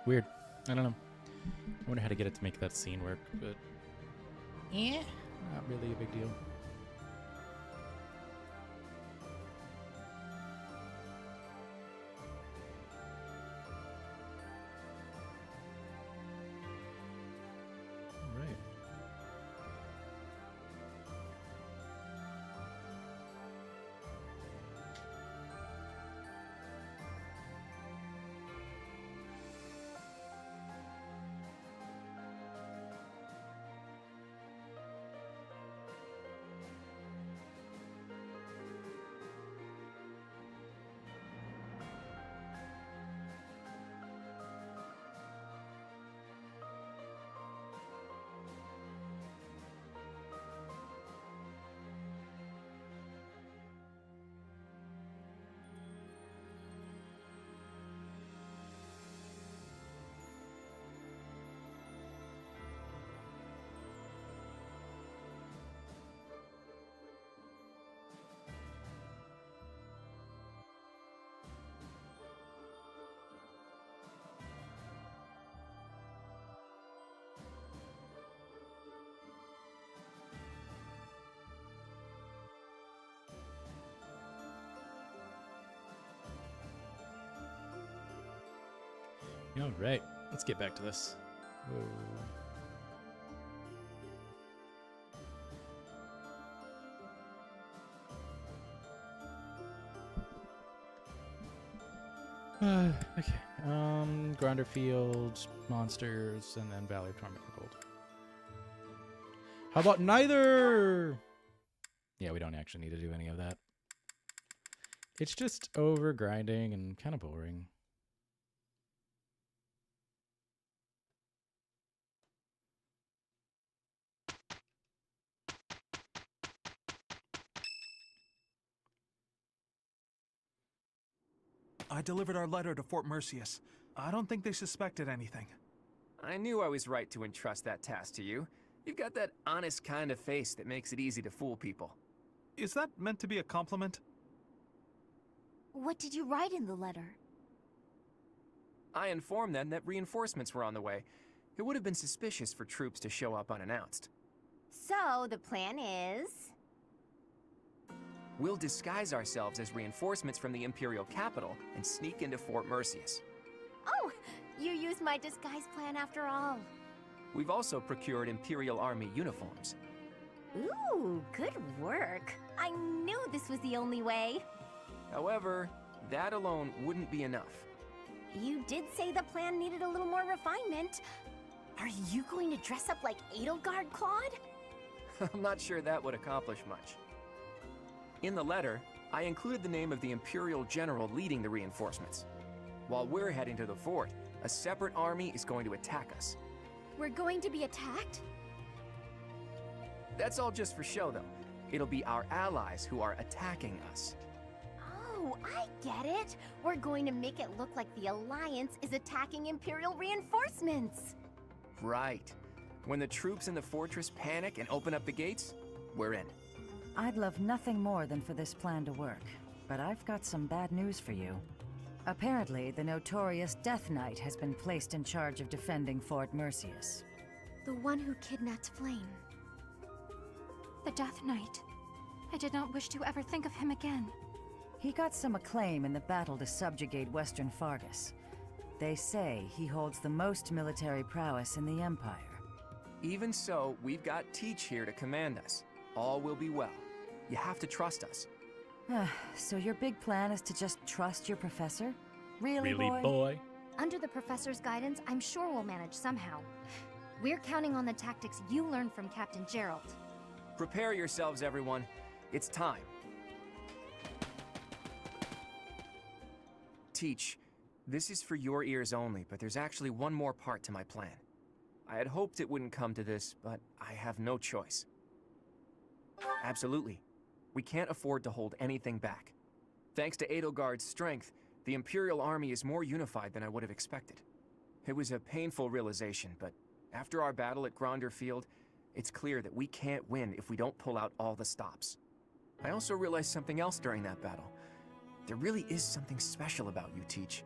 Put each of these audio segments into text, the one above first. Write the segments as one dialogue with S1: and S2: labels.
S1: Weird. I don't know. I wonder how to get it to make that scene work, but not really a big deal. All right. All right, let's get back to this. Whoa. Okay. Grinder Field, Monsters, and then Valley of Torment and Gold. How about neither? Yeah, we don't actually need to do any of that. It's just over grinding and kind of boring.
S2: I delivered our letter to Fort Mercius. I don't think they suspected anything.
S3: I knew I was right to entrust that task to you. You've got that honest kind of face that makes it easy to fool people.
S2: Is that meant to be a compliment?
S4: What did you write in the letter?
S3: I informed them that reinforcements were on the way. It would have been suspicious for troops to show up unannounced.
S4: So, the plan is...
S3: We'll disguise ourselves as reinforcements from the Imperial capital and sneak into Fort Mercius.
S4: Oh, you used my disguise plan after all.
S3: We've also procured Imperial Army uniforms.
S4: Ooh, good work. I knew this was the only way.
S3: However, that alone wouldn't be enough.
S4: You did say the plan needed a little more refinement. Are you going to dress up like Edelgard, Claude?
S3: I'm not sure that would accomplish much. In the letter, I included the name of the Imperial General leading the reinforcements. While we're heading to the fort, a separate army is going to attack us.
S4: We're going to be attacked?
S3: That's all just for show, though. It'll be our allies who are attacking us.
S4: Oh, I get it. We're going to make it look like the Alliance is attacking Imperial reinforcements.
S3: Right. When the troops in the fortress panic and open up the gates, we're in.
S5: I'd love nothing more than for this plan to work, but I've got some bad news for you. Apparently, the notorious Death Knight has been placed in charge of defending Fort Mercius.
S6: The one who kidnapped Flame. The Death Knight. I did not wish to ever think of him again.
S5: He got some acclaim in the battle to subjugate Western Fargus. They say he holds the most military prowess in the Empire.
S3: Even so, we've got Teach here to command us. All will be well. You have to trust us.
S5: So your big plan is to just trust your professor? Really,
S1: boy?
S6: Under the professor's guidance, I'm sure we'll manage somehow. We're counting on the tactics you learned from Captain Gerald.
S3: Prepare yourselves, everyone. It's time. Teach, this is for your ears only, but there's actually one more part to my plan. I had hoped it wouldn't come to this, but I have no choice. Absolutely. We can't afford to hold anything back. Thanks to Edelgard's strength, the Imperial Army is more unified than I would have expected. It was a painful realization, but after our battle at Gronder Field, it's clear that we can't win if we don't pull out all the stops. I also realized something else during that battle. There really is something special about you, Teach.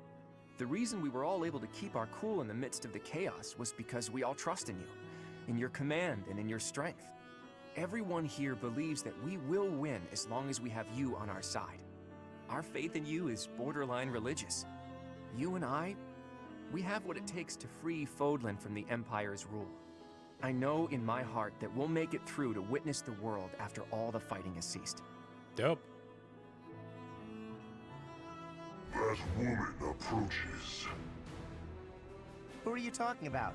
S3: The reason we were all able to keep our cool in the midst of the chaos was because we all trust in you, in your command and in your strength. Everyone here believes that we will win as long as we have you on our side. Our faith in you is borderline religious. You and I, we have what it takes to free Fodlan from the Empire's rule. I know in my heart that we'll make it through to witness the world after all the fighting has ceased.
S1: Dope.
S7: That woman approaches.
S8: Who are you talking about?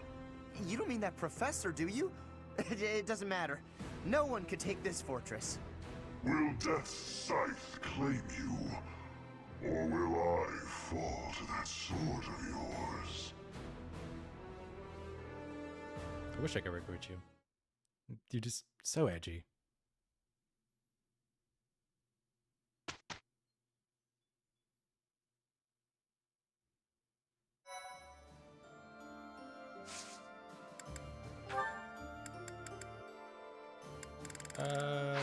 S8: You don't mean that professor, do you? It doesn't matter. No one could take this fortress.
S7: Will Death's scythe claim you? Or will I fall to that sword of yours?
S1: I wish I could recruit you. You're just so edgy.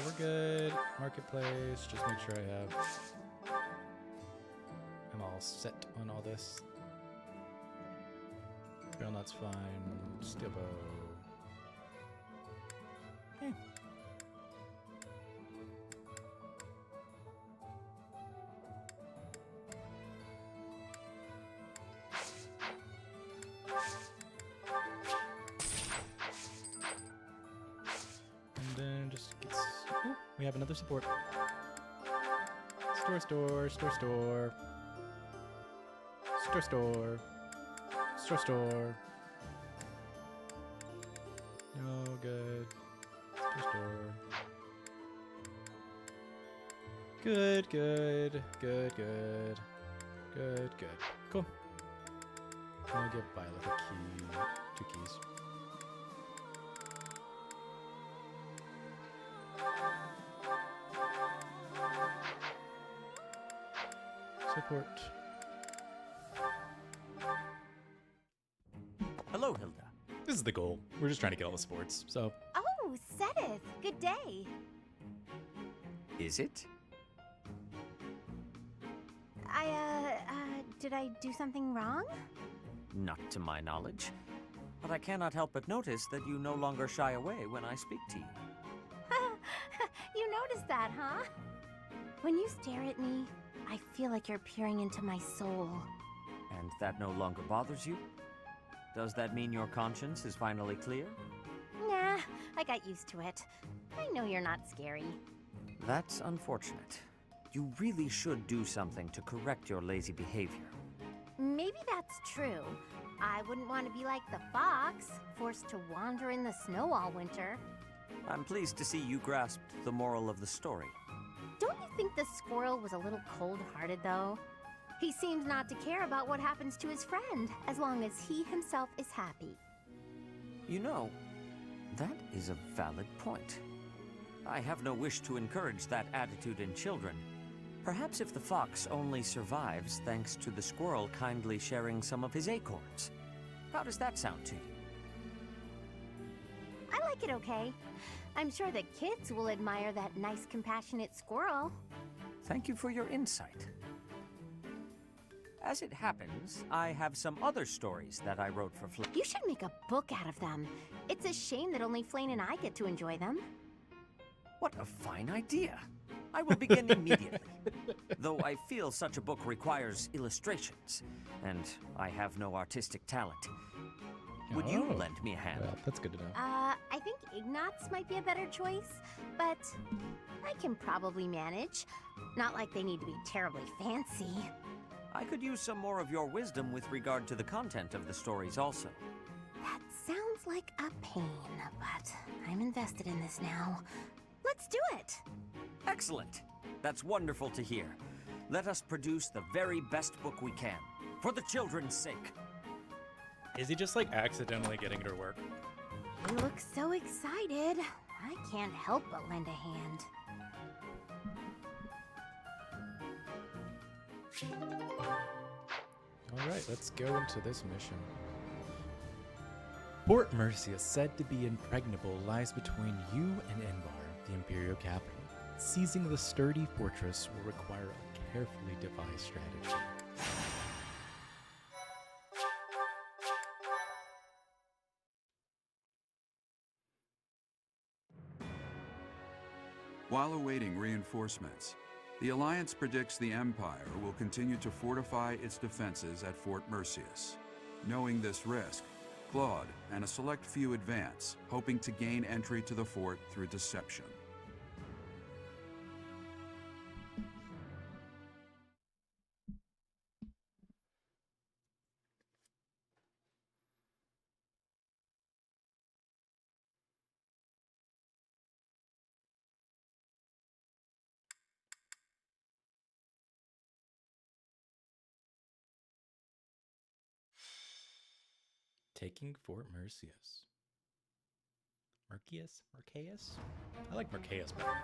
S1: We're good. Marketplace, just make sure I have... I'm all set on all this. Groundnut's fine. Steel bow. Yeah. And then just gets... Oh, we have another support. Store, store, store, store. Store, store. Store, store. No, good. Store, store. Good, good, good, good. Good, good. Cool. I'll give Violet a key. 2 keys. Support.
S9: Hello, Hilda.
S1: This is the goal. We're just trying to get all the sports, so...
S4: Oh, Sedith, good day.
S9: Is it?
S4: Did I do something wrong?
S9: Not to my knowledge. But I cannot help but notice that you no longer shy away when I speak to you.
S4: You noticed that, huh? When you stare at me, I feel like you're peering into my soul.
S9: And that no longer bothers you? Does that mean your conscience is finally clear?
S4: Nah, I got used to it. I know you're not scary.
S9: That's unfortunate. You really should do something to correct your lazy behavior.
S4: Maybe that's true. I wouldn't want to be like the fox, forced to wander in the snow all winter.
S9: I'm pleased to see you grasped the moral of the story.
S4: Don't you think the squirrel was a little cold-hearted, though? He seems not to care about what happens to his friend, as long as he himself is happy.
S9: You know, that is a valid point. I have no wish to encourage that attitude in children. Perhaps if the fox only survives thanks to the squirrel kindly sharing some of his acorns. How does that sound to you?
S4: I like it okay. I'm sure the kids will admire that nice, compassionate squirrel.
S9: Thank you for your insight. As it happens, I have some other stories that I wrote for Flynn.
S4: You should make a book out of them. It's a shame that only Flane and I get to enjoy them.
S9: What a fine idea. I will begin immediately. Though I feel such a book requires illustrations, and I have no artistic talent. Would you lend me a hand?
S1: Well, that's good to know.
S4: I think Ignatz might be a better choice, but I can probably manage. Not like they need to be terribly fancy.
S9: I could use some more of your wisdom with regard to the content of the stories also.
S4: That sounds like a pain, but I'm invested in this now. Let's do it!
S9: Excellent. That's wonderful to hear. Let us produce the very best book we can, for the children's sake.
S1: Is he just like accidentally getting her to work?
S4: You look so excited. I can't help but lend a hand.
S1: Alright, let's go into this mission. Port Mercia, said to be impregnable, lies between you and Enbar, the Imperial capital. Seizing the sturdy fortress will require a carefully devised strategy.
S10: While awaiting reinforcements, the Alliance predicts the Empire will continue to fortify its defenses at Fort Mercius. Knowing this risk, Claude and a select few advance, hoping to gain entry to the fort through deception.
S1: Taking Fort Mercius. Mercius? Mercaeus? I like Mercaeus better.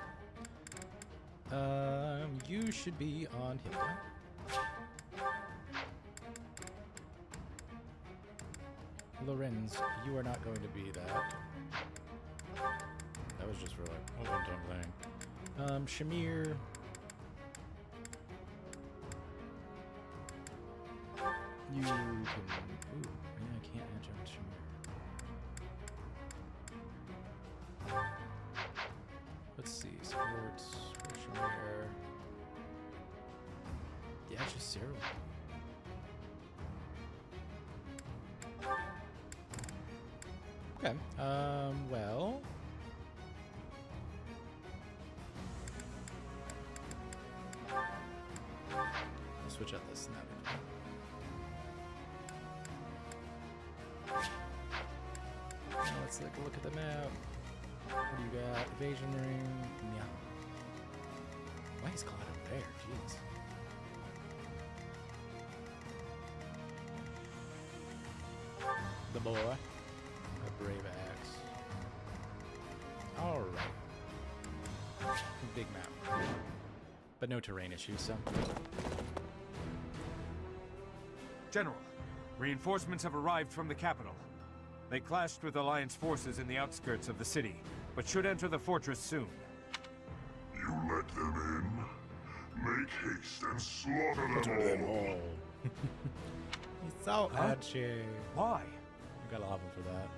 S1: You should be on hit point. Lorenz, you are not going to be that. That was just for like a one-time thing. Shamir. You can. Ooh, yeah, I can't adjunct Shamir. Let's see. Sports for Shamir. Yeah, just Cyril. Okay. Well. I'll switch out this snap. Let's take a look at the map. What do you got? Evasion ring. Yeah. Why is Cloud up there? Jeez. The boy. A brave axe. Alright. Big map. But no terrain issues, so.
S11: General, reinforcements have arrived from the capital. They clashed with Alliance forces in the outskirts of the city, but should enter the fortress soon.
S7: You let them in? Make haste and slaughter them all.
S1: He's so edgy.
S11: Why?
S1: You gotta love him for that.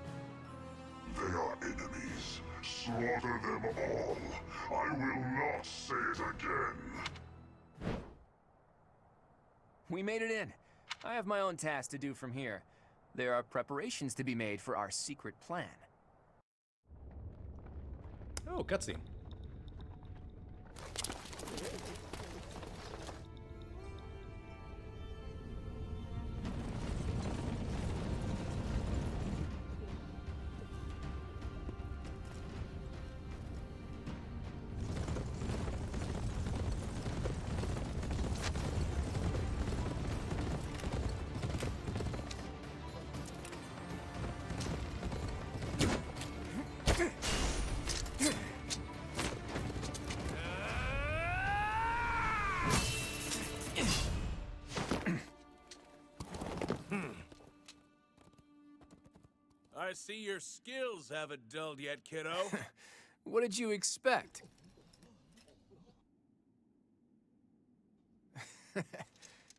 S7: They are enemies. Slaughter them all. I will not say it again.
S3: We made it in. I have my own task to do from here. There are preparations to be made for our secret plan.
S1: Oh, cutscene.
S12: I see your skills haven't dulled yet, kiddo.
S3: What did you expect?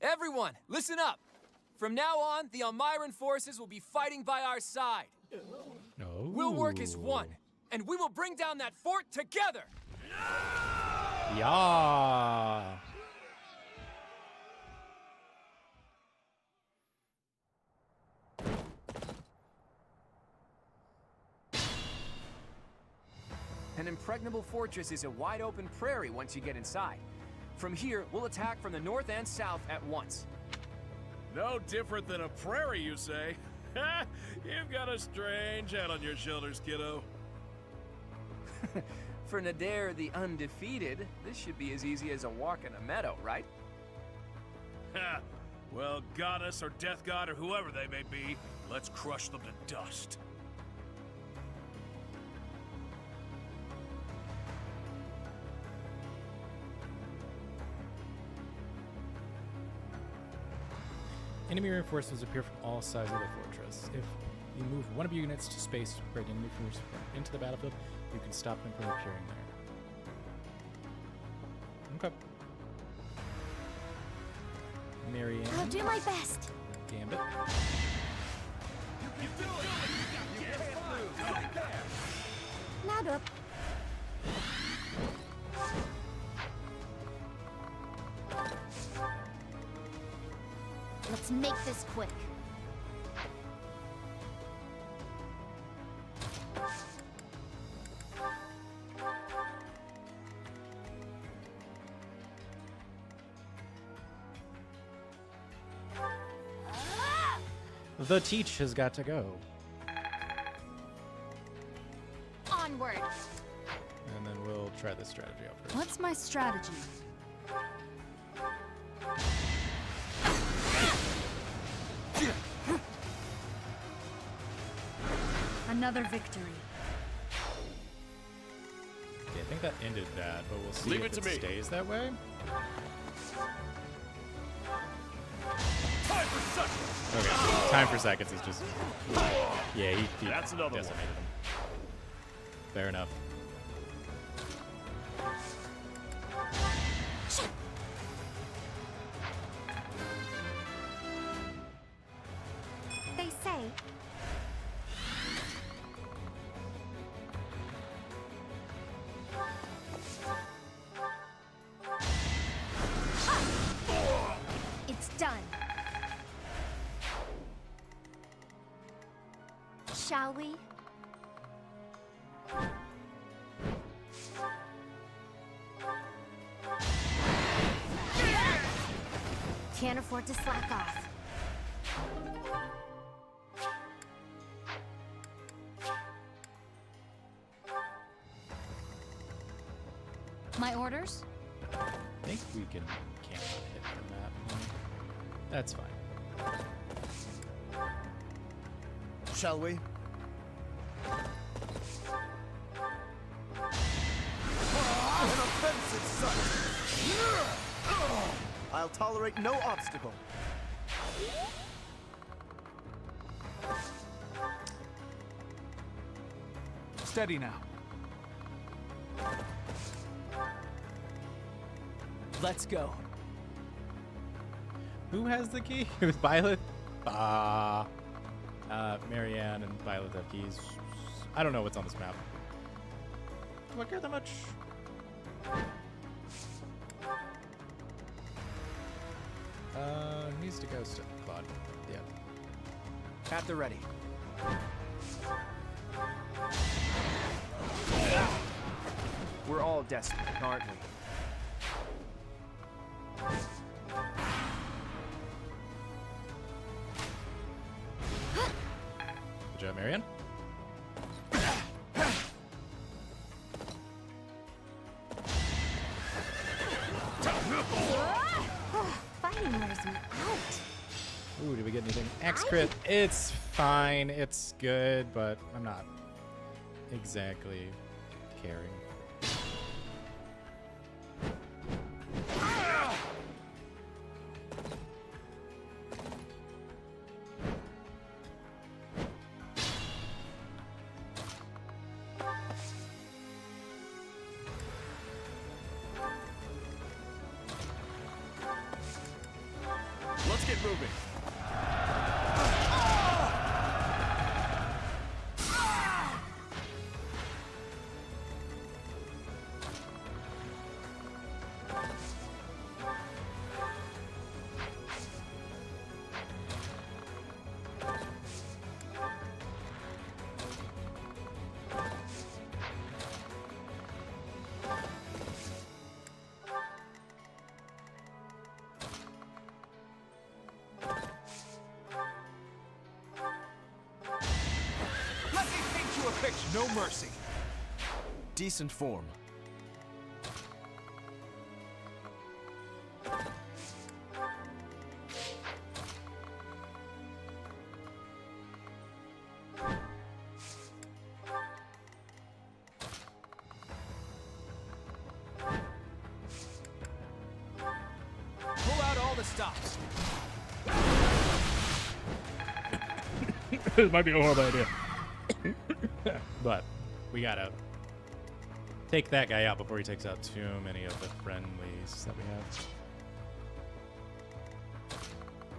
S3: Everyone, listen up! From now on, the Almiran forces will be fighting by our side.
S1: No.
S3: We'll work as one, and we will bring down that fort together!
S1: Yeah.
S3: An impregnable fortress is a wide-open prairie once you get inside. From here, we'll attack from the north and south at once.
S12: No different than a prairie, you say? You've got a strange head on your shoulders, kiddo.
S3: For Nadir the Undefeated, this should be as easy as a walk in a meadow, right?
S12: Ha! Well, goddess or death god or whoever they may be, let's crush them to dust.
S1: Enemy reinforcements appear from all sides of the fortress. If you move one of your units to space to bring enemy forces into the battlefield, you can stop them from appearing there. Okay. Marianne.
S6: I'll do my best.
S1: Gambit.
S6: Loud up.
S4: make this quick.
S1: The teach has got to go.
S4: Onward.
S1: And then we'll try this strategy out first.
S6: What's my strategy? Another victory.
S1: Okay, I think that ended that, but we'll see
S12: Leave
S1: if
S12: it to me.
S1: stays that way.
S12: Time for seconds.
S1: Okay, time for seconds is just... Yeah, he
S12: That's another one.
S1: decimated him. Fair enough.
S4: They say it's done. Shall we? Can't afford to slack off.
S6: My orders?
S1: I think we can cancel a hit from that. That's fine.
S8: Shall we? An offensive sight! I'll tolerate no obstacle.
S2: Steady now.
S13: Let's go.
S1: Who has the key? It was Violet? Marianne and Violet have keys. I don't know what's on this map. Do I care that much? Needs to go still. Claude. Yeah.
S13: At the ready.
S3: We're all desperate, aren't we?
S1: Good job, Marianne.
S4: Fighting wears me out.
S1: Ooh, did we get anything? X crit. It's fine. It's good, but I'm not exactly caring.
S12: Let's get moving.
S2: Let me paint you a picture. No mercy.
S8: Decent form.
S13: Pull out all the stops.
S1: This might be a horrible idea. But we gotta take that guy out before he takes out too many of the friendlies that we have.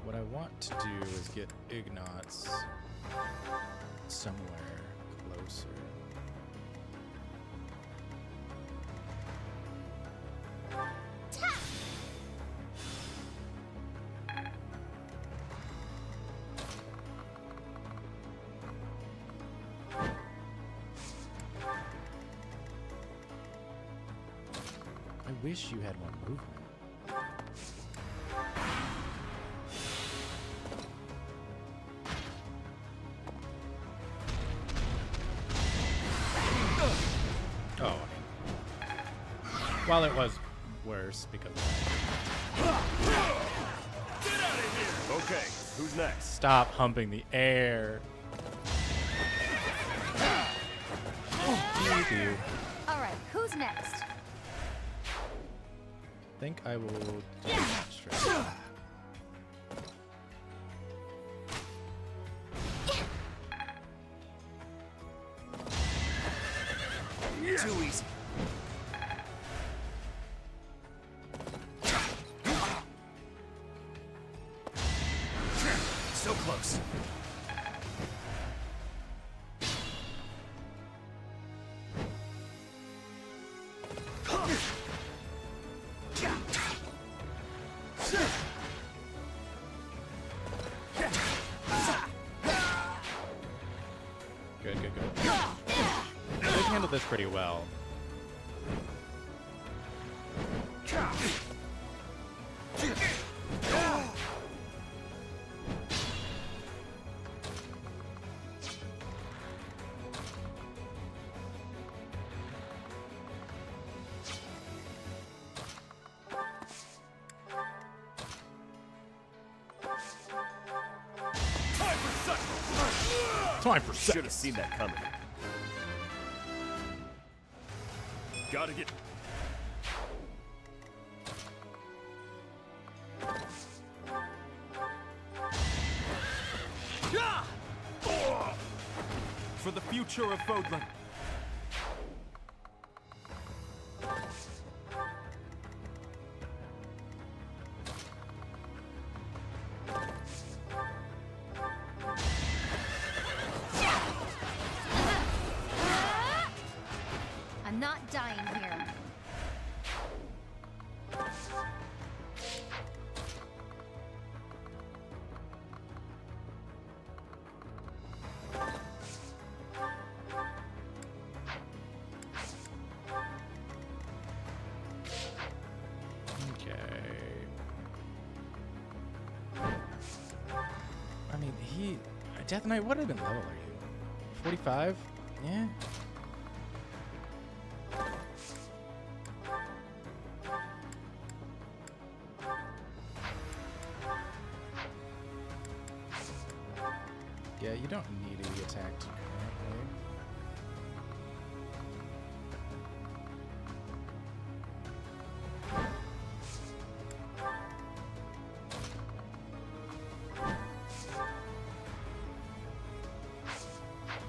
S1: What I want to do is get Ignots somewhere closer. wish you had more movement. Oh, I mean, while it was worse because of that.
S12: Get out of here! Okay, who's next?
S1: Stop humping the air. You.
S6: All right, who's next?
S1: I think I will do that straight.
S13: Too easy. So close.
S1: Good, good, good. They've handled this pretty well. Time for
S12: Should have seen that coming. Gotta get.
S2: For the future of Fodlan.
S4: I'm not dying here.
S1: Okay. I mean, Death Knight, what level are you? 45? Yeah. Yeah, you don't need to be attacked currently.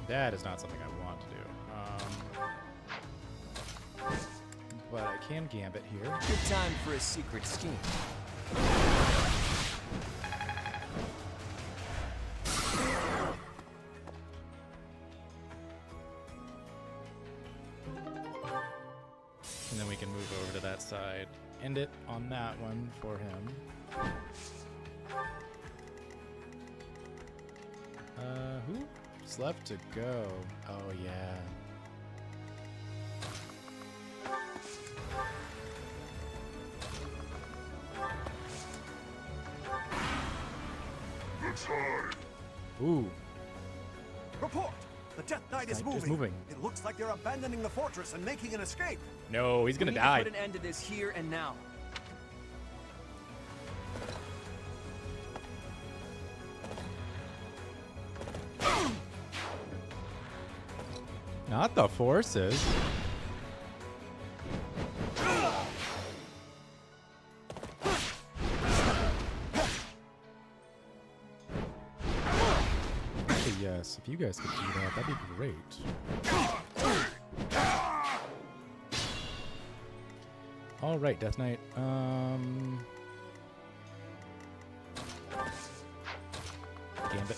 S1: That is not something I want to do. But I can gambit here.
S13: Good time for a secret scheme.
S1: And then we can move over to that side. End it on that one for him. Who's left to go? Oh, yeah.
S7: The time.
S1: Ooh.
S14: Report! The Death Knight is
S1: Knight is
S14: moving.
S1: moving.
S14: It looks like they're abandoning the fortress and making an escape.
S1: No, he's gonna
S13: We need
S1: die.
S13: to put an end to this here and now.
S1: Not the forces. Actually, yes, if you guys could do that, that'd be great. All right, Death Knight. Gambit.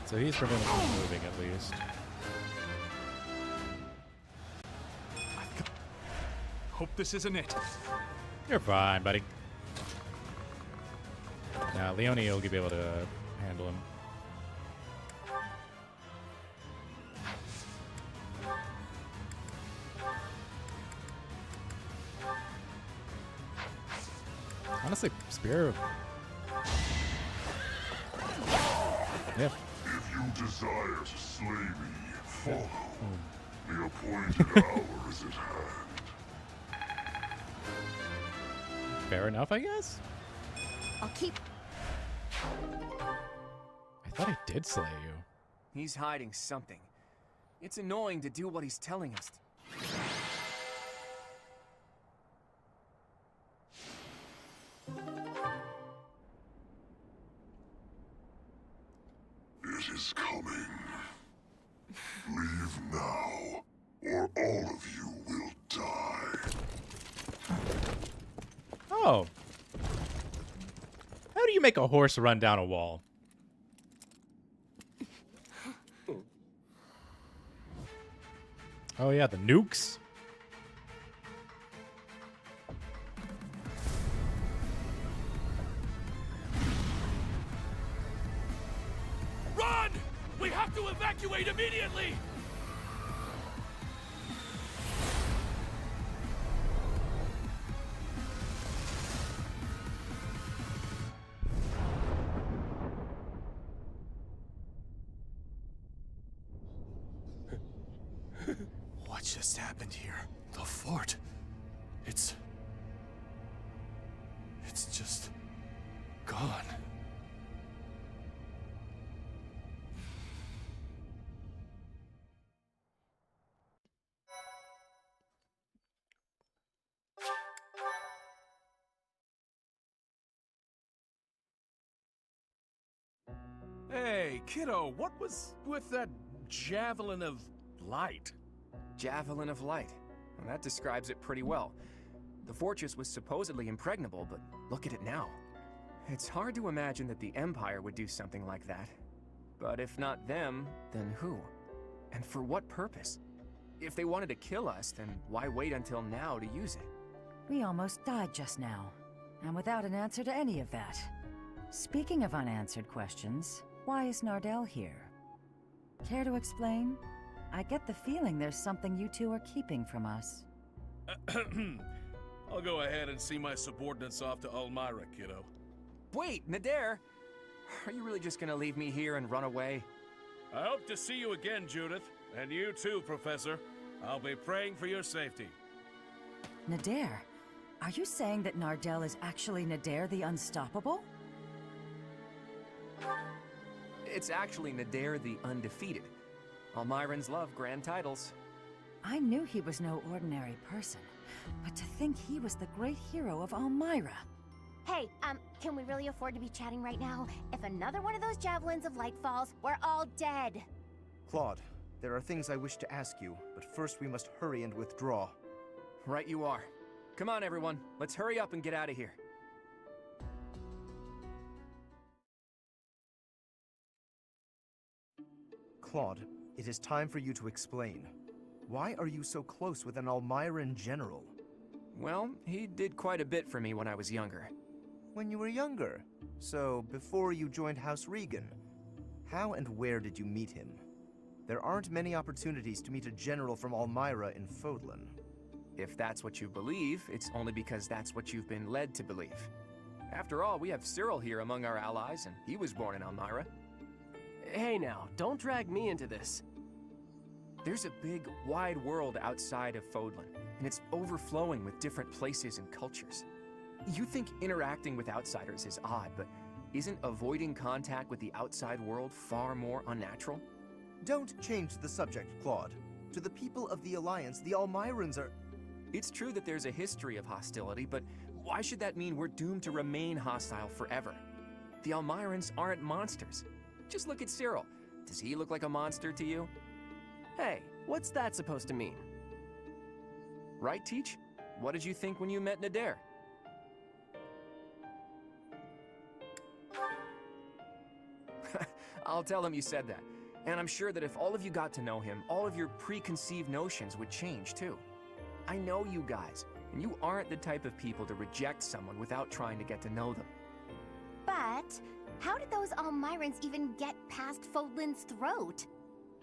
S1: So he's preventing me from moving at least.
S2: Hope this isn't it.
S1: You're fine, buddy. Now, Leone will be able to handle him. Honestly, Spear. Yeah.
S7: If you desire to slay me, follow. The appointed hour is at hand.
S1: Fair enough, I guess?
S4: I'll keep...
S1: I thought I did slay you.
S3: He's hiding something. It's annoying to do what he's telling us.
S7: It is coming. Leave now, or all of you will die.
S1: Oh. How do you make a horse run down a wall? Oh yeah, the nukes.
S12: Run! We have to evacuate immediately!
S2: What just happened here? The fort. It's just gone.
S12: Hey, kiddo, what was with that javelin of light?
S3: Javelin of light. Well, that describes it pretty well. The fortress was supposedly impregnable, but look at it now. It's hard to imagine that the Empire would do something like that. But if not them, then who? And for what purpose? If they wanted to kill us, then why wait until now to use it?
S5: We almost died just now, and without an answer to any of that. Speaking of unanswered questions, why is Nardell here? Care to explain? I get the feeling there's something you two are keeping from us.
S12: I'll go ahead and see my subordinates off to Elmira, kiddo.
S3: Wait, Nader! Are you really just gonna leave me here and run away?
S12: I hope to see you again, Judith. And you too, Professor. I'll be praying for your safety.
S5: Nader, are you saying that Nardell is actually Nader the Unstoppable?
S3: It's actually Nader the Undefeated. Almirans love grand titles.
S5: I knew he was no ordinary person, but to think he was the great hero of Elmira.
S4: Hey, can we really afford to be chatting right now? If another one of those javelins of light falls, we're all dead.
S8: Claude, there are things I wish to ask you, but first we must hurry and withdraw.
S3: Right you are. Come on, everyone. Let's hurry up and get out of here.
S8: Claude, it is time for you to explain. Why are you so close with an Almiran general?
S3: Well, he did quite a bit for me when I was younger.
S8: When you were younger? So, before you joined House Regan. How and where did you meet him? There aren't many opportunities to meet a general from Elmira in Fodlan.
S3: If that's what you believe, it's only because that's what you've been led to believe. After all, we have Cyril here among our allies, and he was born in Elmira.
S15: Hey now, don't drag me into this.
S3: There's a big, wide world outside of Fodlan, and it's overflowing with different places and cultures. You think interacting with outsiders is odd, but isn't avoiding contact with the outside world far more unnatural?
S8: Don't change the subject, Claude. To the people of the Alliance, the Almirans are...
S3: It's true that there's a history of hostility, but why should that mean we're doomed to remain hostile forever? The Almirans aren't monsters. Just look at Cyril. Does he look like a monster to you?
S15: Hey, what's that supposed to mean?
S3: Right, Teach? What did you think when you met Nader? I'll tell him you said that. And I'm sure that if all of you got to know him, all of your preconceived notions would change too. I know you guys, and you aren't the type of people to reject someone without trying to get to know them.
S4: But how did those Almirans even get past Fodlin's throat?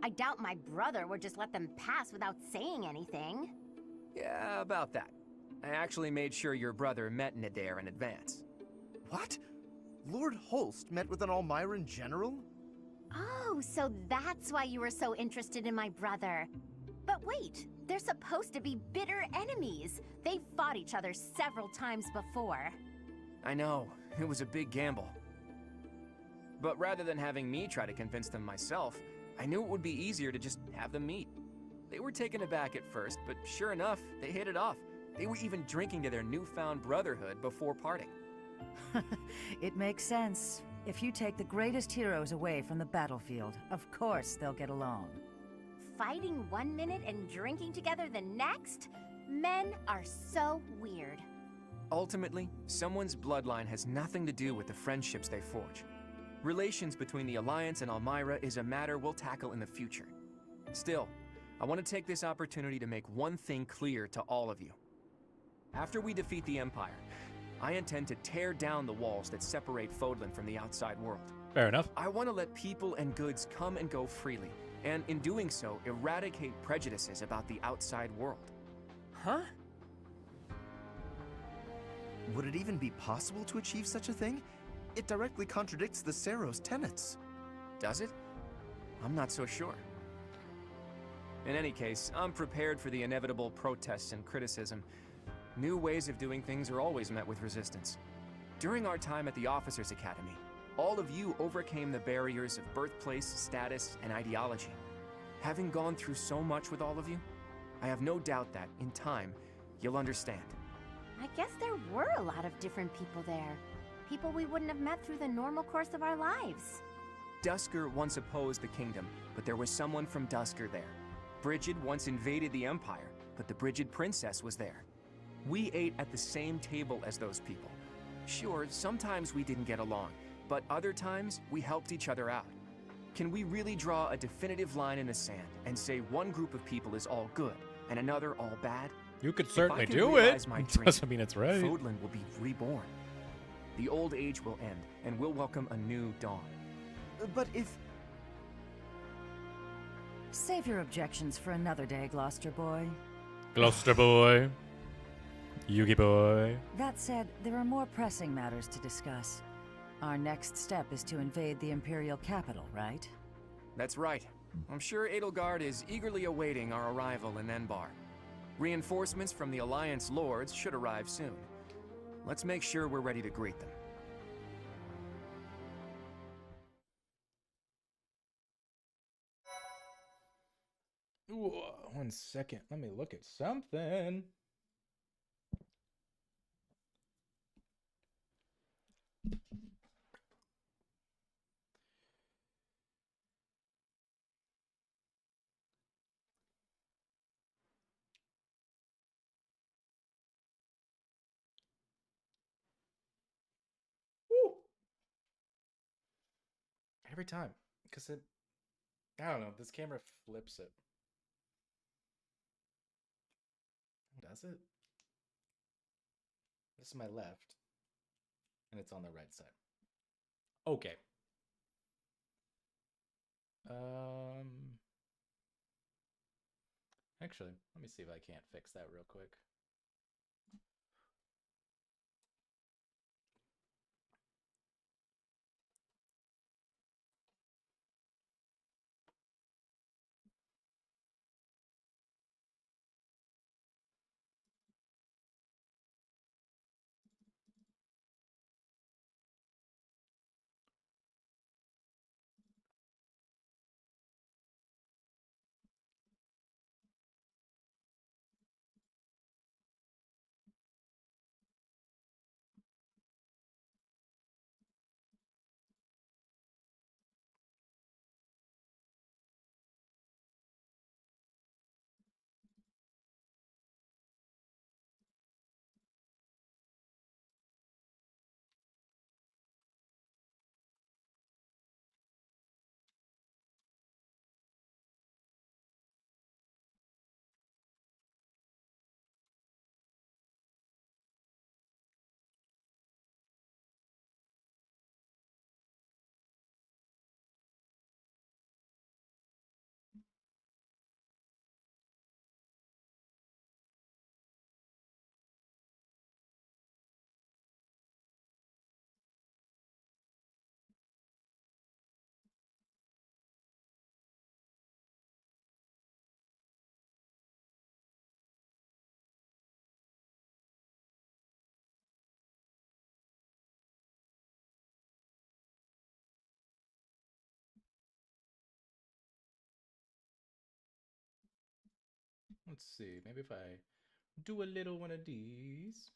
S4: I doubt my brother would just let them pass without saying anything.
S3: Yeah, about that. I actually made sure your brother met Nadir in advance.
S8: What? Lord Holst met with an Almiran general?
S4: Oh, so that's why you were so interested in my brother. But wait, they're supposed to be bitter enemies. They've fought each other several times before.
S3: I know, it was a big gamble. But rather than having me try to convince them myself, I knew it would be easier to just have them meet. They were taken aback at first, but sure enough, they hit it off. They were even drinking to their newfound brotherhood before parting.
S5: It makes sense. If you take the greatest heroes away from the battlefield, of course they'll get along.
S4: Fighting one minute and drinking together the next? Men are so weird.
S3: Ultimately, someone's bloodline has nothing to do with the friendships they forge. Relations between the Alliance and Almira is a matter we'll tackle in the future. Still, I want to take this opportunity to make one thing clear to all of you. After we defeat the Empire, I intend to tear down the walls that separate Fodlan from the outside world.
S1: Fair enough.
S3: I want to let people and goods come and go freely, and in doing so, eradicate prejudices about the outside world.
S15: Huh?
S8: Would it even be possible to achieve such a thing? It directly contradicts the Seros' tenets.
S3: Does it? I'm not so sure. In any case, I'm prepared for the inevitable protests and criticism. New ways of doing things are always met with resistance. During our time at the Officers' Academy, all of you overcame the barriers of birthplace, status, and ideology. Having gone through so much with all of you, I have no doubt that, in time, you'll understand.
S4: I guess there were a lot of different people there. People we wouldn't have met through the normal course of our lives.
S3: Duscur once opposed the kingdom, but there was someone from Duscur there. Brigid once invaded the Empire, but the Brigid princess was there. We ate at the same table as those people. Sure, sometimes we didn't get along, but other times we helped each other out. Can we really draw a definitive line in the sand and say one group of people is all good and another all bad?
S1: You could certainly
S3: If I can
S1: do it.
S3: realize my dream,
S1: Doesn't mean it's right.
S3: Fodlan will be reborn. The old age will end, and we'll welcome a new dawn.
S8: But if...
S5: Save your objections for another day, Gloucester boy.
S1: Gloucester boy. Yugi boy.
S5: That said, there are more pressing matters to discuss. Our next step is to invade the Imperial capital, right?
S3: That's right. I'm sure Edelgard is eagerly awaiting our arrival in Enbar. Reinforcements from the Alliance Lords should arrive soon. Let's make sure we're ready to greet them.
S1: Ooh, 1 second. Let me look at something. Woo. Every time, because I don't know, this camera flips it. Does it? This is my left, and it's on the right side. Okay. Actually, let me see if I can't fix that real quick. Let's see. Maybe if I do a little one of these.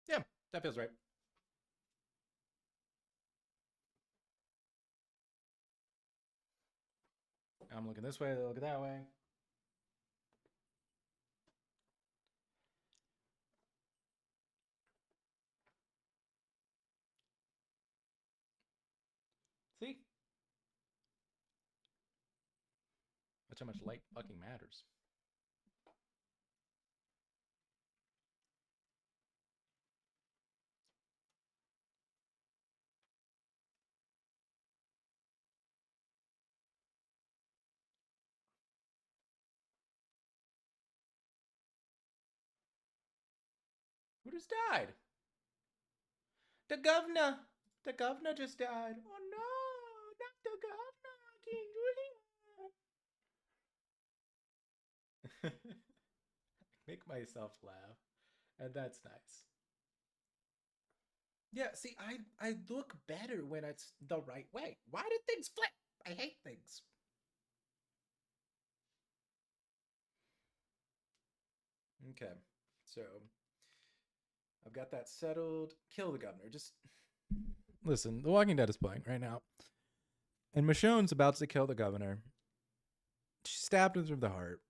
S1: Yeah, that feels right. I'm looking this way, they look that way. See? That's how much light fucking matters. Who just died? The governor. The governor just died. Oh no, not the governor, King Julian. Make myself laugh, and that's nice. Yeah, see, I look better when it's the right way. Why did things flip? I hate things. Okay, so I've got that settled. Kill the governor. Just listen. The Walking Dead is playing right now, and Michonne's about to kill the governor. She stabbed him through the heart.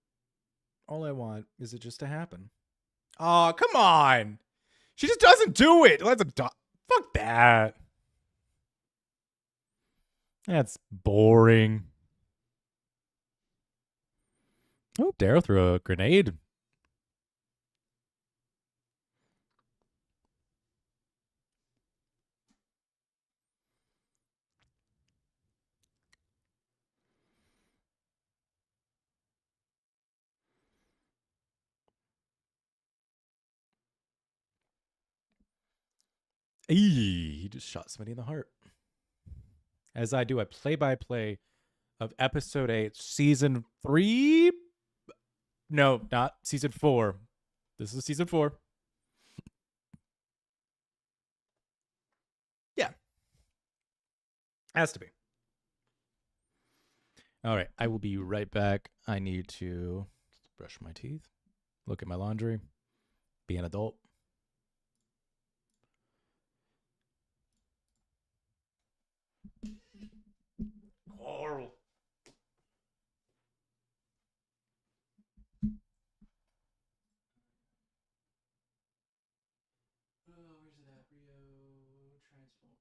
S1: All I want is it just to happen. Oh, come on! She just doesn't do it. Let's fuck that. That's boring. Oh, Daryl threw a grenade. Eee, he just shot somebody in the heart. As I do a play-by-play of episode 8, season 3. No, not season 4. This is season 4. Yeah. Has to be. All right, I will be right back. I need to brush my teeth, look at my laundry, be an adult. Carl. Oh, where's it at? Rio transform.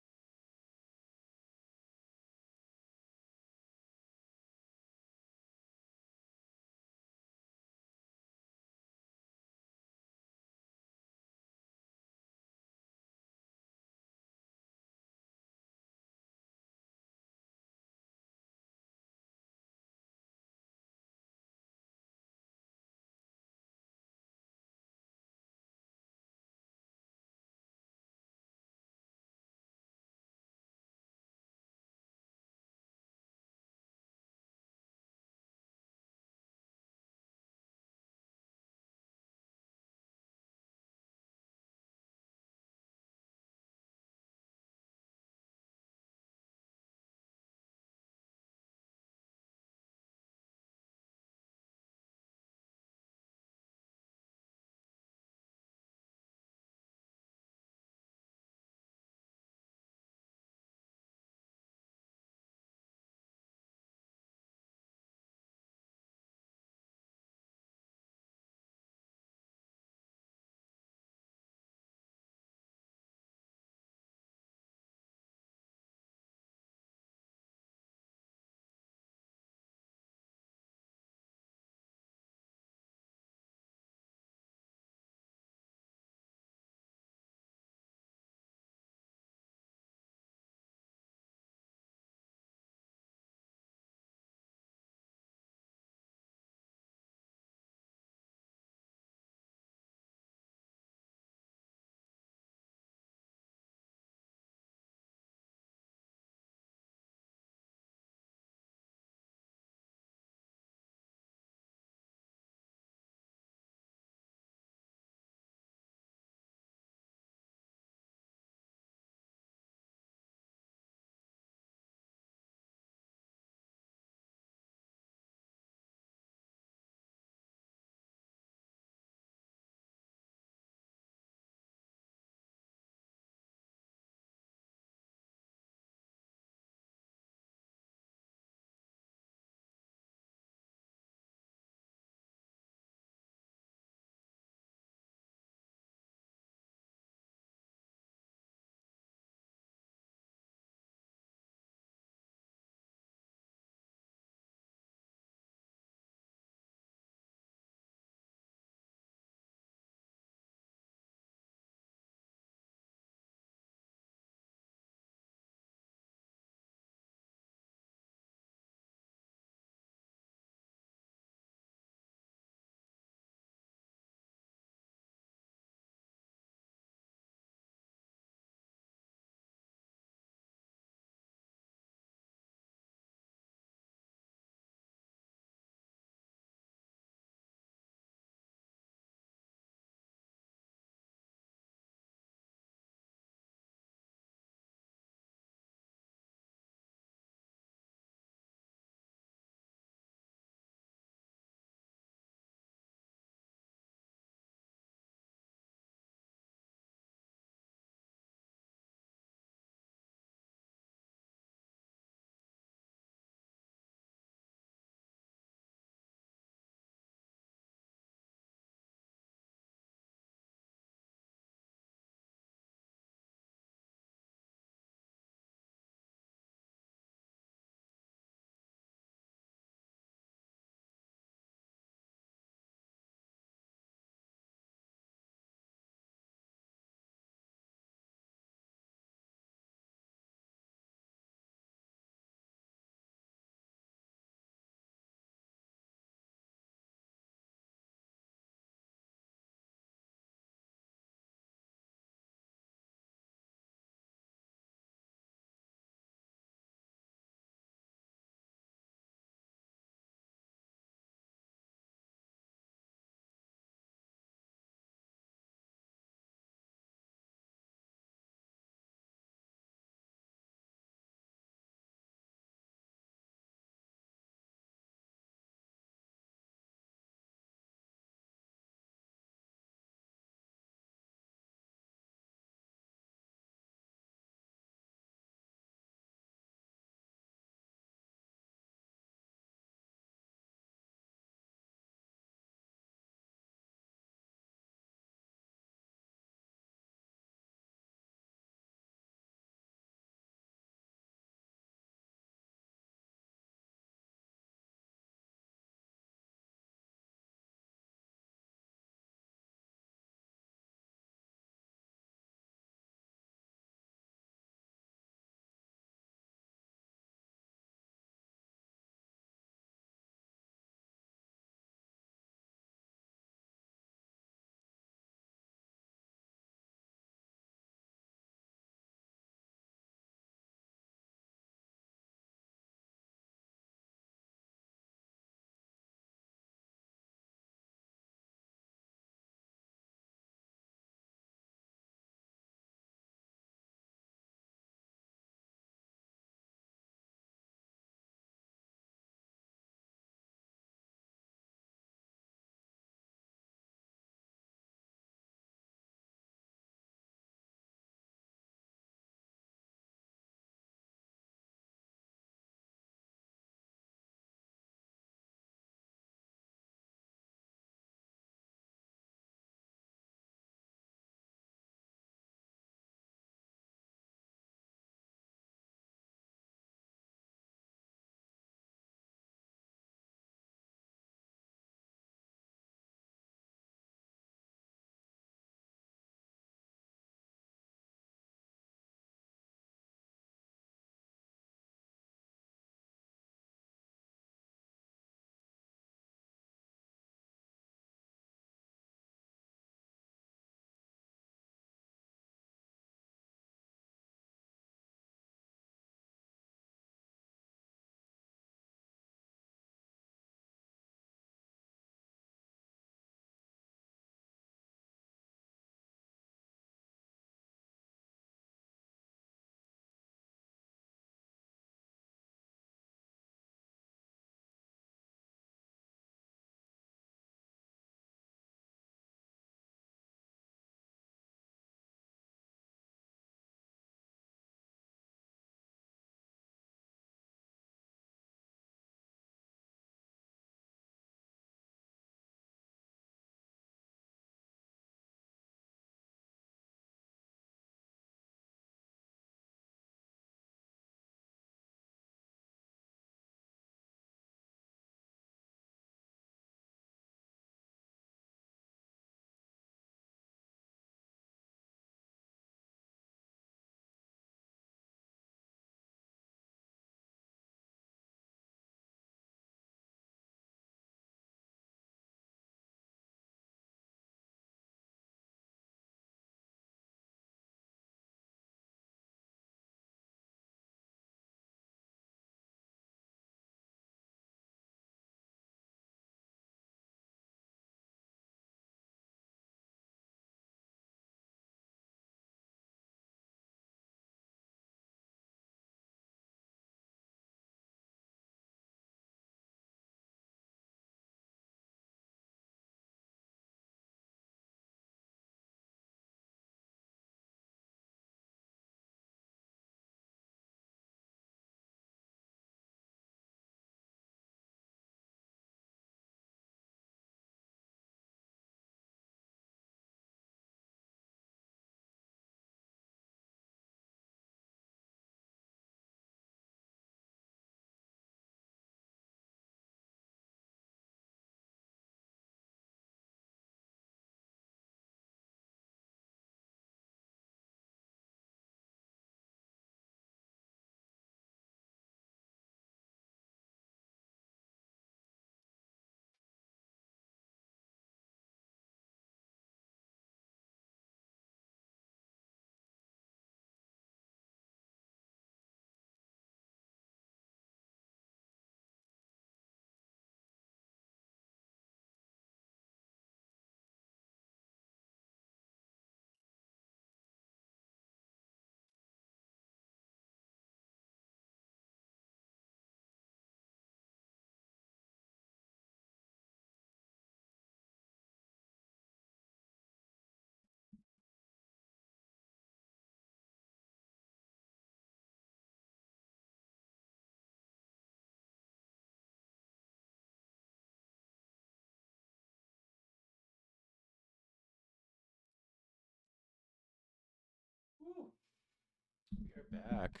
S1: Back.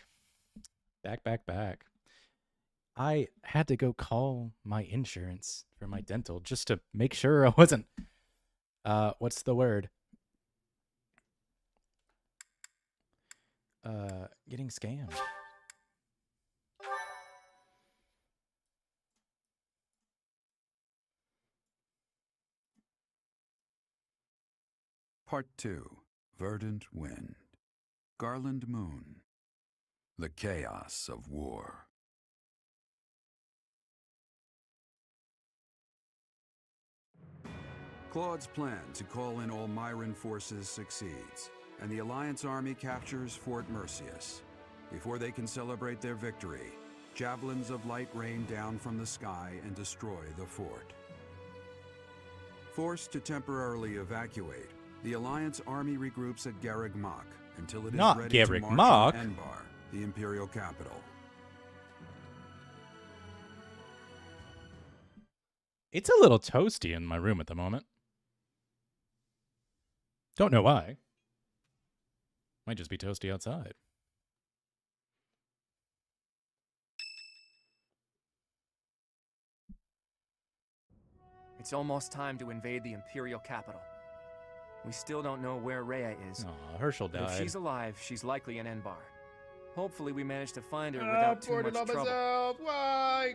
S1: Back. I had to go call my insurance for my dental just to make sure I wasn't, what's the word? Getting scammed.
S10: Part 2. Verdant Wind. Garland Moon. The Chaos of War. Claude's plan to call in all Myran forces succeeds, and the Alliance army captures Fort Merceus. Before they can celebrate their victory, javelins of light rain down from the sky and destroy the fort. Forced to temporarily evacuate, the Alliance army regroups at Garreg Mach until it is
S1: Not
S10: ready
S1: Garreg
S10: to march
S1: Mach.
S10: on Enbar, the Imperial capital.
S1: It's a little toasty in my room at the moment. Don't know why. Might just be toasty outside.
S3: It's almost time to invade the Imperial capital. We still don't know where Rhea is.
S1: Aw, Herschel
S3: But if
S1: died.
S3: she's alive, she's likely in Enbar. Hopefully we manage to find her without too much trouble.
S1: Myself. Why?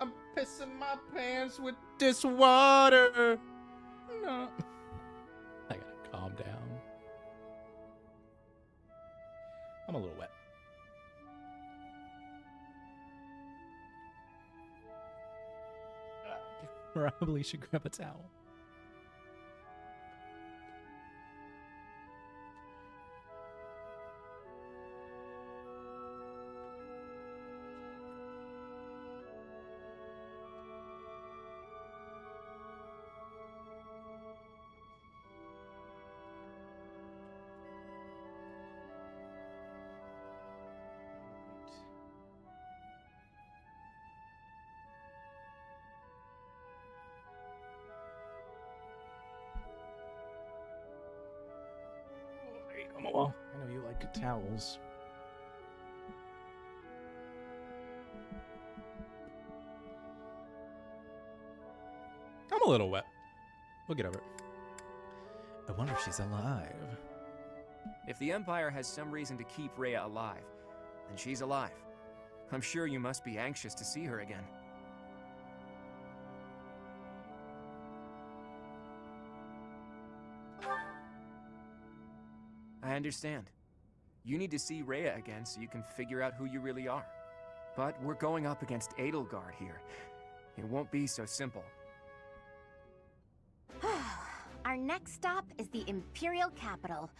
S1: I'm pissing my pants with this water. No. I gotta calm down. I'm a little wet. Probably should grab a towel. Well, I know you like towels. I'm a little wet. We'll get over it. I wonder if she's alive.
S3: If the Empire has some reason to keep Rhea alive, then she's alive. I'm sure you must be anxious to see her again. I understand. You need to see Rhea again so you can figure out who you really are. But we're going up against Edelgard here. It won't be so simple.
S4: Our next stop is the Imperial capital.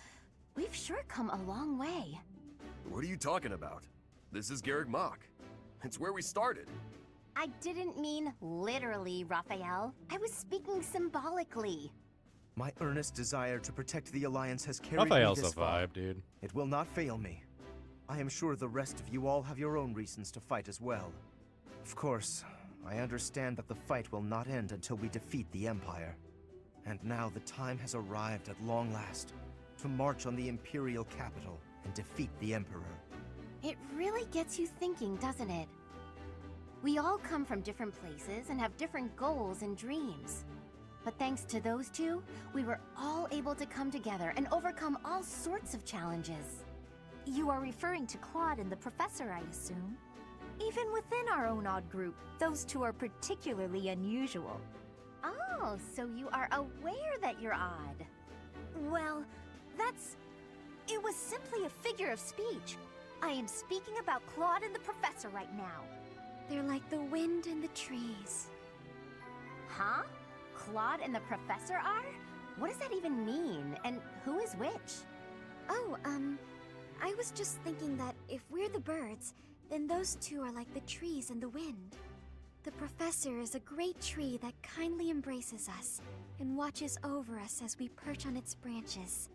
S4: We've sure come a long way.
S16: What are you talking about? This is Garreg Mach. It's where we started.
S4: I didn't mean literally, Raphael. I was speaking symbolically.
S8: My earnest desire to protect the Alliance has carried
S1: Raphael's
S8: me this
S1: a
S8: far.
S1: vibe, dude.
S8: It will not fail me. I am sure the rest of you all have your own reasons to fight as well. Of course, I understand that the fight will not end until we defeat the Empire. And now the time has arrived at long last to march on the Imperial capital and defeat the Emperor.
S4: It really gets you thinking, doesn't it? We all come from different places and have different goals and dreams. But thanks to those two, we were all able to come together and overcome all sorts of challenges.
S17: You are referring to Claude and the Professor, I assume? Even within our own odd group, those two are particularly unusual.
S4: Oh, so you are aware that you're odd.
S17: Well, it was simply a figure of speech. I am speaking about Claude and the Professor right now. They're like the wind and the trees.
S4: Huh? Claude and the Professor are? What does that even mean? And who is which?
S17: Oh, I was just thinking that if we're the birds, then those two are like the trees and the wind. The Professor is a great tree that kindly embraces us and watches over us as we perch on its branches.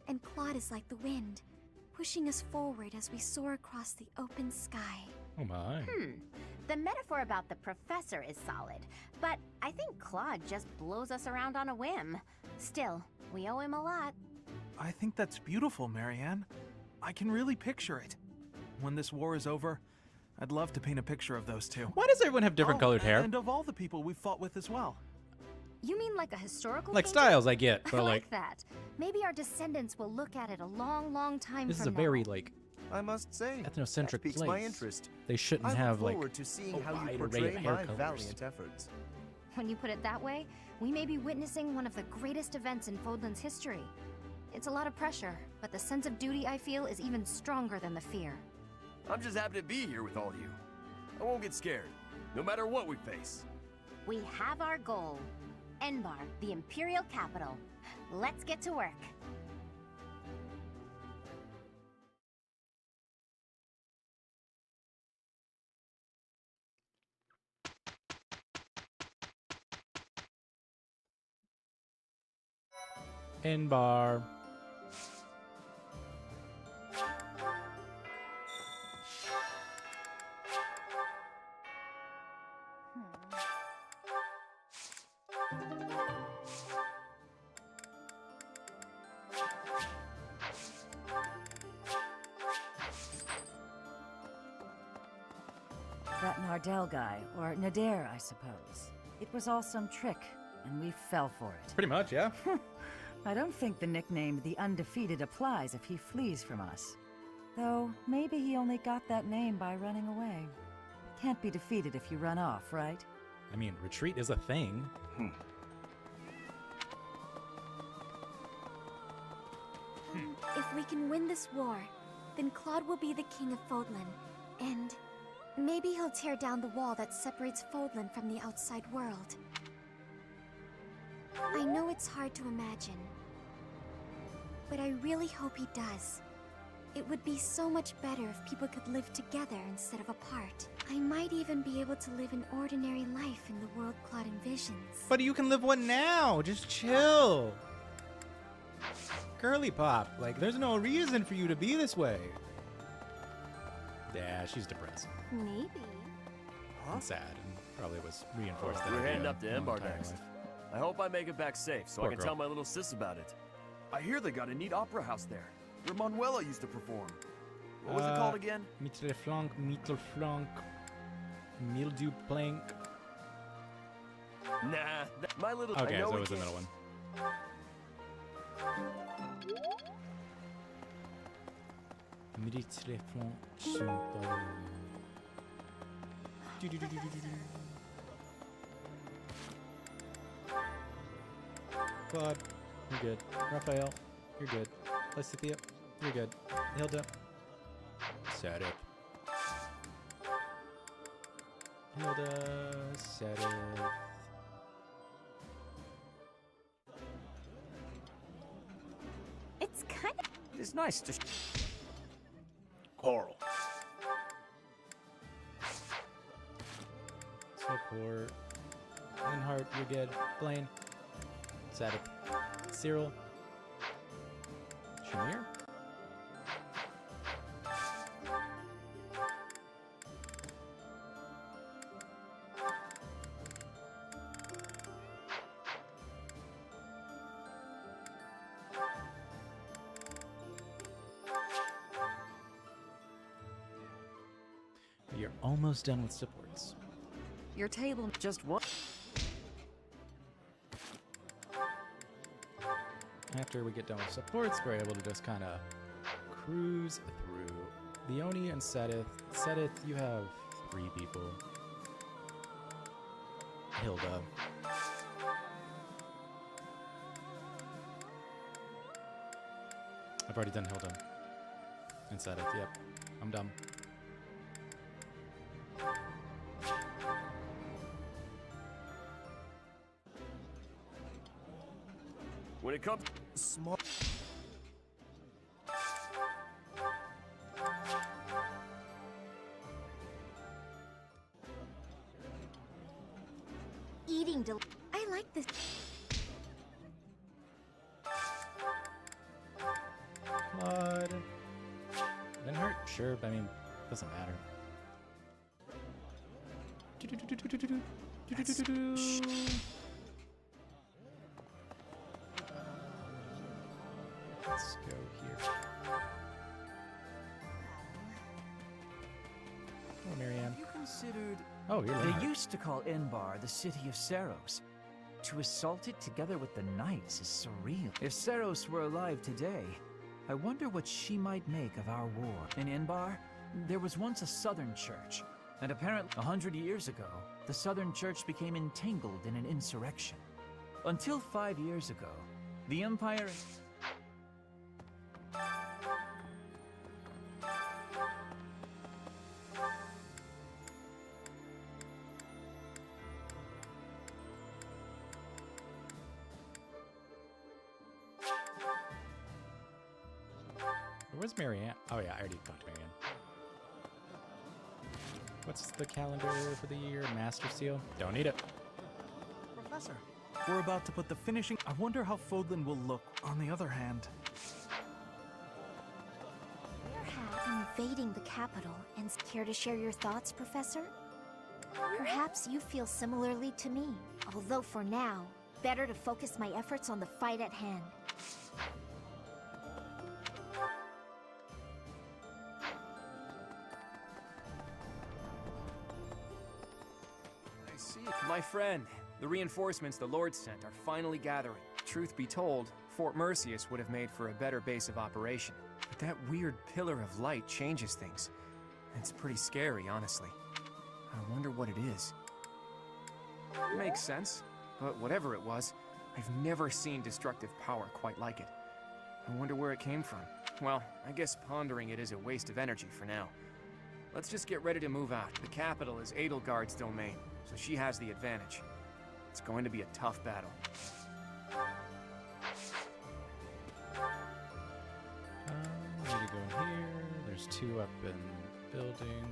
S17: And Claude is like the wind, pushing us forward as we soar across the open sky.
S1: Oh my.
S4: The metaphor about the Professor is solid, but I think Claude just blows us around on a whim. Still, we owe him a lot.
S18: I think that's beautiful, Marianne. I can really picture it. When this war is over, I'd love to paint a picture of those two.
S1: Why does everyone have different colored hair?
S18: And of all the people we've fought with as well.
S4: You mean like a historical
S1: Like
S4: painting?
S1: styles, I get,
S4: I
S1: but
S4: like that. Maybe our descendants will look at it a long, long time
S1: this is
S4: from
S1: a very
S4: now.
S1: like
S8: I must say,
S1: ethnocentric
S8: that piques
S1: place.
S8: my interest.
S1: They shouldn't
S8: I
S1: have
S8: look
S1: like
S8: forward to seeing
S1: a
S8: how you
S1: wide array of
S8: portray
S1: hair
S8: my
S1: colors.
S8: valiant efforts.
S4: When you put it that way, we may be witnessing one of the greatest events in Fodlan's history. It's a lot of pressure, but the sense of duty I feel is even stronger than the fear.
S16: I'm just happy to be here with all you. I won't get scared, no matter what we face.
S4: We have our goal. Enbar, the Imperial capital. Let's get to work.
S1: N-bar.
S5: That Nardell guy, or Nadir, I suppose. It was all some trick, and we fell for it.
S1: Pretty much, yeah.
S5: I don't think the nickname The Undefeated applies if he flees from us. Though, maybe he only got that name by running away. Can't be defeated if you run off, right?
S1: I mean, retreat is a thing.
S17: If we can win this war, then Claude will be the king of Fodlan, and maybe he'll tear down the wall that separates Fodlan from the outside world. I know it's hard to imagine, but I really hope he does. It would be so much better if people could live together instead of apart. I might even be able to live an ordinary life in the world Claude envisions.
S1: But you can live one now. Just chill. Girly pop. Like, there's no reason for you to be this way. Yeah, she's depressed.
S4: Maybe.
S1: And sad, and probably was reinforced. that
S16: We're
S1: idea
S16: heading up to
S1: her
S16: Embar
S1: entire
S16: next.
S1: life.
S16: I hope I make it back safe so
S1: Poor
S16: I can
S1: girl.
S16: tell my little sis about it. I hear they got a neat opera house there, where Manuela used to perform. What was it called again?
S1: Mittelflank, mildew plank.
S16: Nah, my little.
S1: Okay,
S16: I know
S1: so
S16: we
S1: it was the
S16: can't-
S1: middle one. Mittelflank, Claude, you're good. Raphael, you're good. Lysithea, you're good. Hilda, set up. Hilda, set up.
S4: It's kind of...
S9: It's nice to...
S2: Coral.
S1: Support. Linhart, you're good. Blaine. Sadik. Cyril. Shamir. You're almost done with supports.
S5: Your table just one.
S1: After we get done with supports, we're able to just kind of cruise through. Leone and Sedith. Sedith, you have 3 people. Hilda. I've already done Hilda. And Sedith, yep. I'm done.
S16: When it comes small.
S17: Eating I like this.
S1: Claude. Didn't hurt? Sure, but I mean, doesn't matter. Let's go here. Oh, Marianne.
S19: Have you considered...
S1: Oh, you're
S19: They
S1: right.
S19: used to call Inbar the city of Saros. To assault it together with the knights is surreal. If Saros were alive today, I wonder what she might make of our war. In Inbar, there was once a southern church, and apparently 100 years ago, the southern church became entangled in an insurrection. Until 5 years ago, the Empire...
S1: Where's Marianne? Oh yeah, I already talked to Marianne. What's the calendar for the year? Master Seal? Don't need it.
S18: Professor, we're about to put the finishing... I wonder how Fodlan will look on the other hand.
S17: Perhaps invading the capital, and care to share your thoughts, Professor? Perhaps you feel similarly to me, although for now, better to focus my efforts on the fight at hand.
S3: My friend, the reinforcements the Lord sent are finally gathering. Truth be told, Fort Merceus would have made for a better base of operation. But that weird pillar of light changes things. It's pretty scary, honestly. I wonder what it is. Makes sense, but whatever it was, I've never seen destructive power quite like it. I wonder where it came from. Well, I guess pondering it is a waste of energy for now. Let's just get ready to move out. The capital is Edelgard's domain, so she has the advantage. It's going to be a tough battle.
S1: Need to go in here. There's 2 up in building.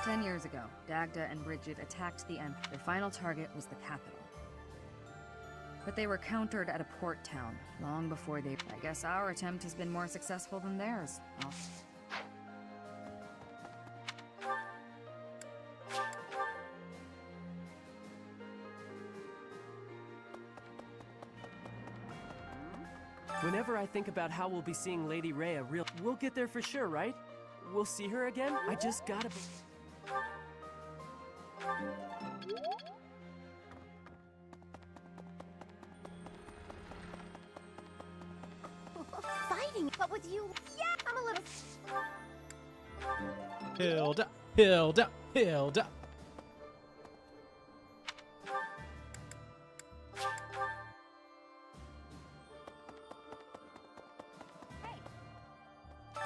S20: 10 years ago, Dagda and Bridget attacked the Empire. Their final target was the capital. But they were countered at a port town, long before they... I guess our attempt has been more successful than theirs. Well,
S15: Whenever I think about how we'll be seeing Lady Rhea we'll get there for sure, right? We'll see her again? I just gotta be...
S4: Fighting, but with you, yeah, I'm a little...
S1: Hilda, Hilda, Hilda.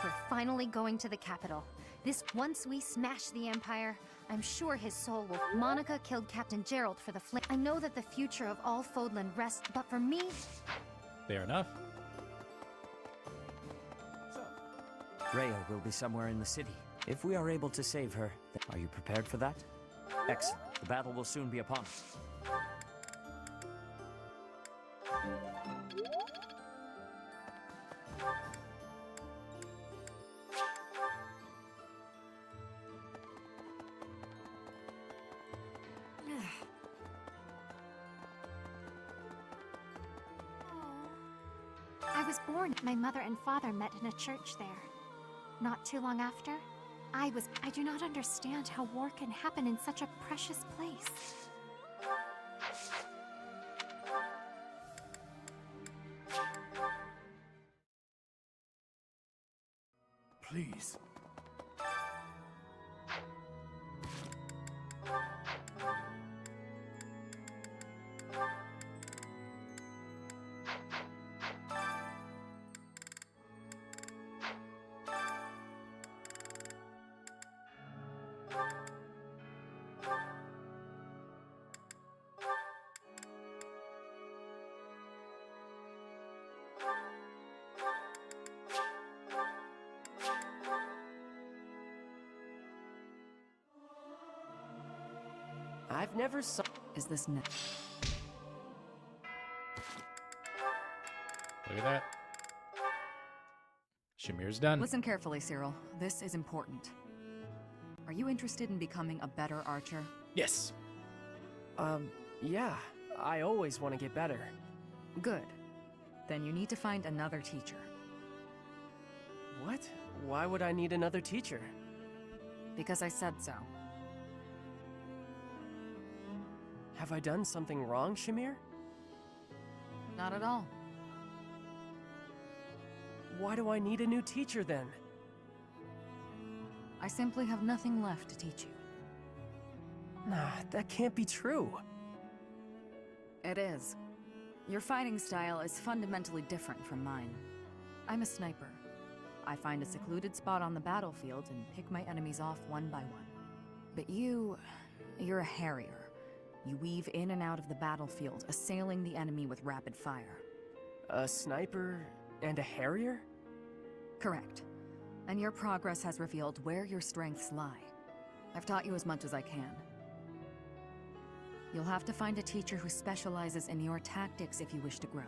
S6: We're finally going to the capital. Once we smash the Empire, I'm sure his soul will... Monica killed Captain Gerald for the flame. I know that the future of all Fodlan rests, but for me...
S1: Fair enough.
S9: Rhea will be somewhere in the city. If we are able to save her, are you prepared for that? Excellent. The battle will soon be upon us.
S6: I was born. My mother and father met in a church there. Not too long after, I do not understand how war can happen in such a precious place.
S2: Please.
S15: I've never saw...
S20: Is this net?
S1: Look at that. Shamir's done.
S20: Listen carefully, Cyril. This is important. Are you interested in becoming a better archer?
S1: Yes.
S15: Yeah. I always want to get better.
S20: Good. Then you need to find another teacher.
S15: What? Why would I need another teacher?
S20: Because I said so.
S15: Have I done something wrong, Shamir?
S20: Not at all.
S15: Why do I need a new teacher then?
S20: I simply have nothing left to teach you.
S15: Nah, that can't be true.
S20: It is. Your fighting style is fundamentally different from mine. I'm a sniper. I find a secluded spot on the battlefield and pick my enemies off one by one. But you're a harrier. You weave in and out of the battlefield, assailing the enemy with rapid fire.
S15: A sniper and a harrier?
S20: Correct. And your progress has revealed where your strengths lie. I've taught you as much as I can. You'll have to find a teacher who specializes in your tactics if you wish to grow.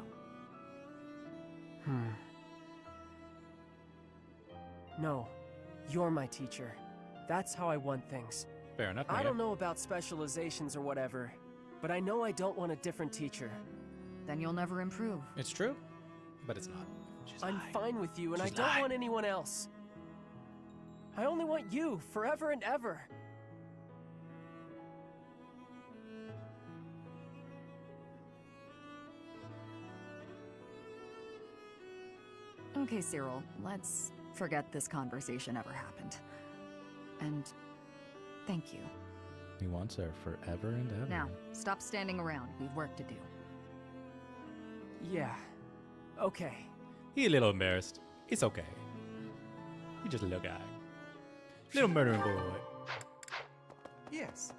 S15: No, you're my teacher. That's how I want things.
S1: Fair enough.
S15: I don't know about specializations or whatever, but I know I don't want a different teacher.
S20: Then you'll never improve.
S1: It's true, but it's not.
S15: I'm fine with you, and I don't want anyone else. I only want you, forever and ever.
S20: Okay, Cyril, let's forget this conversation ever happened. And thank you.
S1: He wants her forever and ever.
S20: Now, stop standing around. We've work to do.
S15: Yeah. Okay.
S1: He's a little embarrassed. It's okay. He's just a little guy. Little murdering boy.
S8: Yes.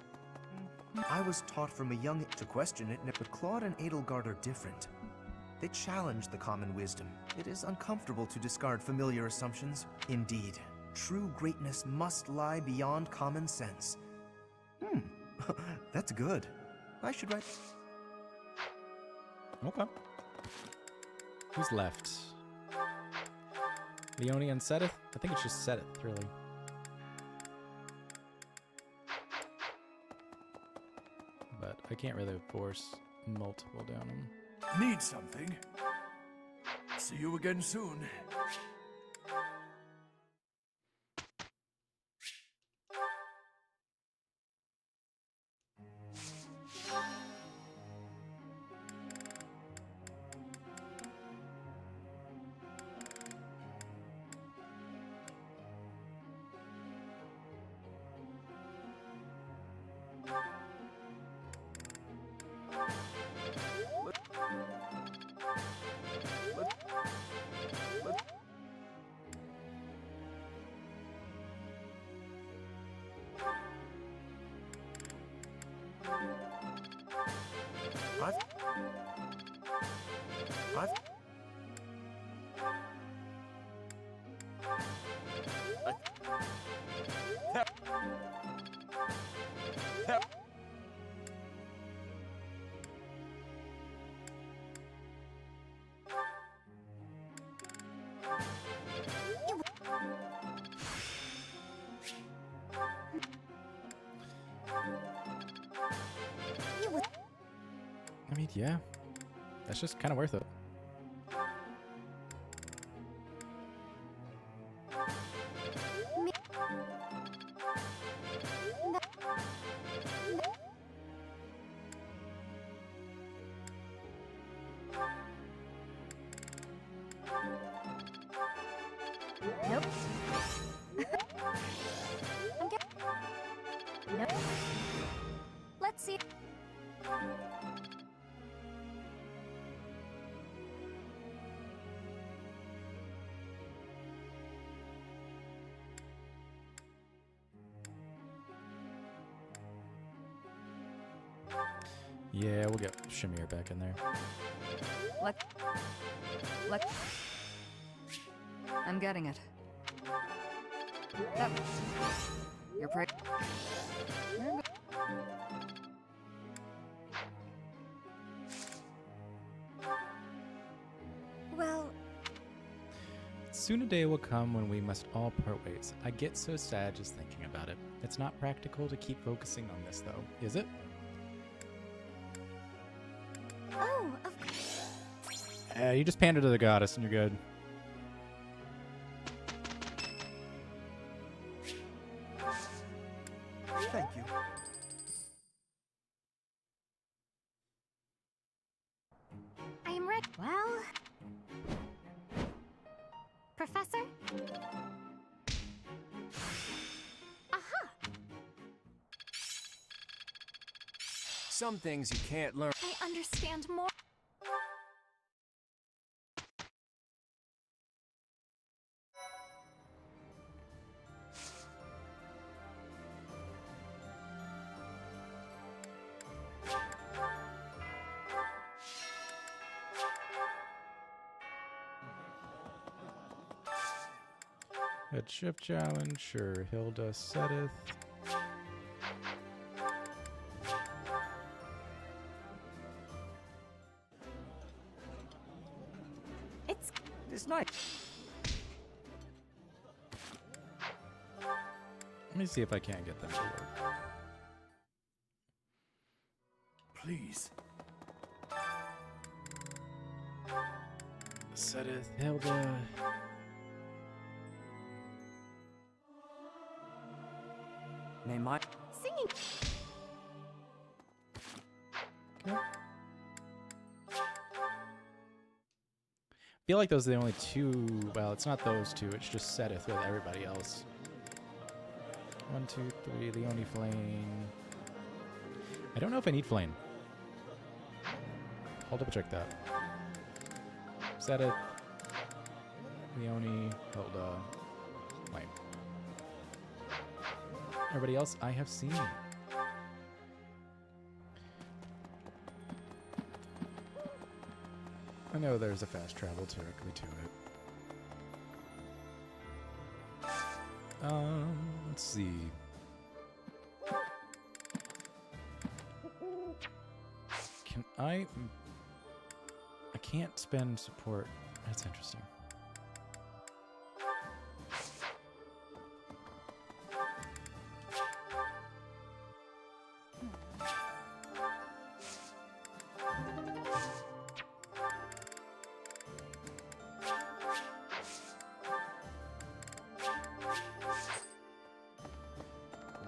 S8: I was taught from a young to question it, but Claude and Edelgard are different. They challenge the common wisdom. It is uncomfortable to discard familiar assumptions. Indeed, true greatness must lie beyond common sense. That's good. I should write...
S1: Okay. Who's left? Leone and Seteth? I think it's just Seteth, really. But I can't really force multiple down him.
S2: Need something? See you again soon.
S1: I mean, yeah. That's just kind of worth it.
S6: Nope. Nope. Let's see.
S1: Yeah, we'll get Shamir back in there.
S20: I'm getting it. Yep. You're pretty.
S17: Well,
S1: Soon a day will come when we must all part ways. I get so sad just thinking about it. It's not practical to keep focusing on this, though, is it?
S17: oh, of course.
S1: You just pander to the goddess and you're good.
S6: Professor? Aha!
S13: Some things you can't learn.
S6: I understand more.
S1: Headship challenge, sure. Hilda Sedith.
S13: It's nice.
S1: Let me see if I can't get them to work.
S2: Please.
S1: Sedith, Hilda.
S13: May my
S6: Singing.
S1: Okay. I feel like those are the only two. Well, it's not those two. It's just Sedith with everybody else. 1, 2, 3. Leone Flame. I don't know if I need Flame. I'll double check that. Sedith, Leone, Hilda, Flame. Everybody else I have seen. I know there's a fast travel directly to it. Let's see. Can I can't spend support. That's interesting.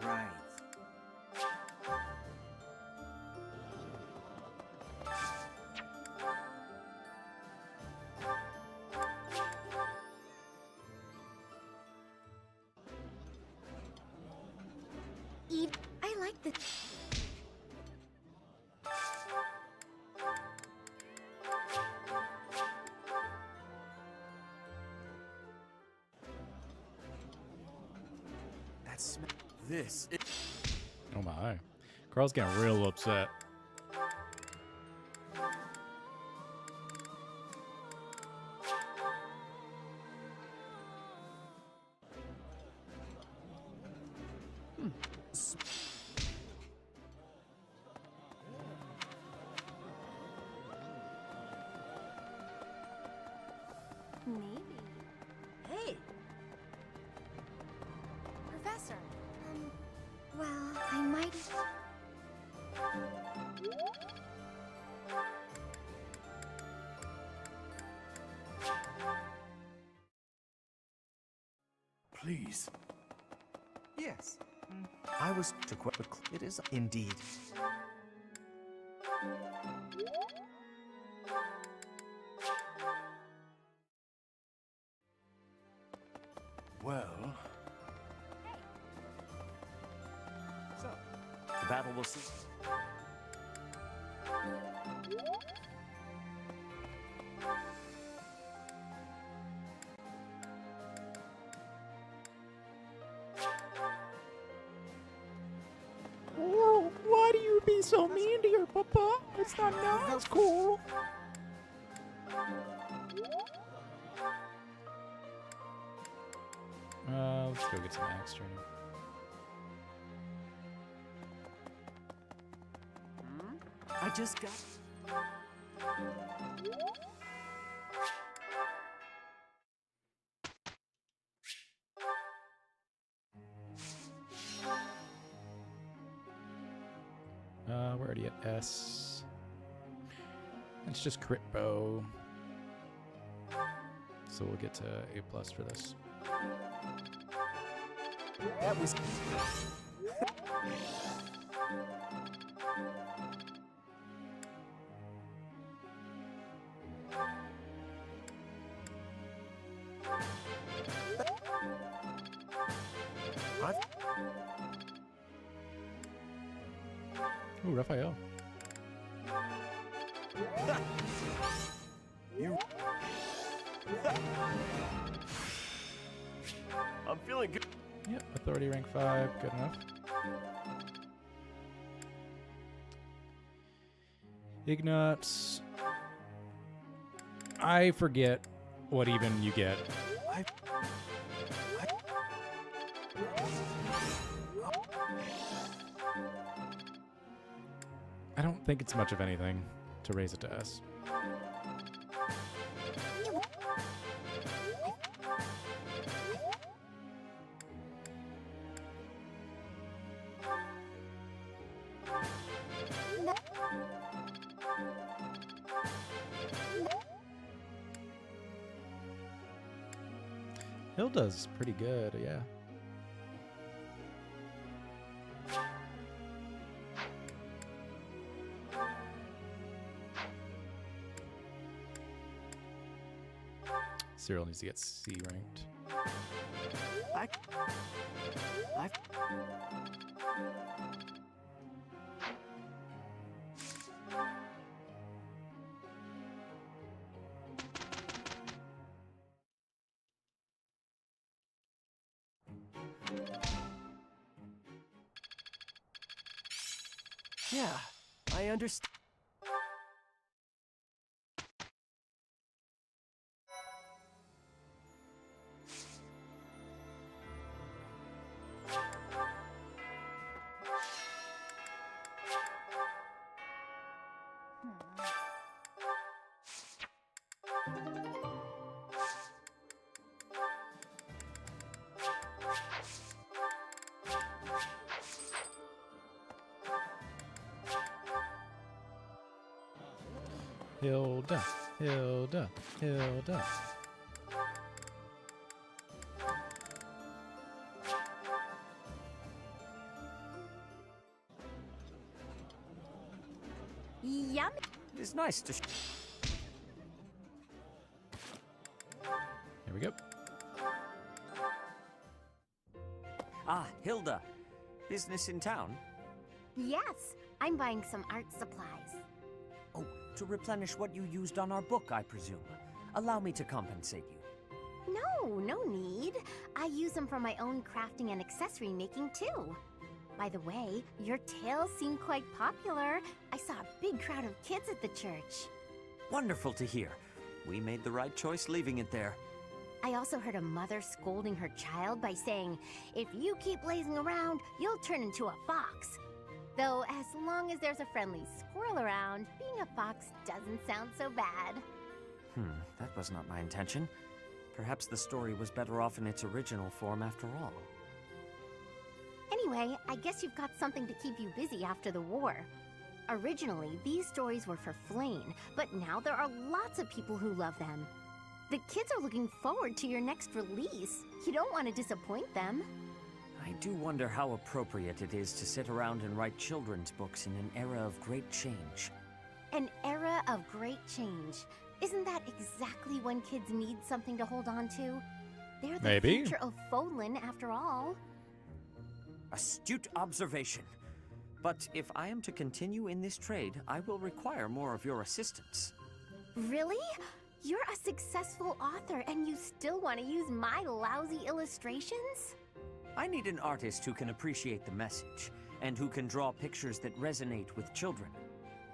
S8: Right.
S17: I like the...
S13: That's this.
S1: Oh my. Carl's getting real upset.
S4: Maybe. Hey! Professor!
S17: Well, I might...
S2: Please.
S8: Yes. I was to quote. It is indeed.
S2: Well.
S9: So, the battle will cease.
S1: Oh, why do you be so mean to your papa? It's not nice, cool. Let's go get some axe training.
S15: I just got...
S1: We're already at S. It's just crit bow. So we'll get to A+ for this.
S13: That was...
S1: Ooh, Raphael.
S14: You. I'm feeling good.
S1: Yep, authority rank 5, good enough. Ignatz. I forget what even you get. I don't think it's much of anything to raise it to S. Hilda's pretty good, yeah. Cyril needs to get C ranked.
S15: Yeah, I understand.
S1: Hilda, Hilda, Hilda.
S17: Yummy.
S9: It is nice to.
S1: Here we go.
S9: Ah, Hilda. Business in town?
S4: Yes, I'm buying some art supplies.
S9: Oh, to replenish what you used on our book, I presume. Allow me to compensate you.
S4: No, no need. I use them for my own crafting and accessory making too. By the way, your tales seem quite popular. I saw a big crowd of kids at the church.
S9: Wonderful to hear. We made the right choice leaving it there.
S4: I also heard a mother scolding her child by saying, if you keep lazing around, you'll turn into a fox. Though, as long as there's a friendly squirrel around, being a fox doesn't sound so bad.
S9: That was not my intention. Perhaps the story was better off in its original form after all.
S4: Anyway, I guess you've got something to keep you busy after the war. Originally, these stories were for Flame, but now there are lots of people who love them. The kids are looking forward to your next release. You don't want to disappoint them.
S9: I do wonder how appropriate it is to sit around and write children's books in an era of great change.
S4: An era of great change. Isn't that exactly when kids need something to hold on to? They're the future of Fodlan, after all.
S9: Astute observation. But if I am to continue in this trade, I will require more of your assistance.
S4: Really? You're a successful author and you still want to use my lousy illustrations?
S9: I need an artist who can appreciate the message, and who can draw pictures that resonate with children.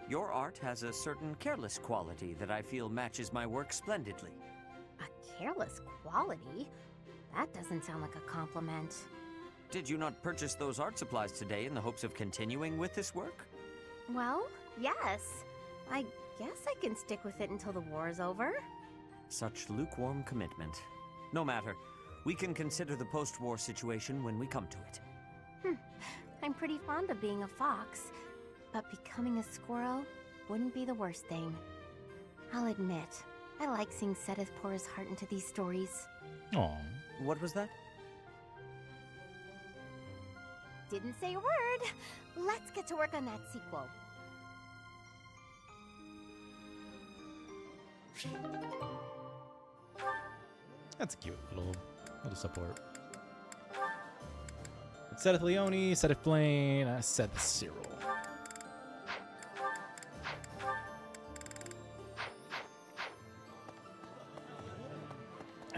S9: Your art has a certain careless quality that I feel matches my work splendidly.
S4: A careless quality? That doesn't sound like a compliment.
S9: Did you not purchase those art supplies today in the hopes of continuing with this work?
S4: Well, yes. I guess I can stick with it until the war is over.
S9: Such lukewarm commitment. No matter. We can consider the post-war situation when we come to it.
S4: I'm pretty fond of being a fox, but becoming a squirrel wouldn't be the worst thing. I'll admit, I like seeing Sedith pour his heart into these stories.
S1: Aww.
S9: What was that?
S4: Didn't say a word. Let's get to work on that sequel.
S1: That's a cute little support. Sedith Leone, Sedith Blaine, Sedith Cyril.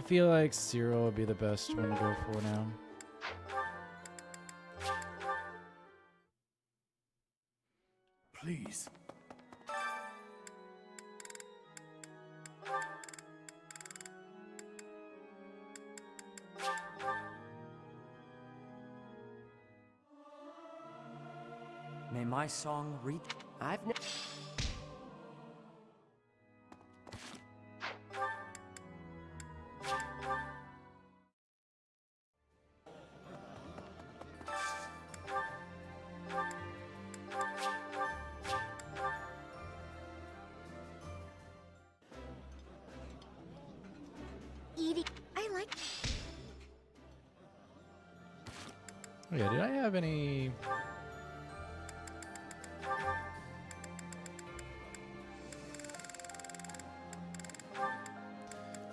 S1: I feel like Zero would be the best one to go for now.
S14: Please.
S9: May my song reach.
S17: Eating. I like.
S1: Oh yeah, did I have any?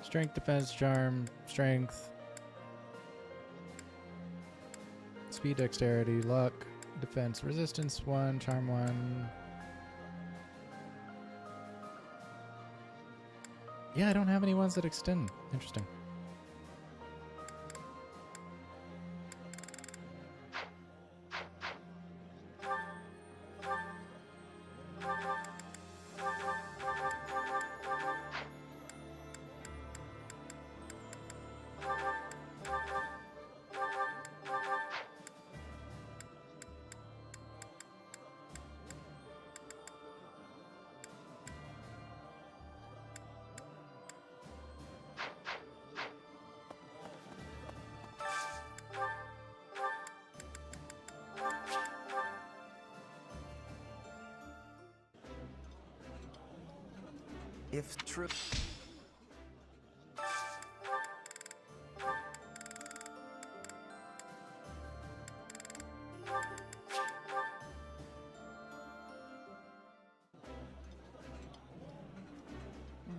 S1: Strength, defense, charm, strength, speed, dexterity, luck, defense, resistance 1, charm 1. Yeah, I don't have any ones that extend. Interesting.
S8: If true.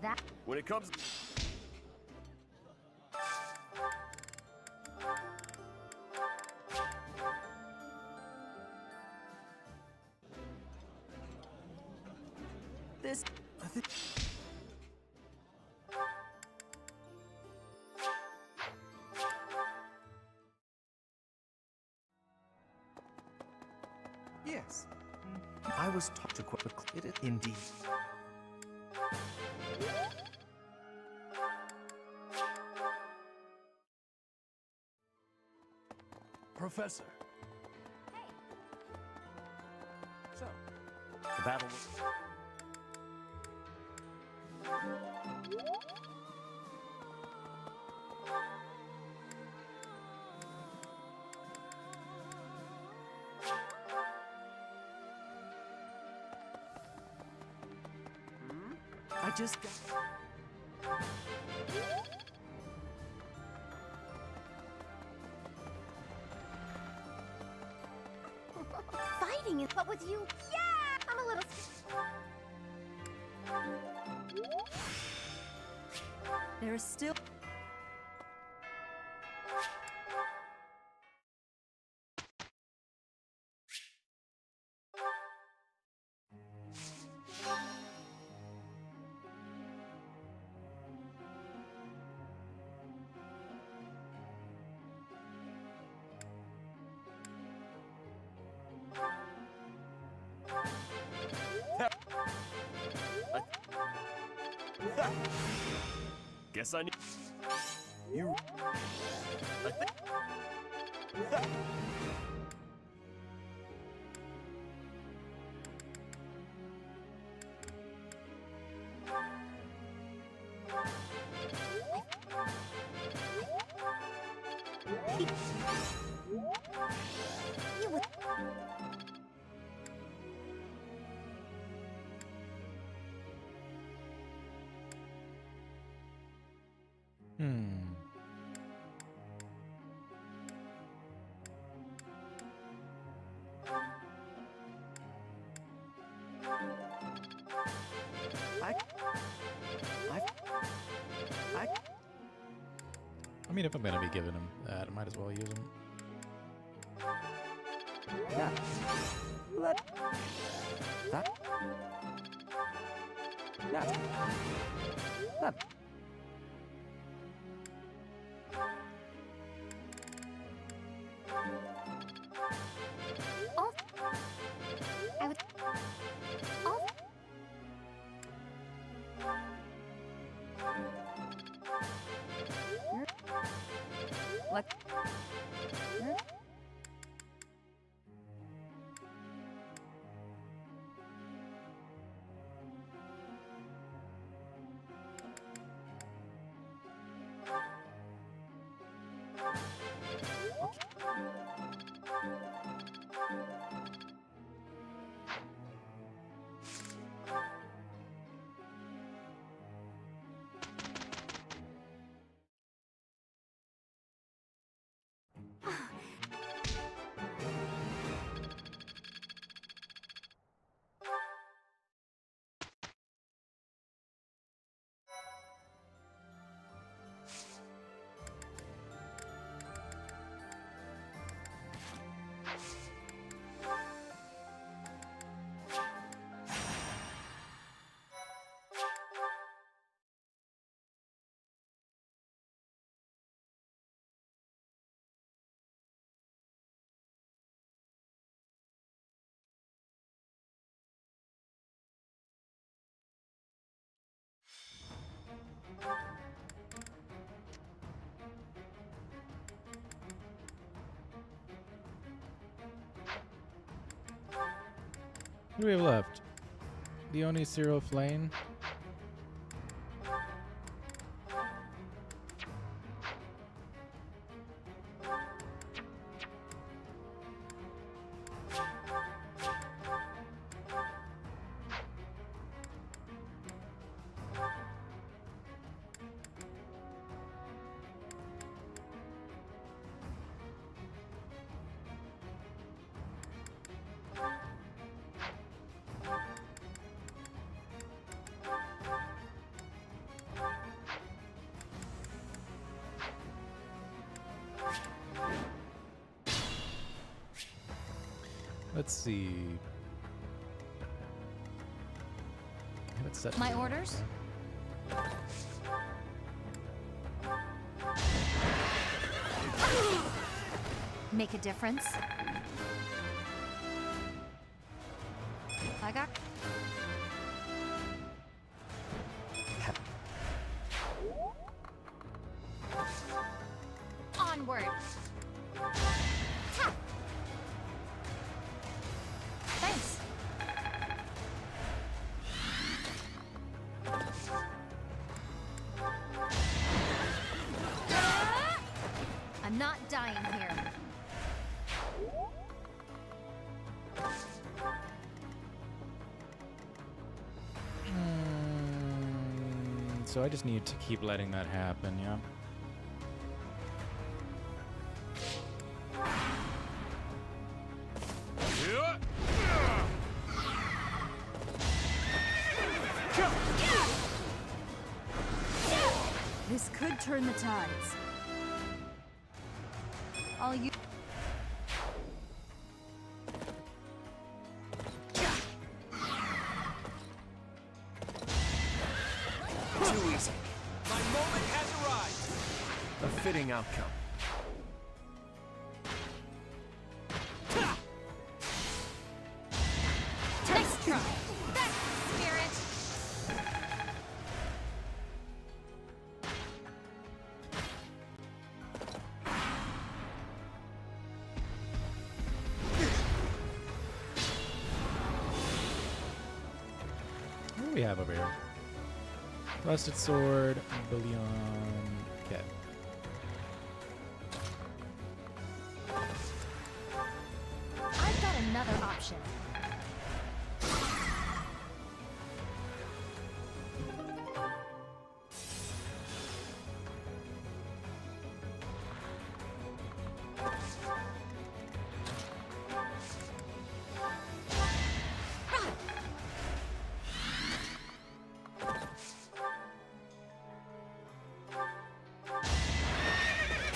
S6: That.
S14: When it comes.
S15: This. I think.
S8: Yes. I was taught to quote it indeed.
S14: Professor.
S9: So, the battle was.
S15: I just got.
S4: Fighting is. But with you, yeah! I'm a little.
S20: There's still.
S14: Guess I need. You. I think.
S1: I mean, if I'm gonna be giving him that, I might as well use him.
S13: Yeah. Let. That. Yeah. That.
S20: What?
S1: What do we have left? Leone, Cyril, Flame. Let's see. Let's set
S6: My orders? Make a difference. I got. Onward. Ta. Thanks. I'm not dying here.
S1: So I just need to keep letting that happen, yeah?
S20: This could turn the tides. I'll use.
S3: Too easy. My moment has arrived. A fitting outcome.
S6: Nice try. That's the spirit.
S1: What do we have over here? Rusted sword, bullion, okay.
S6: I've got another option.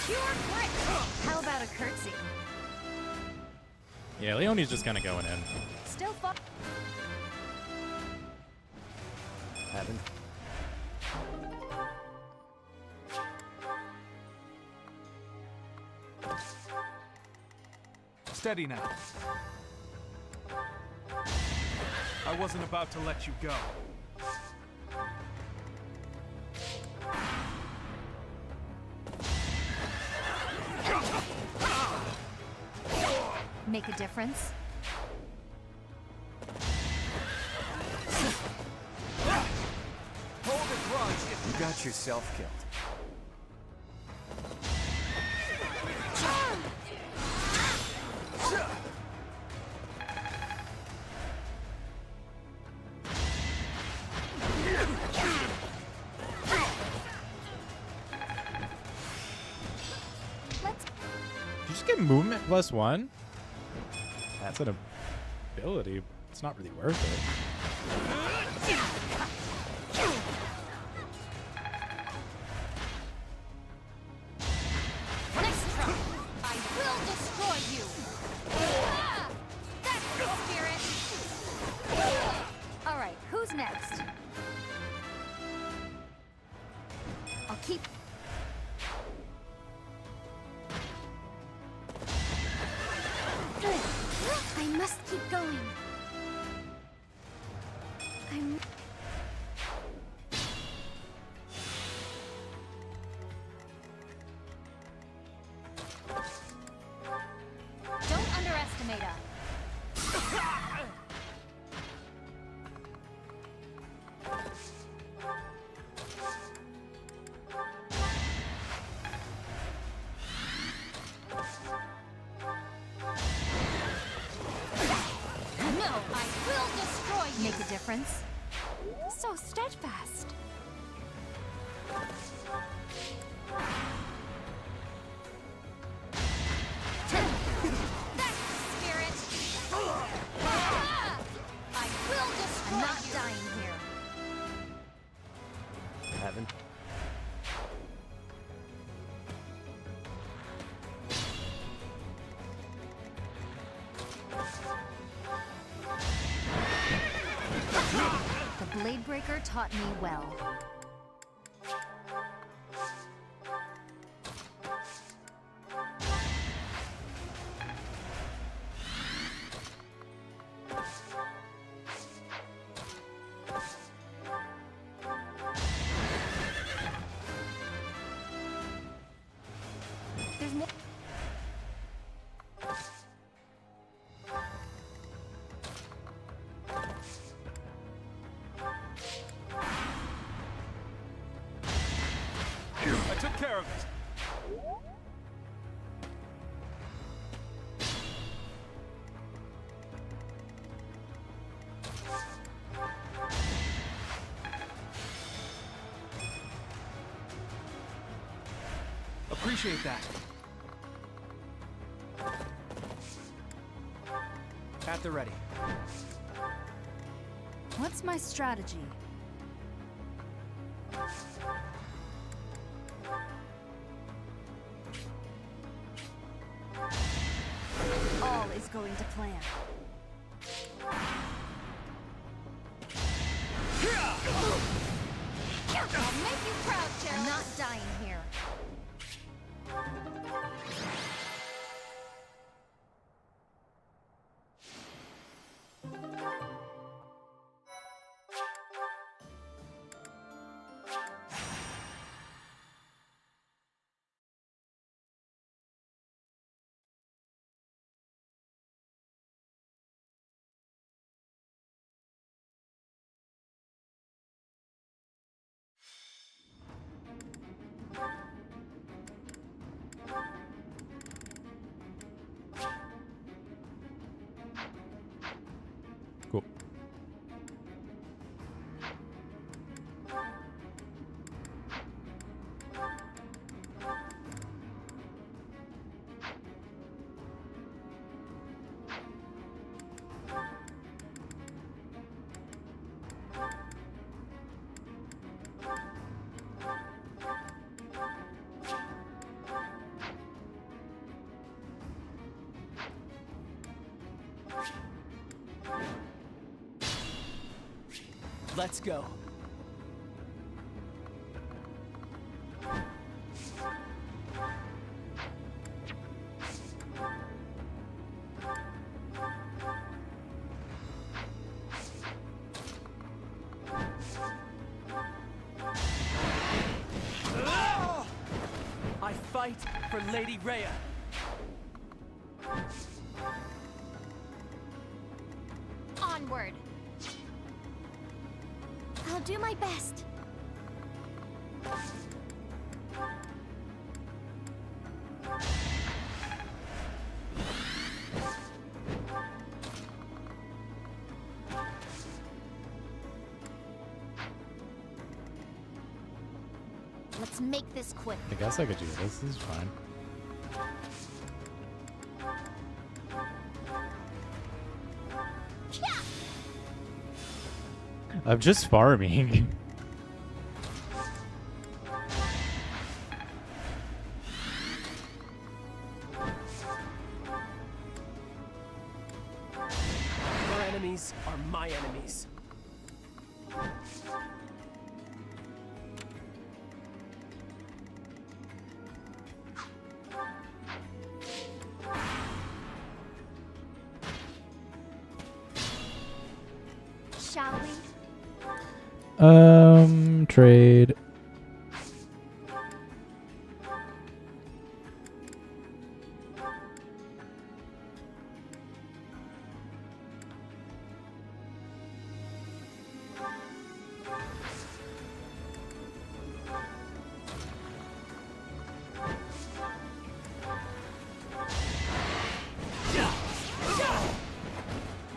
S6: Pure grit. How about a curtsy?
S1: Yeah, Leone's just kind of going in.
S6: Still fun.
S13: Haven't.
S18: Steady now. I wasn't about to let you go.
S6: make a difference?
S3: Hold a grudge if you got yourself killed.
S1: Did you just get movement +1? That's an ability. It's not really worth it.
S6: Next try, I will destroy you. Ah, that's the spirit. All right, who's next? I'll keep.
S17: I must keep going. I'm...
S6: Don't underestimate us. No, I will destroy you. Make a difference?
S17: so steadfast.
S6: That's the spirit. Ah! I will destroy you. I'm not dying here.
S13: Haven't.
S6: The Blade Breaker taught me well. There's more.
S11: I took care of it.
S18: Appreciate that. At the ready.
S6: What's my strategy? All is going to plan. I'll make you proud, Gerald. I'm not dying here.
S1: Cool.
S15: Let's go. I fight for Lady Rhea.
S17: Onward. I'll do my best.
S4: Let's make this quick.
S1: I guess I could do this. This is fine. I'm just farming.
S15: Your enemies are my enemies.
S4: Shall we?
S1: Trade.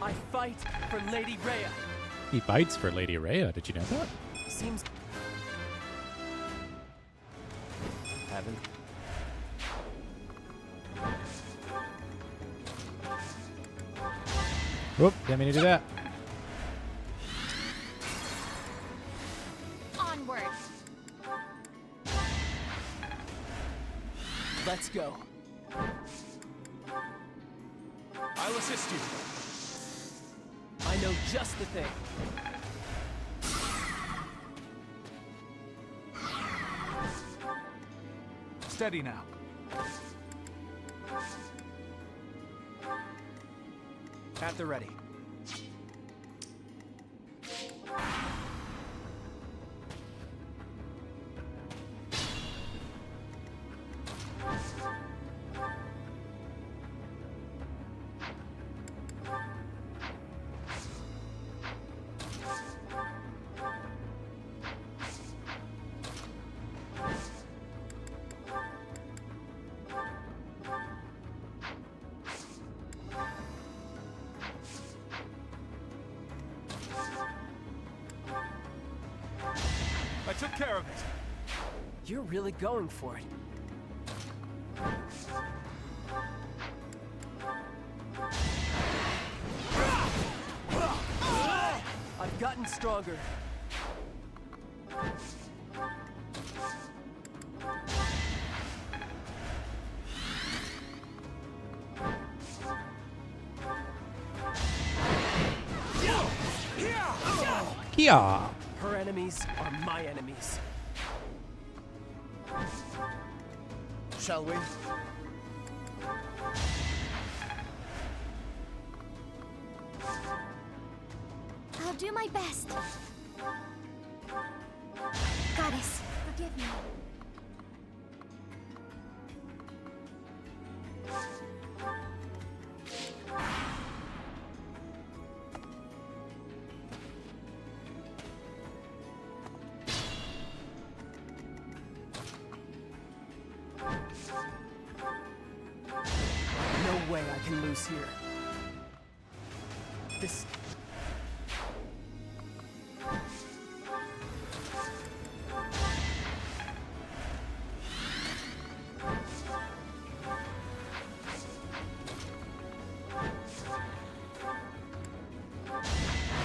S15: I fight for Lady Rhea.
S1: He fights for Lady Rhea. Did you know that?
S15: Seems
S19: Haven't.
S1: Whoop, didn't mean to do that.
S4: Onward.
S15: Let's go.
S11: I'll assist you.
S15: I know just the thing.
S18: Steady now.
S15: At the ready.
S11: I took care of it.
S15: You're really going for it. I've gotten stronger.
S1: Yeah.
S15: Her enemies are my enemies.
S8: Shall we?
S17: I'll do my best. Goddess, forgive me.
S15: No way I can lose here. This...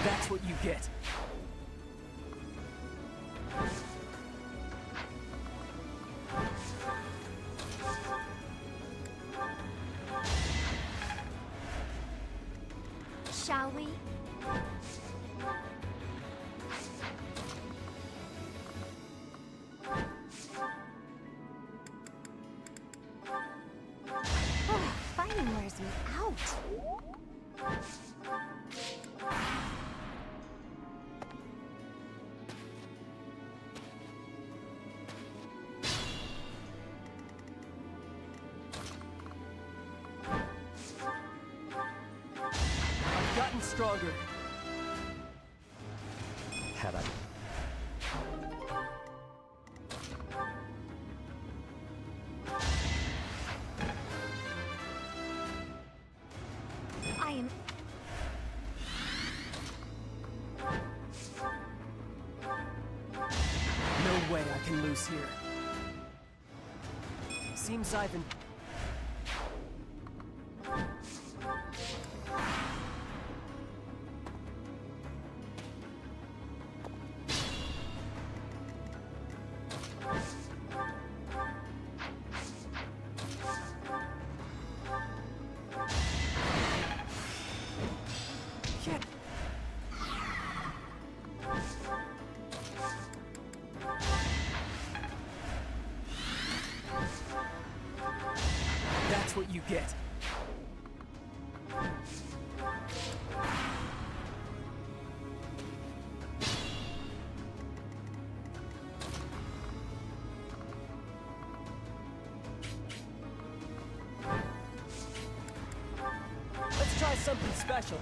S15: That's what you get.
S4: Shall we? Oh, fighting wears me out.
S15: I've gotten stronger. loose here. Seems I've been... That's what you get. Let's try something special.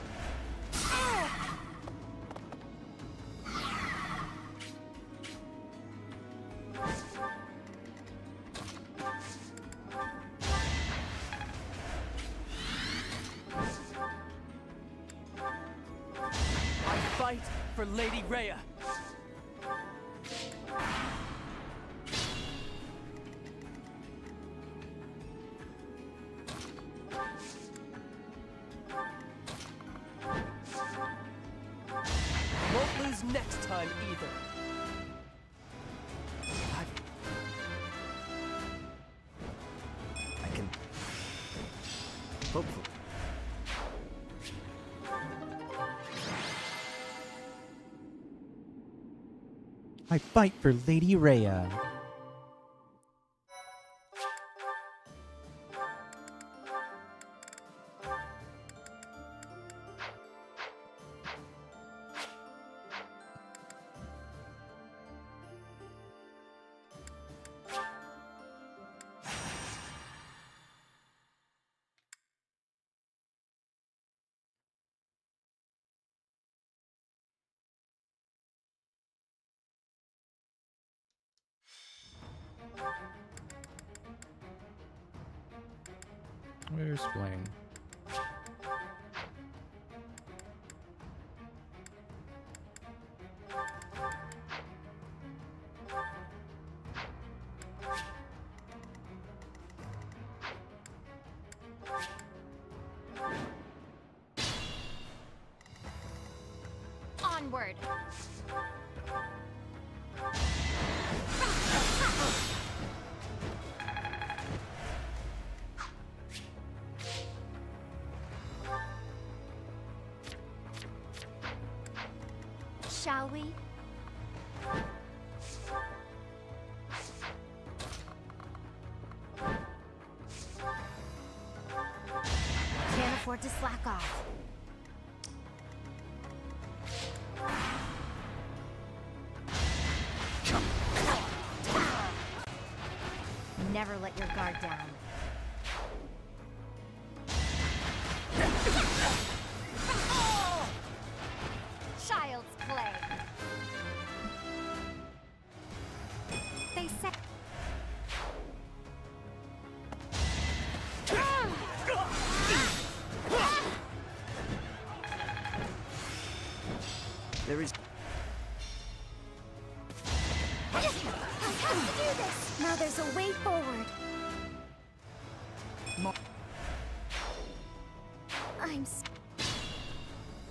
S15: Fight for Lady Rhea. Won't lose next time either.
S8: I can... hopefully.
S1: I fight for Lady Rhea. Where's Flame?
S4: Onward! Shall we? Can't afford to slack off. Never let your guard down. Child's play. They said.
S8: There is...
S17: I have to do this! Now there's a way forward. I'm...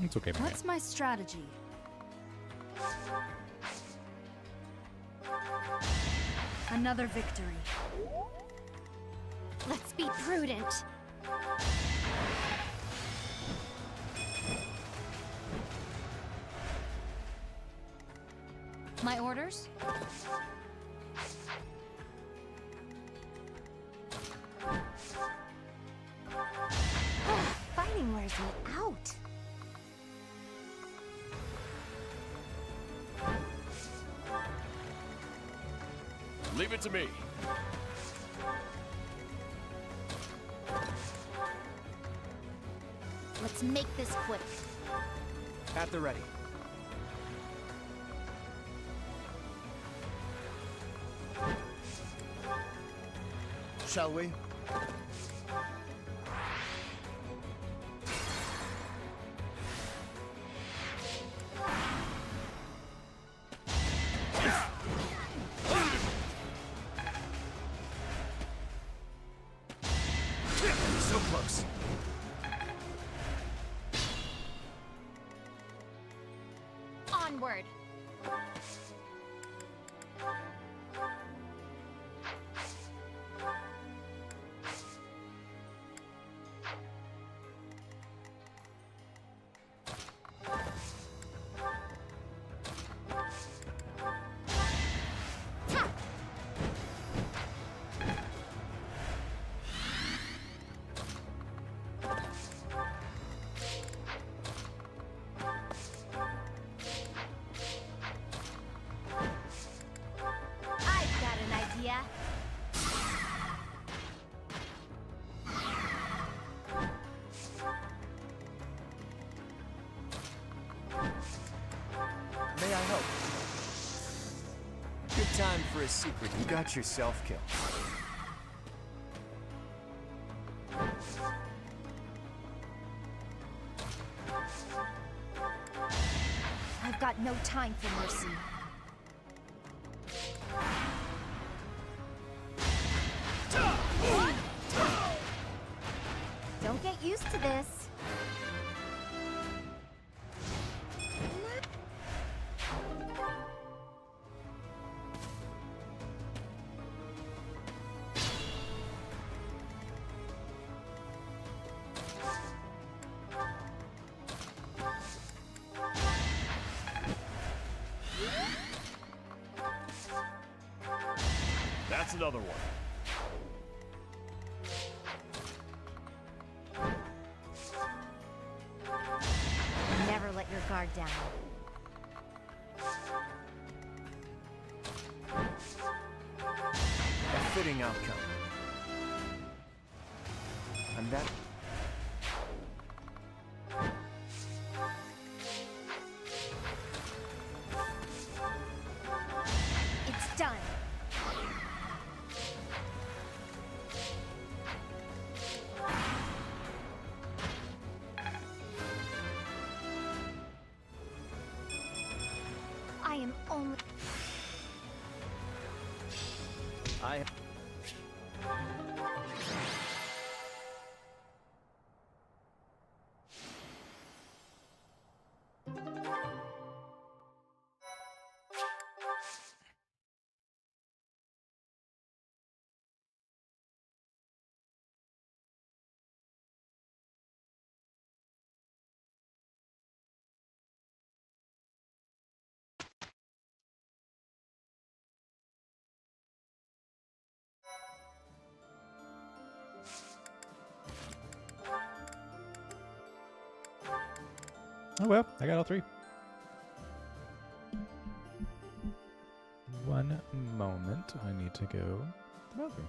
S1: It's okay, Maria.
S6: What's my strategy? Another victory.
S4: Let's be prudent.
S6: My orders?
S4: Fighting wears me out.
S14: Leave it to me.
S4: Let's make this quick.
S15: At the ready.
S8: Shall we?
S16: close.
S6: Onward! I've got an idea.
S16: May I help?
S3: Good time for a secret. You got yourself killed.
S6: I've got no time for mercy.
S4: Don't get used to this.
S12: That's another one.
S4: Never let your guard down.
S3: A fitting outcome. And that...
S4: It's done. I am only...
S16: I...
S1: Oh well, I got all three. One moment, I need to go to the bathroom.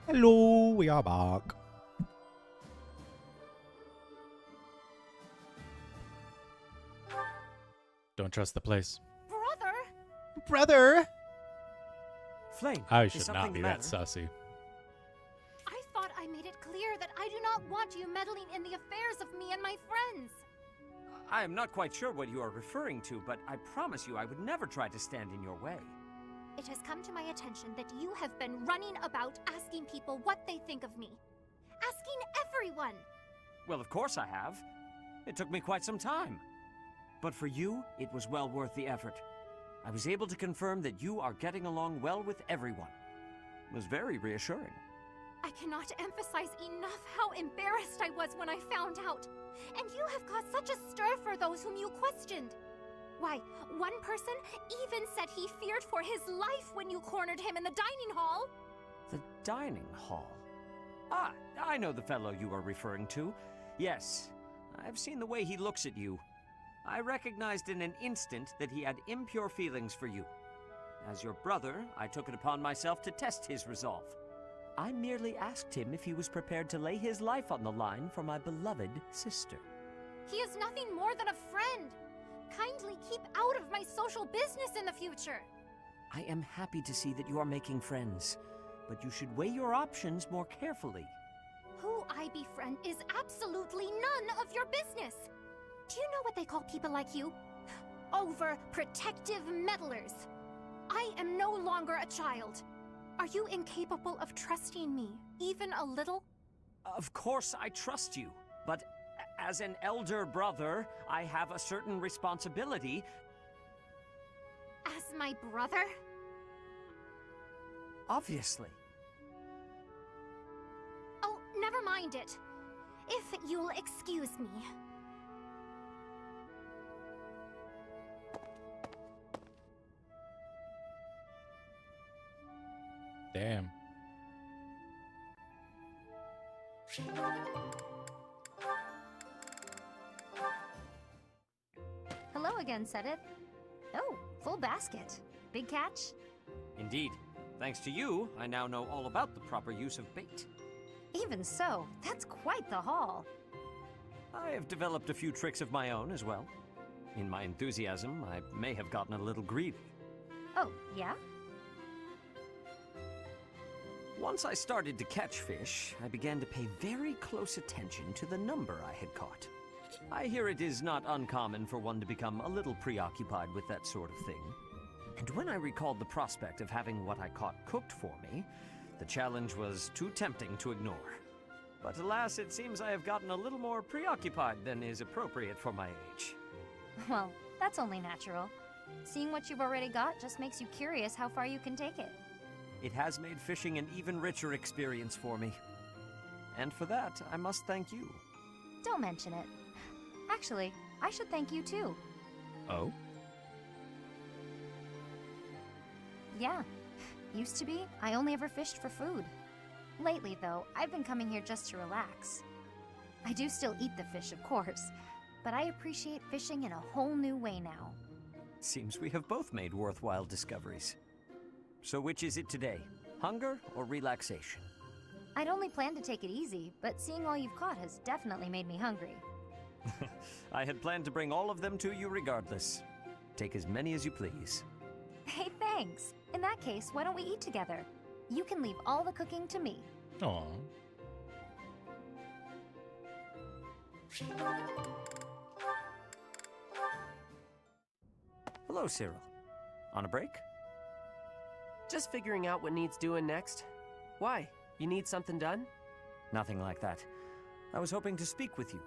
S1: Hello, we are back. Don't trust the place. Brother!
S19: Flame,
S1: I
S19: is
S1: should
S19: something
S1: not be
S19: the
S1: that
S19: matter?
S1: sussy.
S6: I thought I made it clear that I do not want you meddling in the affairs of me and my friends.
S9: I am not quite sure what you are referring to, but I promise you I would never try to stand in your way.
S6: It has come to my attention that you have been running about asking people what they think of me. Asking everyone.
S9: Well, of course I have. It took me quite some time. But for you, it was well worth the effort. I was able to confirm that you are getting along well with everyone. It was very reassuring.
S6: I cannot emphasize enough how embarrassed I was when I found out. And you have caused such a stir for those whom you questioned. Why, one person even said he feared for his life when you cornered him in the dining hall.
S9: The dining hall? Ah, I know the fellow you are referring to. Yes, I've seen the way he looks at you. I recognized in an instant that he had impure feelings for you. As your brother, I took it upon myself to test his resolve. I merely asked him if he was prepared to lay his life on the line for my beloved sister.
S6: He is nothing more than a friend. Kindly keep out of my social business in the future.
S9: I am happy to see that you are making friends, but you should weigh your options more carefully.
S6: Who I befriend is absolutely none of your business. Do you know what they call people like you? Overprotective meddlers. I am no longer a child. Are you incapable of trusting me, even a little?
S9: Of course I trust you, but as an elder brother, I have a certain responsibility.
S6: As my brother?
S9: Obviously.
S6: Oh, never mind it. If you'll excuse me.
S1: Damn.
S6: Hello again, Sedith. Oh, full basket. Big catch?
S9: Indeed. Thanks to you, I now know all about the proper use of bait.
S6: Even so, that's quite the haul.
S9: I have developed a few tricks of my own as well. In my enthusiasm, I may have gotten a little greedy.
S6: Oh, yeah?
S9: Once I started to catch fish, I began to pay very close attention to the number I had caught. I hear it is not uncommon for one to become a little preoccupied with that sort of thing. And when I recalled the prospect of having what I caught cooked for me, the challenge was too tempting to ignore. But alas, it seems I have gotten a little more preoccupied than is appropriate for my age.
S6: Well, that's only natural. Seeing what you've already got just makes you curious how far you can take it.
S9: It has made fishing an even richer experience for me. And for that, I must thank you.
S6: Don't mention it. Actually, I should thank you too.
S9: Oh?
S6: Yeah. Used to be, I only ever fished for food. Lately, though, I've been coming here just to relax. I do still eat the fish, of course, but I appreciate fishing in a whole new way now.
S9: Seems we have both made worthwhile discoveries. So which is it today? Hunger or relaxation?
S6: I'd only planned to take it easy, but seeing all you've caught has definitely made me hungry.
S9: I had planned to bring all of them to you regardless. Take as many as you please.
S6: Hey, thanks. In that case, why don't we eat together? You can leave all the cooking to me.
S1: Aww.
S9: Hello, Cyril. On a break?
S15: Just figuring out what needs doing next. Why? You need something done?
S9: Nothing like that. I was hoping to speak with you.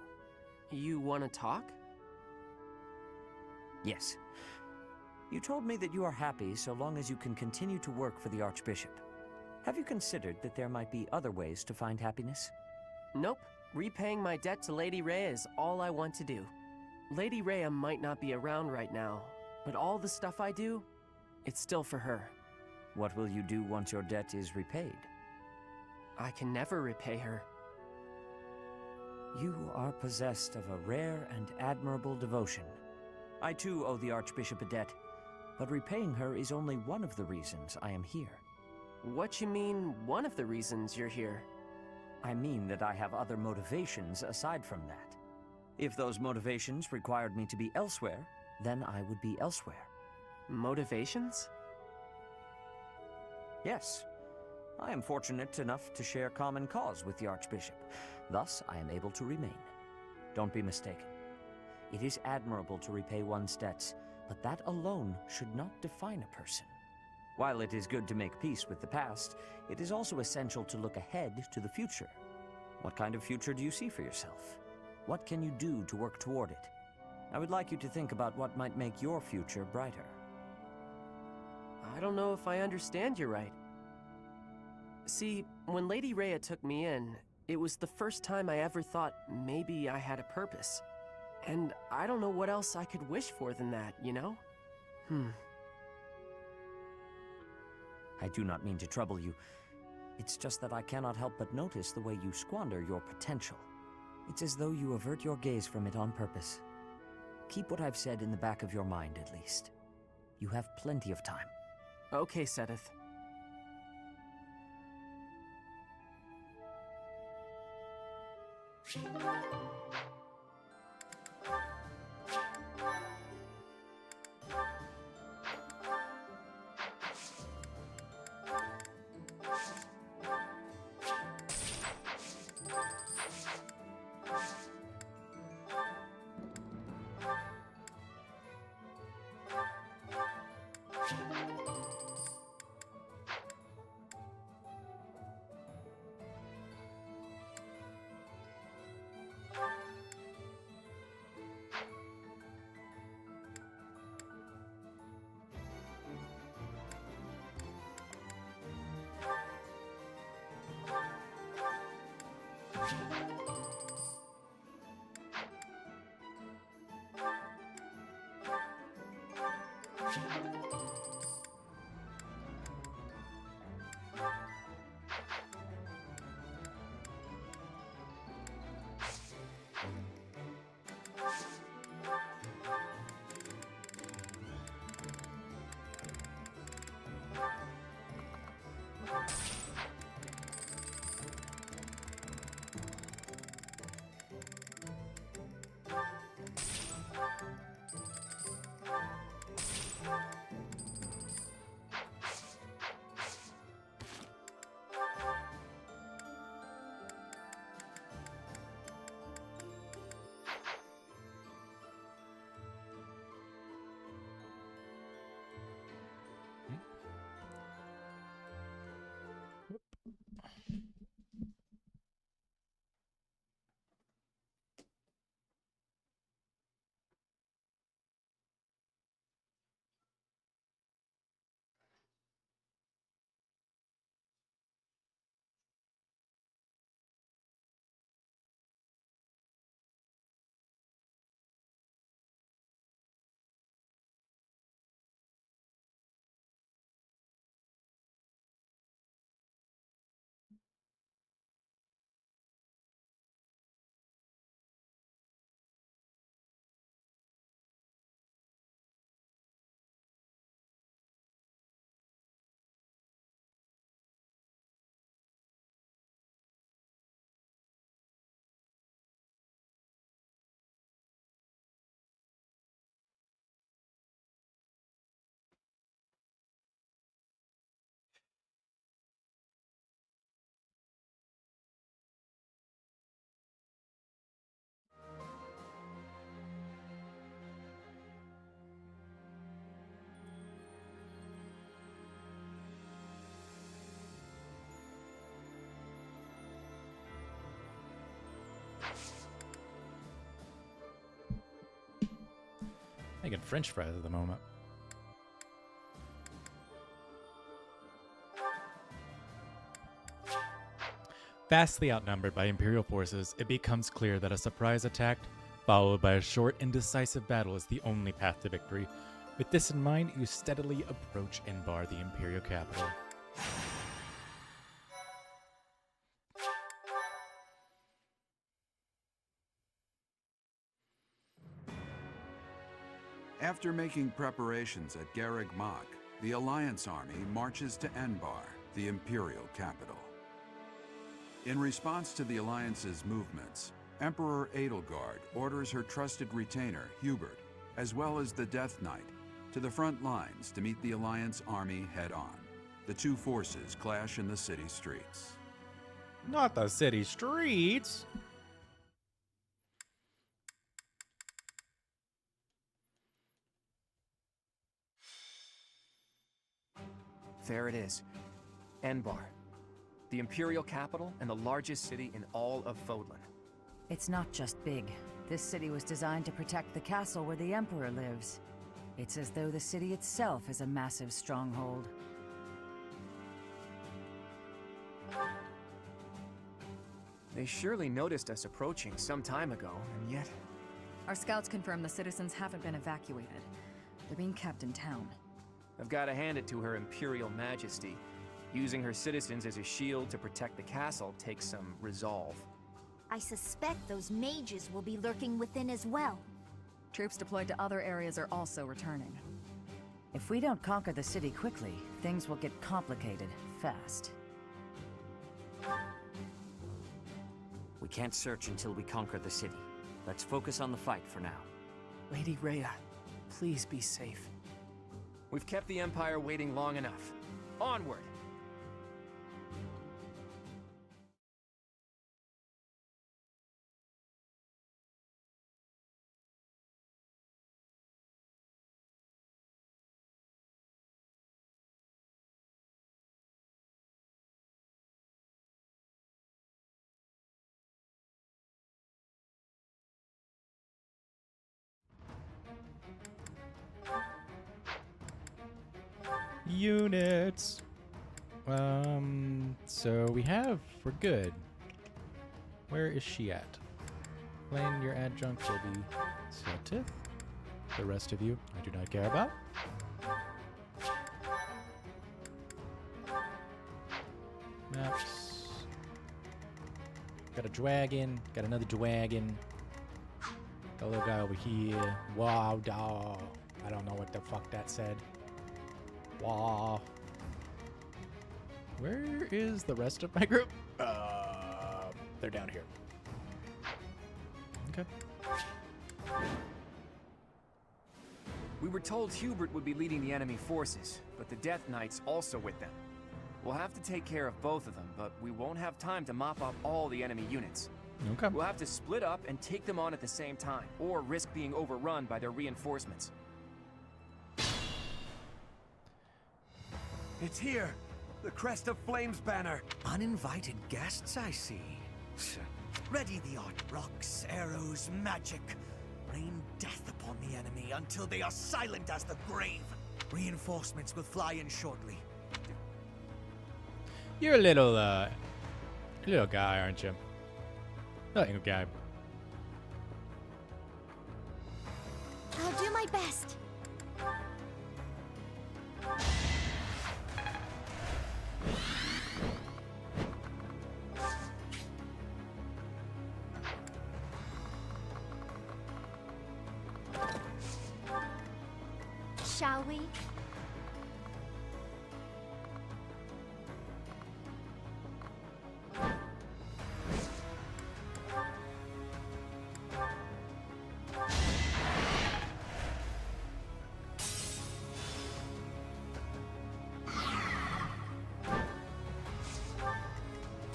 S15: You want to talk?
S9: Yes. You told me that you are happy so long as you can continue to work for the Archbishop. Have you considered that there might be other ways to find happiness?
S15: Nope. Repaying my debt to Lady Rhea is all I want to do. Lady Rhea might not be around right now, but all the stuff I do, it's still for her.
S9: What will you do once your debt is repaid?
S15: I can never repay her.
S9: You are possessed of a rare and admirable devotion. I too owe the Archbishop a debt, but repaying her is only one of the reasons I am here.
S15: What you mean, one of the reasons you're here?
S9: I mean that I have other motivations aside from that. If those motivations required me to be elsewhere, then I would be elsewhere.
S15: Motivations?
S9: Yes. I am fortunate enough to share common cause with the Archbishop. Thus, I am able to remain. Don't be mistaken. It is admirable to repay one's debts, but that alone should not define a person. While it is good to make peace with the past, it is also essential to look ahead to the future. What kind of future do you see for yourself? What can you do to work toward it? I would like you to think about what might make your future brighter.
S15: I don't know if I understand you right. See, when Lady Rhea took me in, it was the first time I ever thought maybe I had a purpose. And I don't know what else I could wish for than that, you know?
S9: I do not mean to trouble you. It's just that I cannot help but notice the way you squander your potential. It's as though you avert your gaze from it on purpose. Keep what I've said in the back of your mind, at least. You have plenty of time.
S15: Okay, Sedith.
S1: Making French fries at the moment. Vastly outnumbered by Imperial forces, it becomes clear that a surprise attack, followed by a short and decisive battle, is the only path to victory. With this in mind, you steadily approach Inbar, the Imperial capital.
S10: After making preparations at Garreg Mach, the Alliance army marches to Enbar, the Imperial capital. In response to the Alliance's movements, Emperor Edelgard orders her trusted retainer, Hubert, as well as the Death Knight, to the front lines to meet the Alliance army head-on. The two forces clash in the city streets.
S1: Not the city streets!
S3: There it is. Enbar. The Imperial capital and the largest city in all of Fodlan.
S5: It's not just big. This city was designed to protect the castle where the Emperor lives. It's as though the city itself is a massive stronghold.
S3: They surely noticed us approaching some time ago, and yet...
S20: Our scouts confirm the citizens haven't been evacuated. They're being kept in town.
S3: I've got to hand it to Her Imperial Majesty. Using her citizens as a shield to protect the castle takes some resolve.
S4: I suspect those mages will be lurking within as well.
S20: Troops deployed to other areas are also returning.
S5: If we don't conquer the city quickly, things will get complicated fast.
S9: We can't search until we conquer the city. Let's focus on the fight for now.
S15: Lady Rhea, please be safe.
S3: We've kept the Empire waiting long enough. Onward!
S1: Units. So we're good. Where is she at? Lane, your adjunct will be Setith. The rest of you, I do not care about. Maps. Got a dragon. Got another dragon. Got a little guy over here. Wow, dog. I don't know what the fuck that said. Wow. Where is the rest of my group? They're down here. Okay.
S3: We were told Hubert would be leading the enemy forces, but the Death Knight's also with them. We'll have to take care of both of them, but we won't have time to mop up all the enemy units.
S1: Okay.
S3: We'll have to split up and take them on at the same time, or risk being overrun by their reinforcements.
S16: It's here! The Crest of Flames banner!
S2: Uninvited guests, I see. Ready the art, rocks, arrows, magic. Rain death upon the enemy until they are silent as the grave. Reinforcements will fly in shortly.
S1: You're a little guy, aren't you? Little guy.
S4: I'll do my best. Shall we?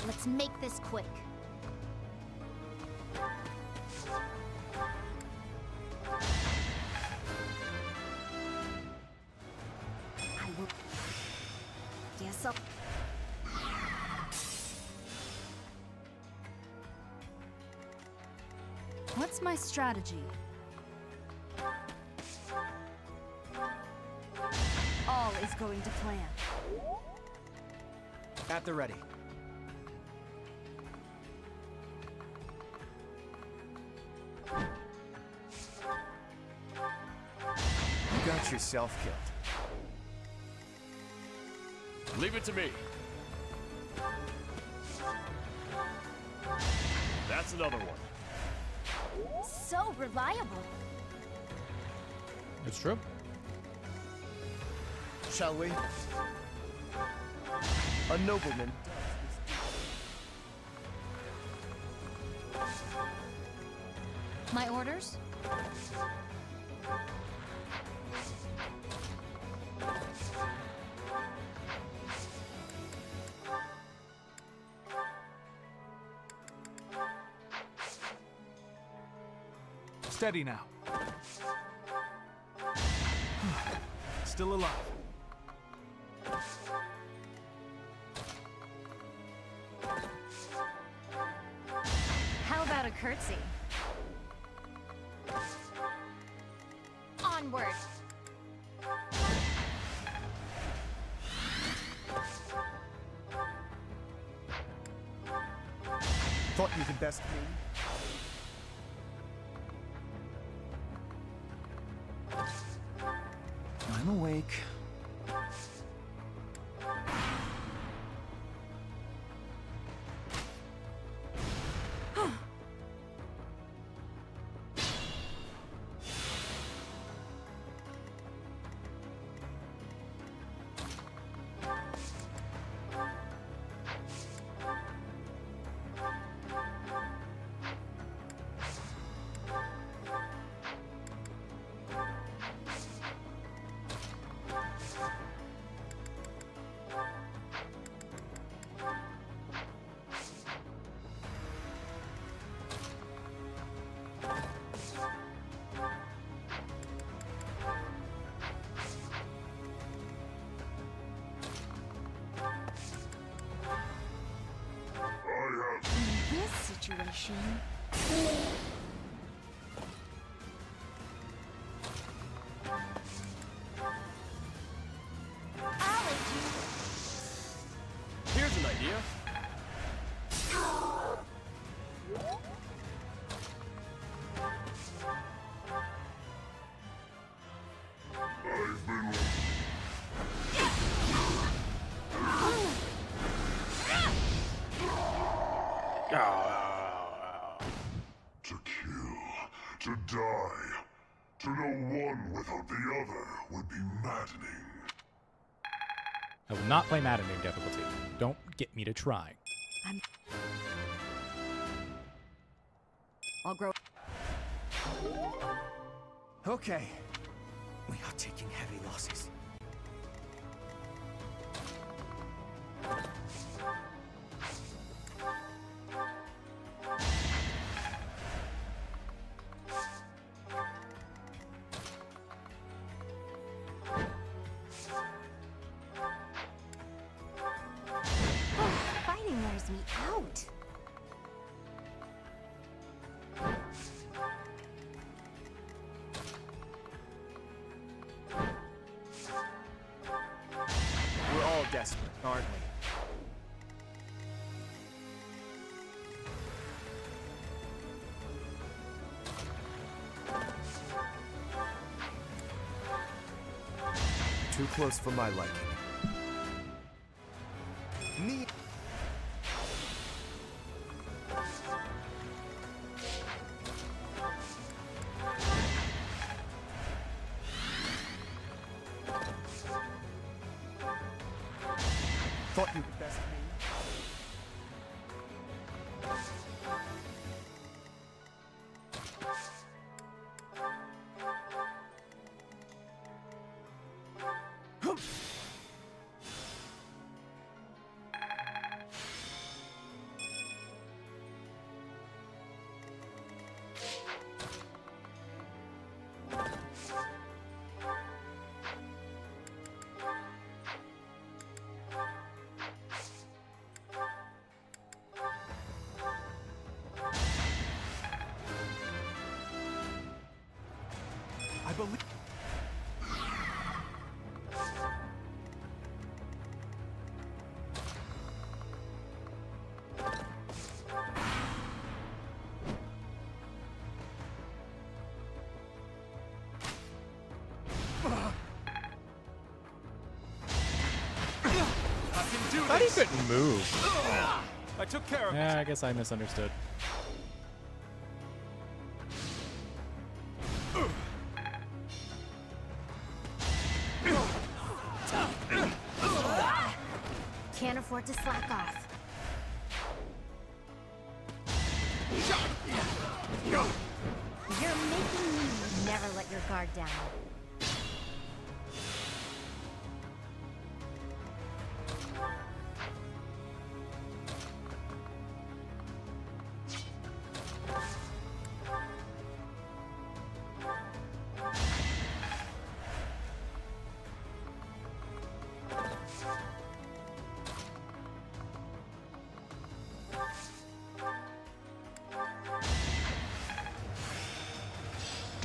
S4: Let's make this quick. I will... Guess I'll...
S6: What's my strategy?
S4: All is going to plan.
S3: At the ready. You got yourself killed.
S14: Leave it to me. That's another one.
S4: So reliable.
S1: It's true.
S8: Shall we? A nobleman
S20: My orders?
S18: Steady now. Still alive.
S20: How about a curtsy?
S6: Onward!
S8: thought you could best me.
S18: I'm awake.
S17: In this situation...
S14: Here's an idea.
S7: To kill, to die, to know one without the other would be maddening.
S1: I will not play maddening difficulty. Don't get me to try.
S20: I'll grow.
S2: Okay. We are taking heavy losses.
S4: Fighting wears me out.
S8: We're all desperate, aren't we? Too close for my liking. Me. Thought you could best me. I believe.
S1: I thought he couldn't move.
S18: I took care of it.
S1: Yeah, I guess I misunderstood.
S4: Can't afford start to slack off. You're making me never let your guard down.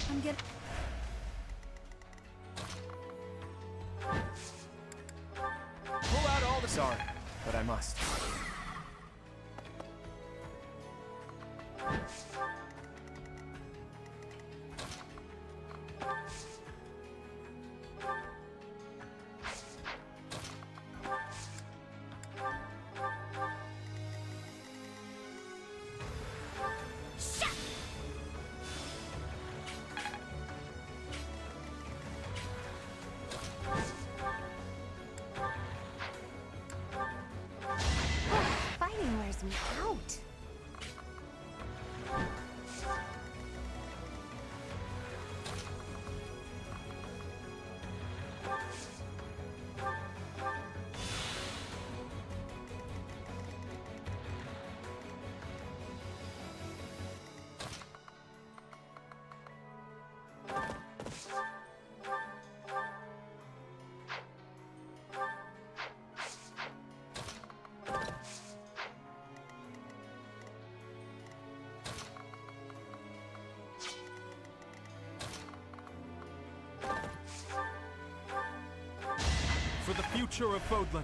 S4: I'm getting...
S3: Pull out all the... Sorry, but I must.
S4: Fighting wears me out.
S18: For the future of Fodlan.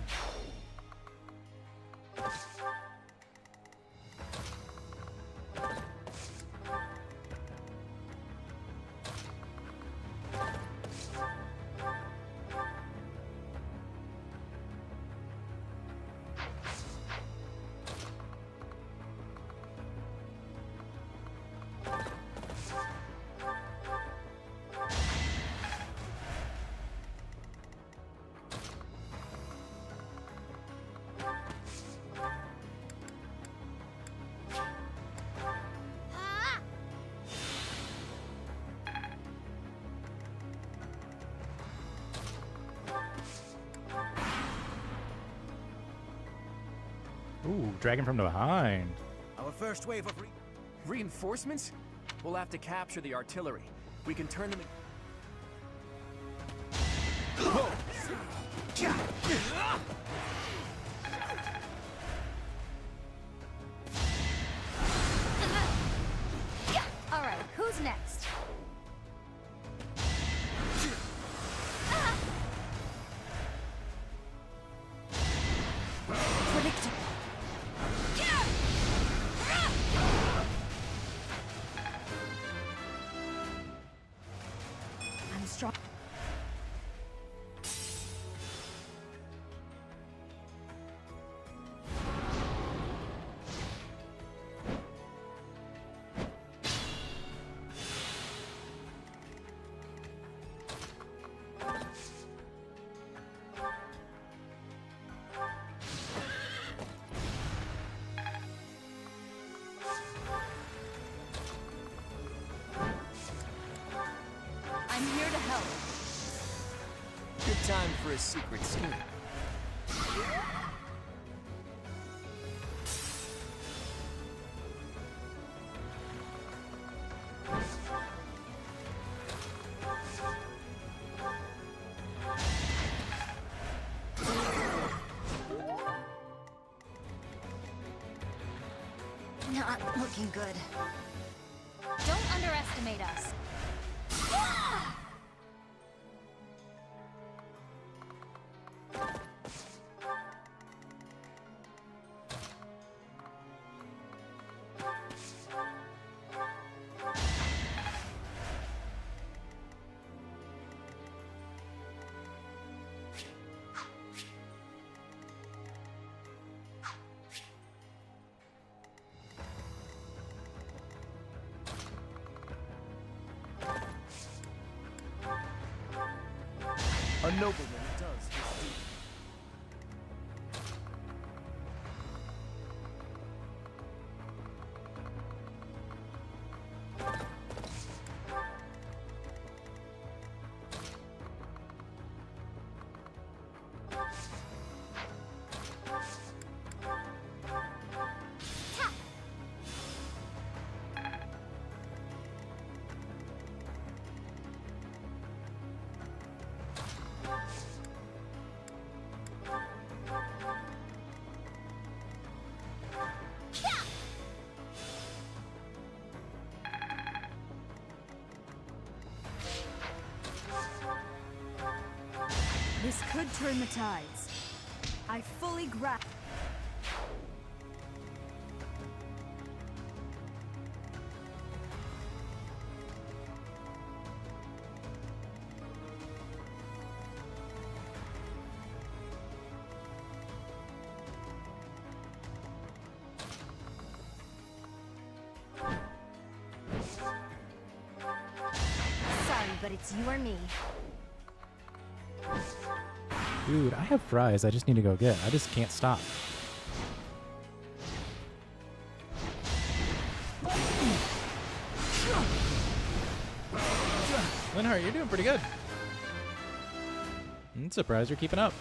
S1: Ooh, dragon from behind.
S2: Our first wave of
S3: reinforcements? We'll have to capture the artillery. We can turn them in...
S4: All right, who's next? Predictable. I'm strong. I'm here to help.
S3: Good time for a secret scheme.
S4: Not looking good.
S6: Don't underestimate us.
S16: A nobleman does this
S21: could turn the tides. I fully grasp.
S4: Sorry, but it's you or me.
S1: Dude, I have fries I just need to go get. I just can't stop. Linhart, you're doing pretty good. I'm surprised you're keeping up.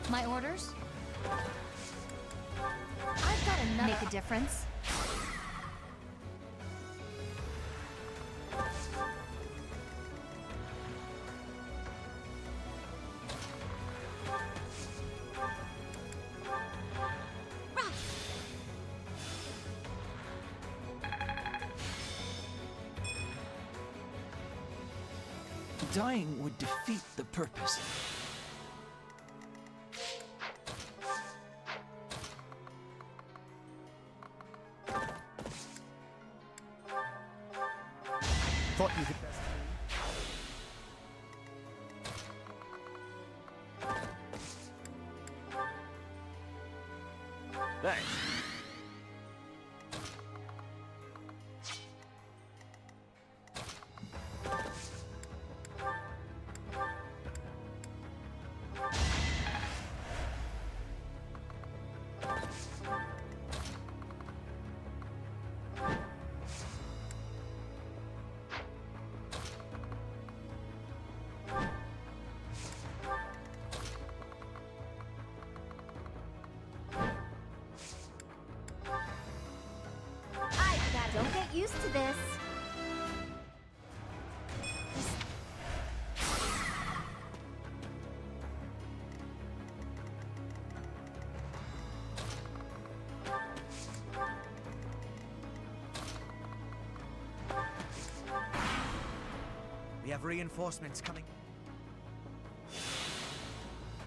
S4: My orders? I've got enough. Make a difference.
S19: Dying would defeat the purpose.
S8: Thought you could best.
S14: Thanks.
S4: Don't get used to this.
S2: We have reinforcements coming.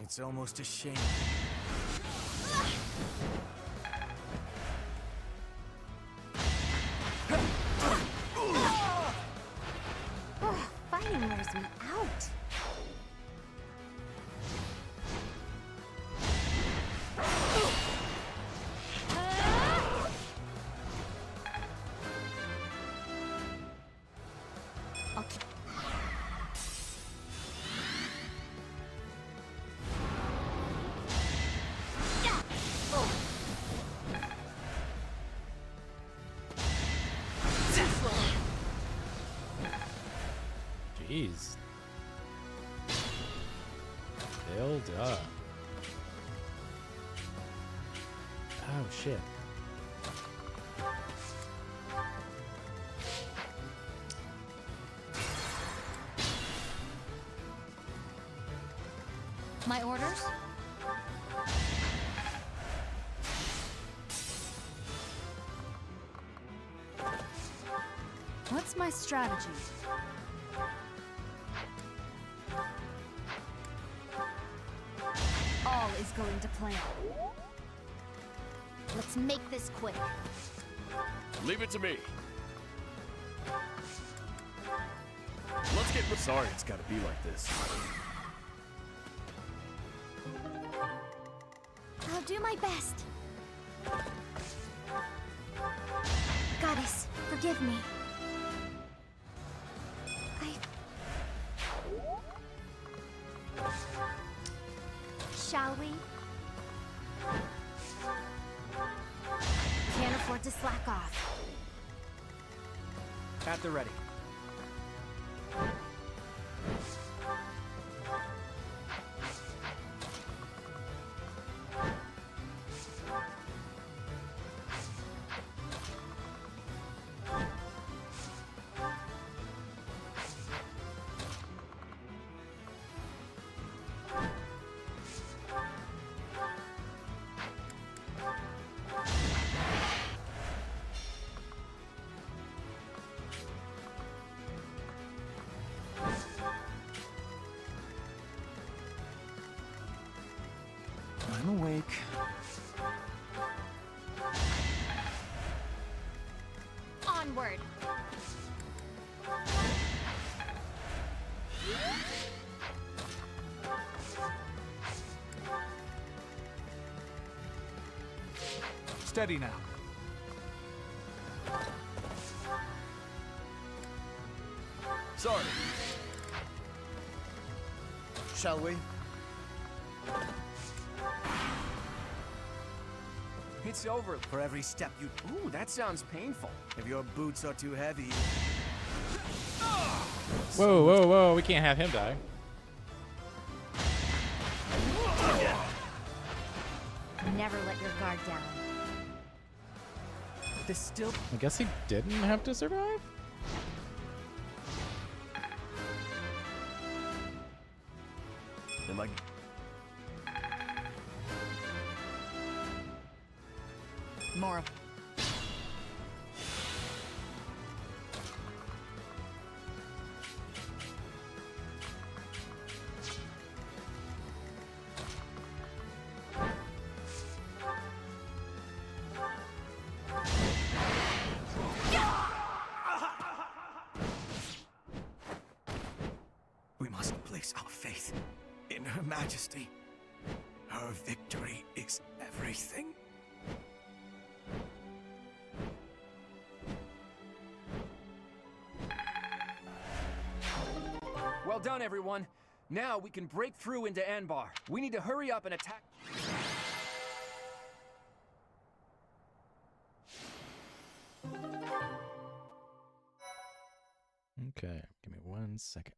S2: It's almost a shame.
S4: Fighting wears me out. I'll keep.
S1: Jeez. Build up. Oh, shit.
S4: My orders?
S21: What's my strategy?
S4: All is going to plan. Let's make this quick.
S14: Leave it to me. Let's get. Sorry, it's gotta be like this.
S17: I'll do my best. Goddess, forgive me.
S4: Shall we? Can't afford to slack off.
S8: At the ready.
S6: Onward!
S18: Steady now.
S16: Sorry.
S8: Shall we?
S3: It's over.
S8: For every step you...
S3: Ooh, that sounds painful.
S8: If your boots are too heavy...
S1: Whoa, whoa, whoa. We can't have him die.
S4: Never let your guard down.
S15: This still...
S1: I guess he didn't have to survive?
S16: Am I...
S20: More.
S2: We must place our faith in Her Majesty. Her victory is everything.
S3: Well done, everyone. Now we can break through into Anbar. We need to hurry up and attack.
S1: Okay, give me 1 second.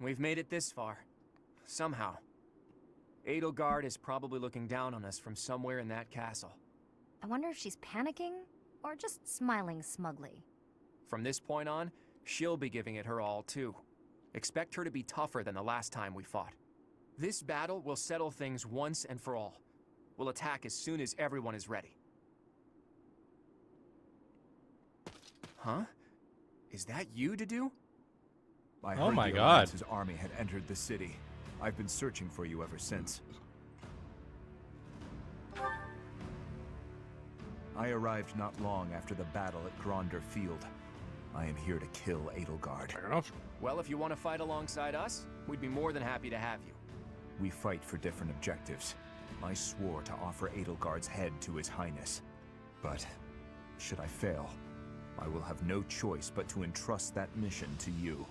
S3: We've made it this far. Somehow. Edelgard is probably looking down on us from somewhere in that castle.
S21: I wonder if she's panicking or just smiling smugly.
S3: From this point on, she'll be giving it her all too. Expect her to be tougher than the last time we fought. This battle will settle things once and for all. We'll attack as soon as everyone is ready. Huh? Is that you, Dedu?
S13: I
S1: Oh
S13: heard
S1: my
S13: the
S1: God.
S13: Alliance's army had entered the city. I've been searching for you ever since. I arrived not long after the battle at Gronder Field. I am here to kill Edelgard.
S3: Well, if you want to fight alongside us, we'd be more than happy to have you.
S13: We fight for different objectives. I swore to offer Edelgard's head to His Highness. But, should I fail, I will have no choice but to entrust that mission to you.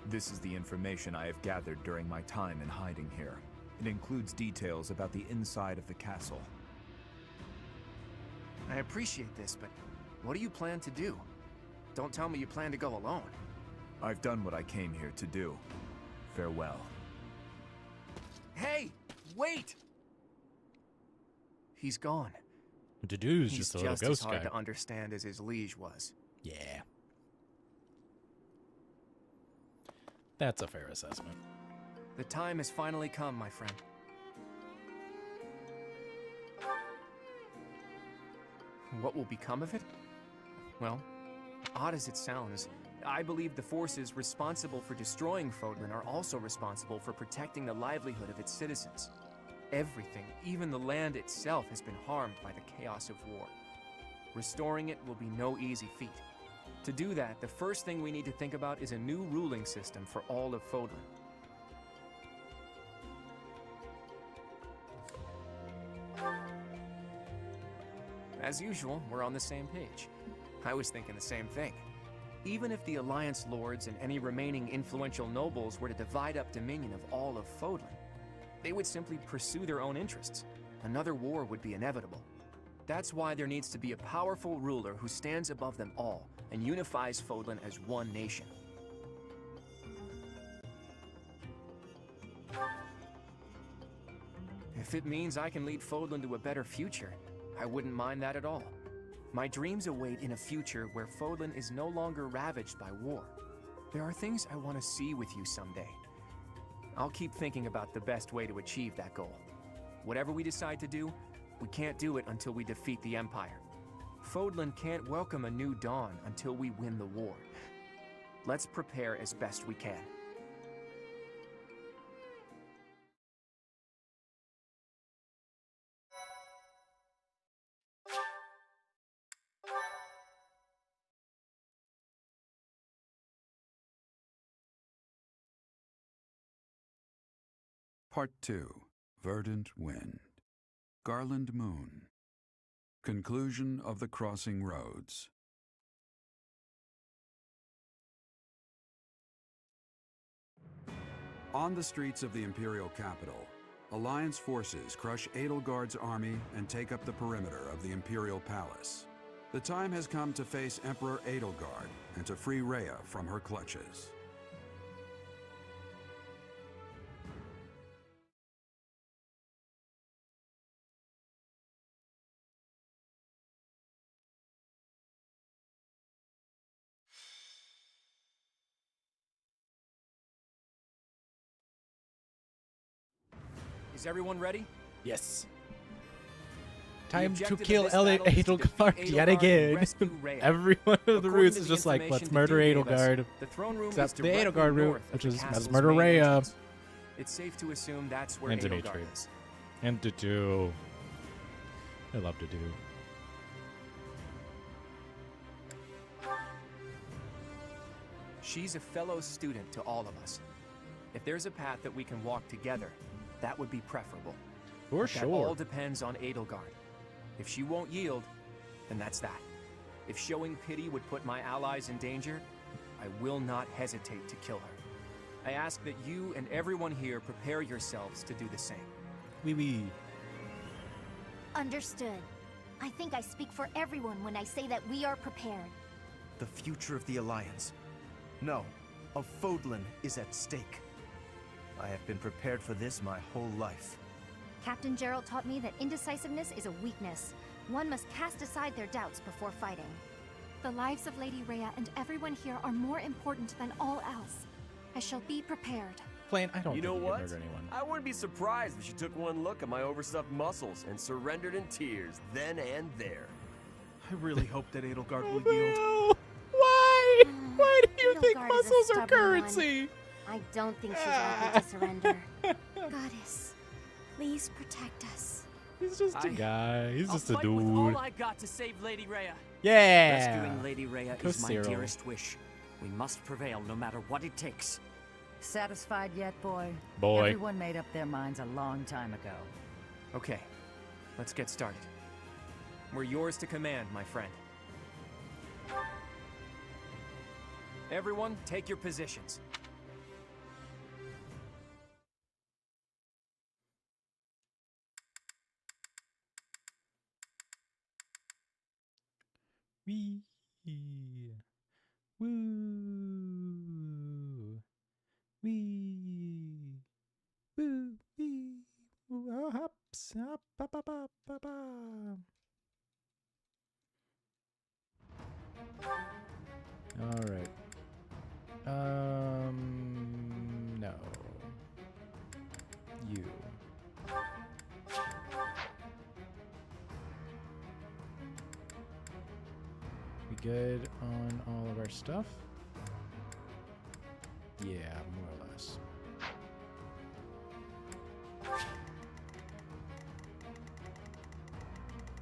S13: This is the information I have gathered during my time in hiding here. It includes details about the inside of the castle.
S3: I appreciate this, but what do you plan to do? Don't tell me you plan to go alone.
S13: I've done what I came here to do. Farewell.
S3: Hey! Wait! He's gone.
S1: Dedu's
S3: He's
S1: just a little
S3: just as
S1: ghost
S3: hard
S1: guy.
S3: to understand as his liege was.
S1: Yeah. That's a fair assessment.
S3: The time has finally come, my friend. What will become of it? Well, odd as it sounds, I believe the forces responsible for destroying Fodlan are also responsible for protecting the livelihood of its citizens. Everything, even the land itself, has been harmed by the chaos of war. Restoring it will be no easy feat. To do that, the first thing we need to think about is a new ruling system for all of Fodlan. As usual, we're on the same page. I was thinking the same thing. Even if the Alliance Lords and any remaining influential nobles were to divide up dominion of all of Fodlan, they would simply pursue their own interests. Another war would be inevitable. That's why there needs to be a powerful ruler who stands above them all and unifies Fodlan as one nation. If it means I can lead Fodlan to a better future, I wouldn't mind that at all. My dreams await in a future where Fodlan is no longer ravaged by war. There are things I want to see with you someday. I'll keep thinking about the best way to achieve that goal. Whatever we decide to do, we can't do it until we defeat the Empire. Fodlan can't welcome a new dawn until we win the war. Let's prepare as best we can.
S10: Part 2. Verdant Wind. Garland Moon. Conclusion of the Crossing Roads. On the streets of the Imperial capital, Alliance forces crush Edelgard's army and take up the perimeter of the Imperial Palace. The time has come to face Emperor Edelgard and to free Rhea from her clutches.
S3: Is everyone ready?
S1: Yes. Time to
S3: objective of
S1: kill
S3: this battle is to defeat
S1: Edelgard yet
S3: Edelgard and
S1: again.
S3: rescue Rhea.
S1: Every one of the
S3: According
S1: routes
S3: to
S1: is
S3: the
S1: just like, let's
S3: information
S1: murder
S3: Dedu gave us,
S1: Edelgard.
S3: the throne room
S1: Except
S3: is
S1: the
S3: directly
S1: Edelgard route,
S3: north of
S1: which
S3: the
S1: is let's
S3: castle's
S1: murder
S3: main
S1: Rhea.
S3: entrance. It's safe to assume that's where
S1: And
S3: Edelgard
S1: Dimitri.
S3: is.
S1: And Dedu. I love Dedu.
S3: She's a fellow student to all of us. If there's a path that we can walk together, that would be preferable.
S1: For
S3: But that
S1: sure.
S3: all depends on Edelgard. If she won't yield, then that's that. If showing pity would put my allies in danger, I will not hesitate to kill her. I ask that you and everyone here prepare yourselves to do the same.
S1: Wee wee.
S21: Understood.
S4: I think I speak for everyone when I say that we are prepared.
S8: The future of the Alliance. No, of Fodlan is at stake. I have been prepared for this my whole life.
S21: Captain Gerald taught me that indecisiveness is a weakness. One must cast aside their doubts before fighting.
S6: The lives of Lady Rhea and everyone here are more important than all else. I shall be prepared.
S1: Plain, I don't
S16: You
S1: think
S16: know
S1: you
S16: what?
S1: can murder anyone.
S16: I wouldn't be surprised if she took one look at my overstuffed muscles and surrendered in tears then and there.
S18: I really hope that Edelgard will yield.
S1: No! Why? Why do you think
S4: Edelgard is a
S1: muscles are
S4: stubborn
S1: currency?
S4: one. I don't think she's likely to surrender.
S17: Goddess, please protect us.
S1: He's just a guy. He's just a
S15: I'll fight
S1: dude.
S15: with all I got to save Lady Rhea.
S1: Yeah!
S9: Rescuing Lady Rhea
S1: Go
S9: is my
S1: Cyril.
S9: dearest wish. We must prevail no matter what it takes.
S5: Satisfied yet, boy?
S1: Boy.
S5: Everyone made up their minds a long time ago.
S3: Okay, let's get started. We're yours to command, my friend. Everyone, take your positions.
S1: Wee. Woo. Wee. Woo. Wee. Woo. Oh, hops. Hop, ba, ba, ba, ba, ba. All right. No. You. We good on all of our stuff? Yeah, more or less.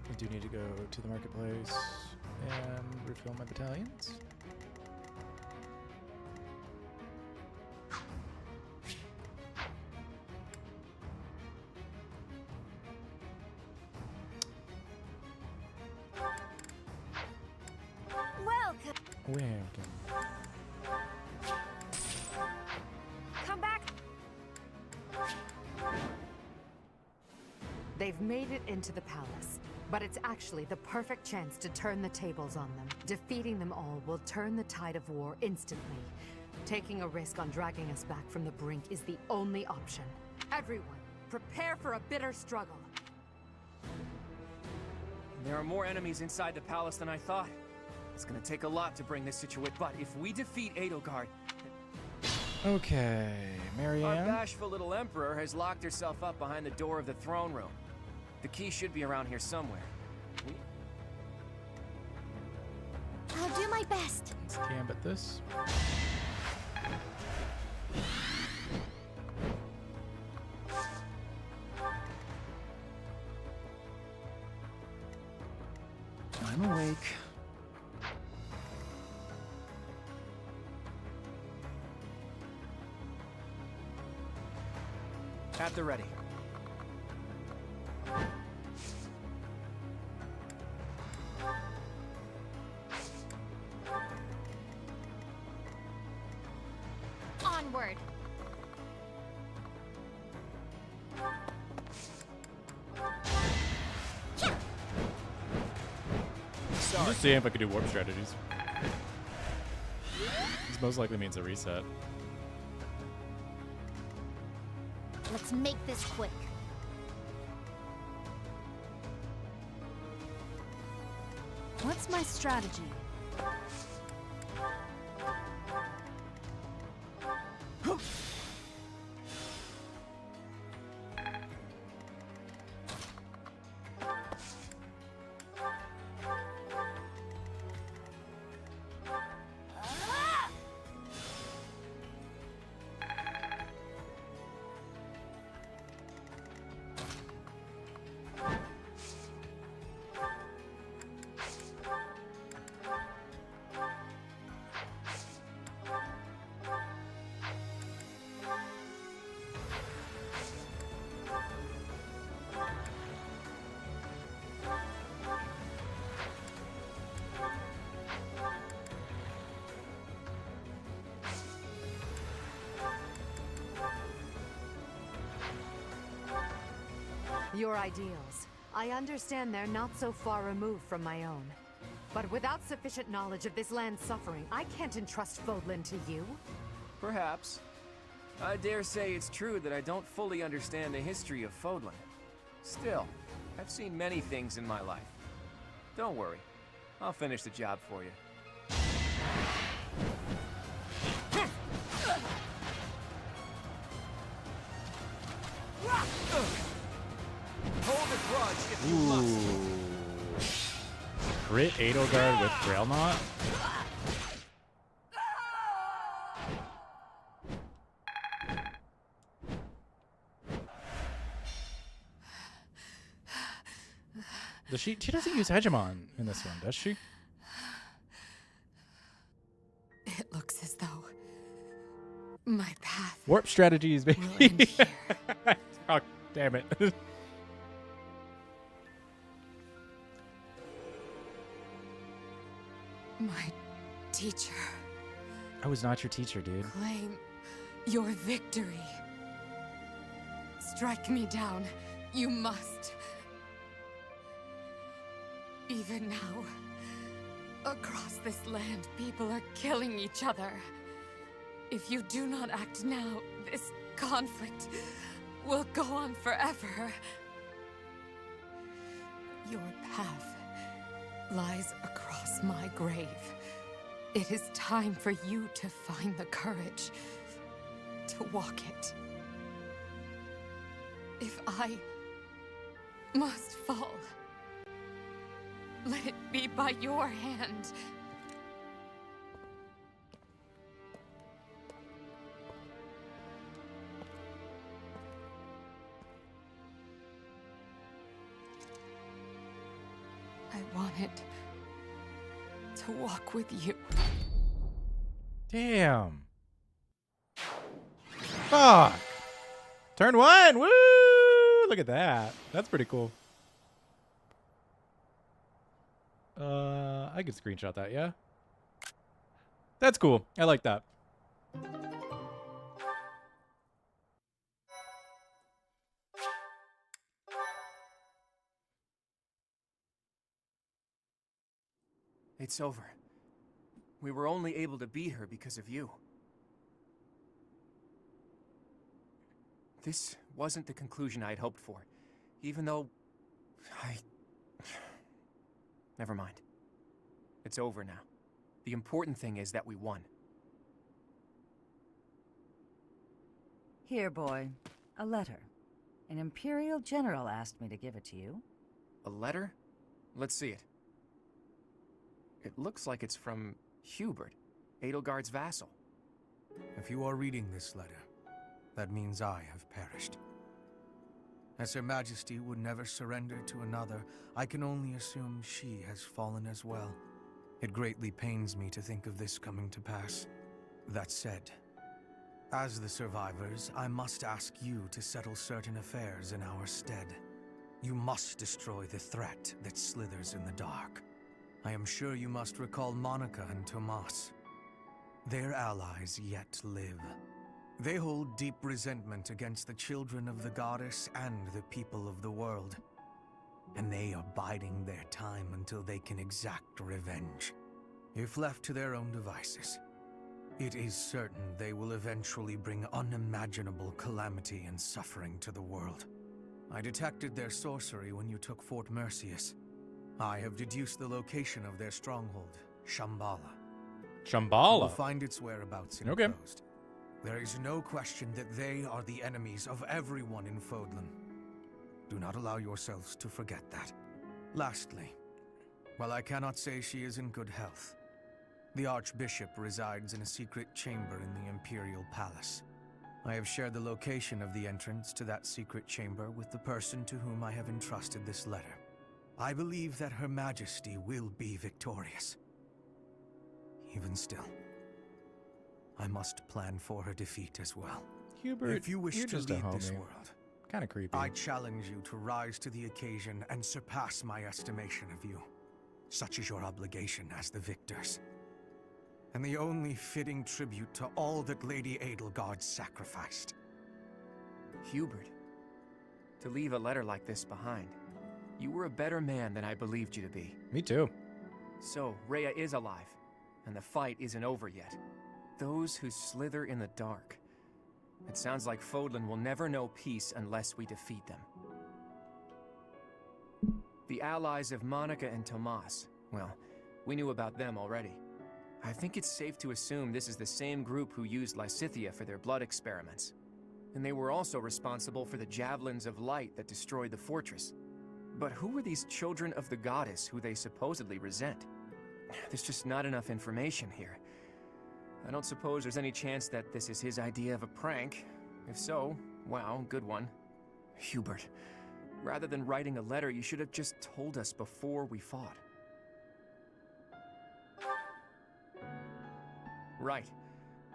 S1: I do need to go to the marketplace and refill my battalions.
S4: Welcome.
S1: Welcome.
S21: Come back!
S11: They've made it into the palace, but it's actually the perfect chance to turn the tables on them. Defeating them all will turn the tide of war instantly. Taking a risk on dragging us back from the brink is the only option. Everyone, prepare for a bitter struggle.
S3: There are more enemies inside the palace than I thought. It's gonna take a lot to bring this situation, but if we defeat Edelgard,
S1: Okay,
S3: our
S1: Marianne.
S3: bashful little emperor has locked herself up behind the door of the throne room. The key should be around here somewhere.
S4: I'll do my best.
S1: Let's gambit this.
S18: I'm awake.
S3: At the ready.
S6: Onward.
S1: I'm just seeing if I could do warp strategies. This most likely means a reset.
S4: Let's make this quick.
S11: What's my strategy? Your ideals. I understand they're not so far removed from my own. But without sufficient knowledge of this land's suffering, I can't entrust Fodlan to you.
S3: Perhaps. I dare say it's true that I don't fully understand the history of Fodlan. Still, I've seen many things in my life. Don't worry. I'll finish the job for you.
S16: Hold a grudge if you must.
S1: Crit Edelgard with Grailknot? Does she doesn't use Hegemon in this one, does she?
S11: It looks as though my path
S1: Warp strategies,
S11: will end
S1: baby.
S11: here.
S1: Oh, damn it.
S11: My teacher,
S1: I was not your teacher, dude.
S11: claim your victory. Strike me down. You must. Even now, across this land, people are killing each other. If you do not act now, this conflict will go on forever. Your path lies across my grave. It is time for you to find the courage to walk it. If I must fall, let it be by your hand. I wanted to walk with you.
S1: Damn. Fuck. Turn 1. Woo! Look at that. That's pretty cool. I could screenshot that, yeah? That's cool. I like that.
S3: It's over. We were only able to beat her because of you. This wasn't the conclusion I had hoped for, even though Never mind. It's over now. The important thing is that we won.
S5: Here, boy. A letter. An Imperial General asked me to give it to you.
S3: A letter? Let's see it. It looks like it's from Hubert, Edelgard's vassal.
S12: If you are reading this letter, that means I have perished. As Her Majesty would never surrender to another, I can only assume she has fallen as well. It greatly pains me to think of this coming to pass. That said, as the survivors, I must ask you to settle certain affairs in our stead. You must destroy the threat that slithers in the dark. I am sure you must recall Monica and Tomas. Their allies yet live. They hold deep resentment against the children of the goddess and the people of the world. And they are biding their time until they can exact revenge. If left to their own devices, it is certain they will eventually bring unimaginable calamity and suffering to the world. I detected their sorcery when you took Fort Mercius. I have deduced the location of their stronghold, Shambhala.
S1: Shambhala?
S12: You will find its whereabouts enclosed. There is no question that they are the enemies of everyone in Fodlan. Do not allow yourselves to forget that. Lastly, while I cannot say she is in good health, the Archbishop resides in a secret chamber in the Imperial Palace. I have shared the location of the entrance to that secret chamber with the person to whom I have entrusted this letter. I believe that Her Majesty will be victorious. Even still, I must plan for her defeat as well.
S1: Hubert,
S12: if you wish
S1: you're
S12: to
S1: just a
S12: lead this
S1: homie.
S12: world,
S1: Kind of creepy.
S12: I challenge you to rise to the occasion and surpass my estimation of you. Such is your obligation as the victors. And the only fitting tribute to all that Lady Edelgard sacrificed.
S3: Hubert, to leave a letter like this behind. You were a better man than I believed you to be.
S1: Me too.
S3: So, Rhea is alive, and the fight isn't over yet. Those who slither in the dark. It sounds like Fodlan will never know peace unless we defeat them. The allies of Monica and Tomas, well, we knew about them already. I think it's safe to assume this is the same group who used Lysithea for their blood experiments. And they were also responsible for the javelins of light that destroyed the fortress. But who were these children of the goddess who they supposedly resent? There's just not enough information here. I don't suppose there's any chance that this is his idea of a prank. If so, wow, good one. Hubert, rather than writing a letter, you should have just told us before we fought. Right.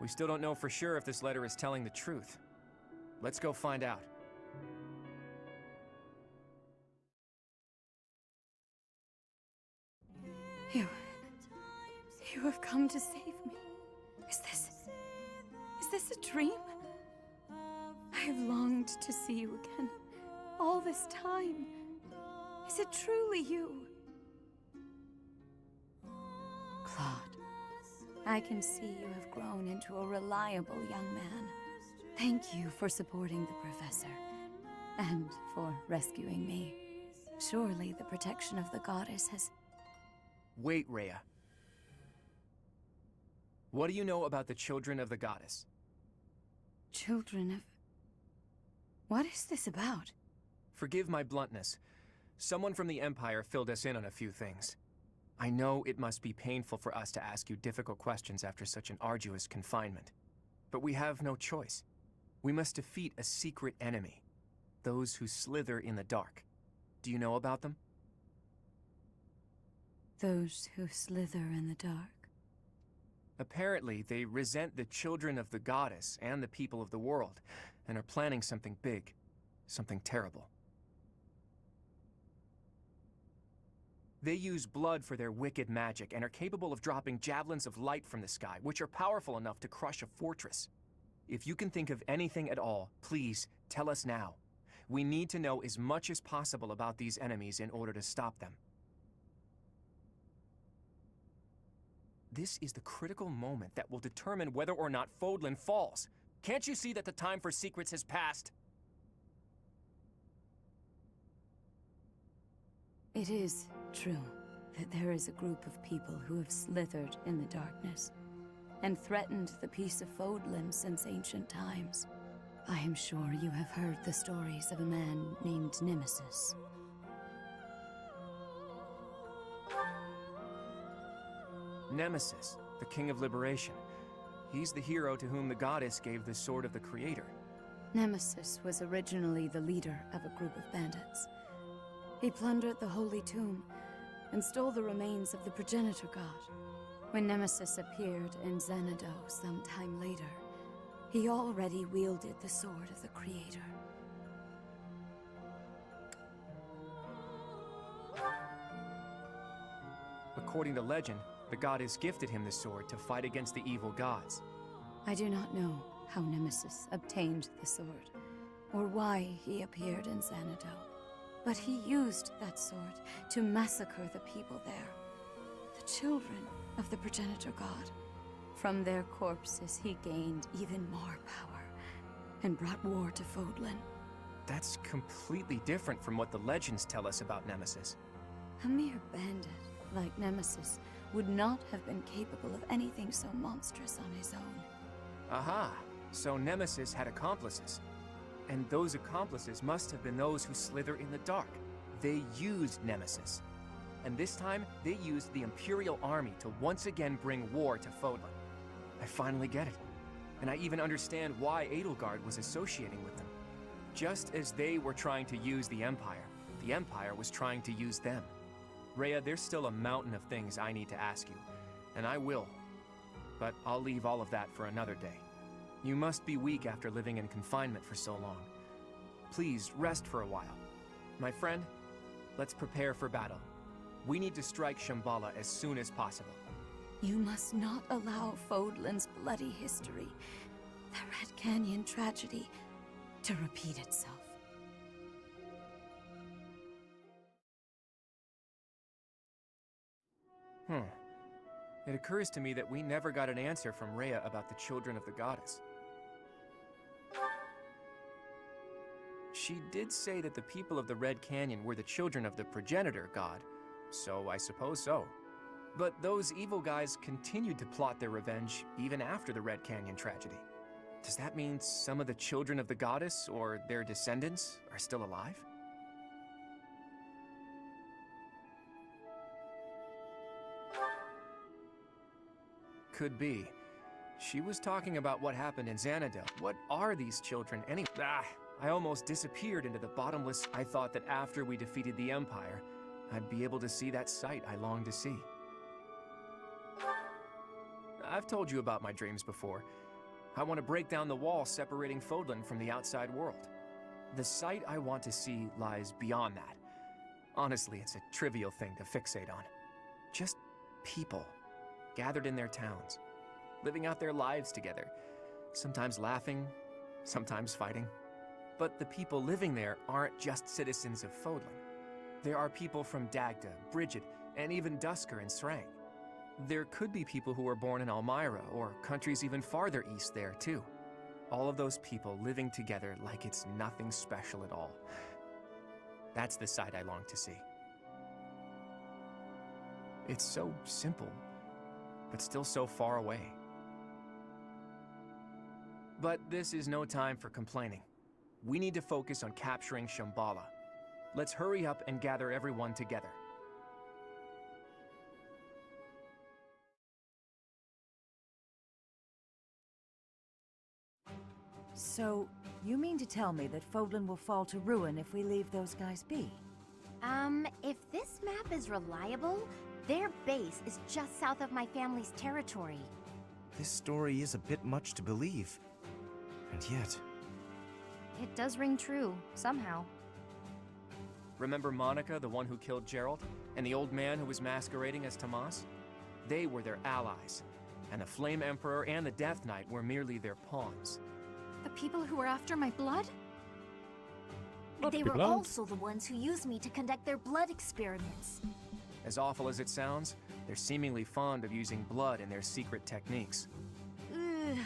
S3: We still don't know for sure if this letter is telling the truth. Let's go find out.
S7: You have come to save me. Is this a dream? I have longed to see you again, all this time. Is it truly you?
S17: Claude, I can see you have grown into a reliable young man. Thank you for supporting the Professor, and for rescuing me. Surely the protection of the goddess has...
S3: Wait, Rhea. What do you know about the children of the goddess?
S7: Children of... What is this about?
S3: Forgive my bluntness. Someone from the Empire filled us in on a few things. I know it must be painful for us to ask you difficult questions after such an arduous confinement. But we have no choice. We must defeat a secret enemy. Those who slither in the dark. Do you know about them?
S7: Those who slither in the dark.
S3: Apparently, they resent the children of the goddess and the people of the world, and are planning something big, something terrible. They use blood for their wicked magic and are capable of dropping javelins of light from the sky, which are powerful enough to crush a fortress. If you can think of anything at all, please tell us now. We need to know as much as possible about these enemies in order to stop them. This is the critical moment that will determine whether or not Fodlan falls. Can't you see that the time for secrets has passed?
S7: It is true that there is a group of people who have slithered in the darkness and threatened the peace of Fodlan since ancient times. I am sure you have heard the stories of a man named Nemesis.
S3: Nemesis, the King of Liberation. He's the hero to whom the goddess gave the Sword of the Creator.
S7: Nemesis was originally the leader of a group of bandits. He plundered the Holy Tomb and stole the remains of the progenitor god. When Nemesis appeared in Xanadu some time later, he already wielded the Sword of the Creator.
S3: According to legend, the goddess gifted him the sword to fight against the evil gods.
S7: I do not know how Nemesis obtained the sword, or why he appeared in Xanadu, but he used that sword to massacre the people there, the children of the progenitor god. From their corpses he gained even more power, and brought war to Fodlan.
S3: That's completely different from what the legends tell us about Nemesis.
S7: A mere bandit like Nemesis would not have been capable of anything so monstrous on his own.
S3: Aha! So Nemesis had accomplices. And those accomplices must have been those who slither in the dark. They used Nemesis. And this time, they used the Imperial Army to once again bring war to Fodlan. I finally get it. And I even understand why Edelgard was associating with them. Just as they were trying to use the Empire was trying to use them. Rhea, there's still a mountain of things I need to ask you, and I will. But I'll leave all of that for another day. You must be weak after living in confinement for so long. Please rest for a while. My friend, let's prepare for battle. We need to strike Shambhala as soon as possible.
S7: You must not allow Fodlan's bloody history, the Red Canyon tragedy, to repeat itself.
S3: It occurs to me that we never got an answer from Rhea about the children of the goddess. She did say that the people of the Red Canyon were the children of the progenitor god, so I suppose so. But those evil guys continued to plot their revenge even after the Red Canyon tragedy. Does that mean some of the children of the goddess, or their descendants, are still alive? Could be. She was talking about what happened in Xanadu. What are these children anyway? I almost disappeared into the bottomless. I thought that after we defeated the Empire, I'd be able to see that sight I longed to see. I've told you about my dreams before. I want to break down the wall separating Fodlan from the outside world. The sight I want to see lies beyond that. Honestly, it's a trivial thing to fixate on. Just people, gathered in their towns, living out their lives together, sometimes laughing, sometimes fighting. But the people living there aren't just citizens of Fodlan. There are people from Dagda, Bridget, and even Dusker and Srang. There could be people who were born in Almyra, or countries even farther east there, too. All of those people living together like it's nothing special at all. That's the side I long to see. It's so simple, but still so far away. But this is no time for complaining. We need to focus on capturing Shambhala. Let's hurry up and gather everyone together.
S5: So, you mean to tell me that Fodlan will fall to ruin if we leave those guys be?
S4: If this map is reliable, their base is just south of my family's territory.
S8: This story is a bit much to believe. And yet...
S21: It does ring true, somehow.
S3: Remember Monica, the one who killed Gerald? And the old man who was masquerading as Tomas? They were their allies. And the Flame Emperor and the Death Knight were merely their pawns.
S6: The people who were after my blood?
S4: They were also the ones who used me to conduct their blood experiments.
S3: As awful as it sounds, they're seemingly fond of using blood in their secret techniques.
S4: Ugh,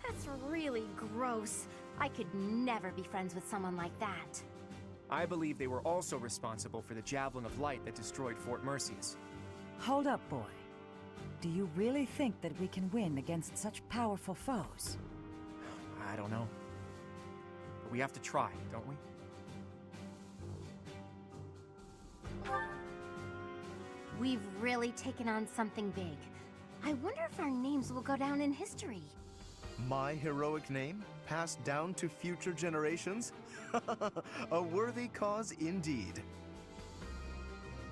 S4: that's really gross. I could never be friends with someone like that.
S3: I believe they were also responsible for the Javelin of Light that destroyed Fort Mercius.
S5: Hold up, boy. Do you really think that we can win against such powerful foes?
S3: I don't know. But we have to try, don't we?
S4: We've really taken on something big. I wonder if our names will go down in history.
S8: My heroic name, passed down to future generations? A worthy cause indeed.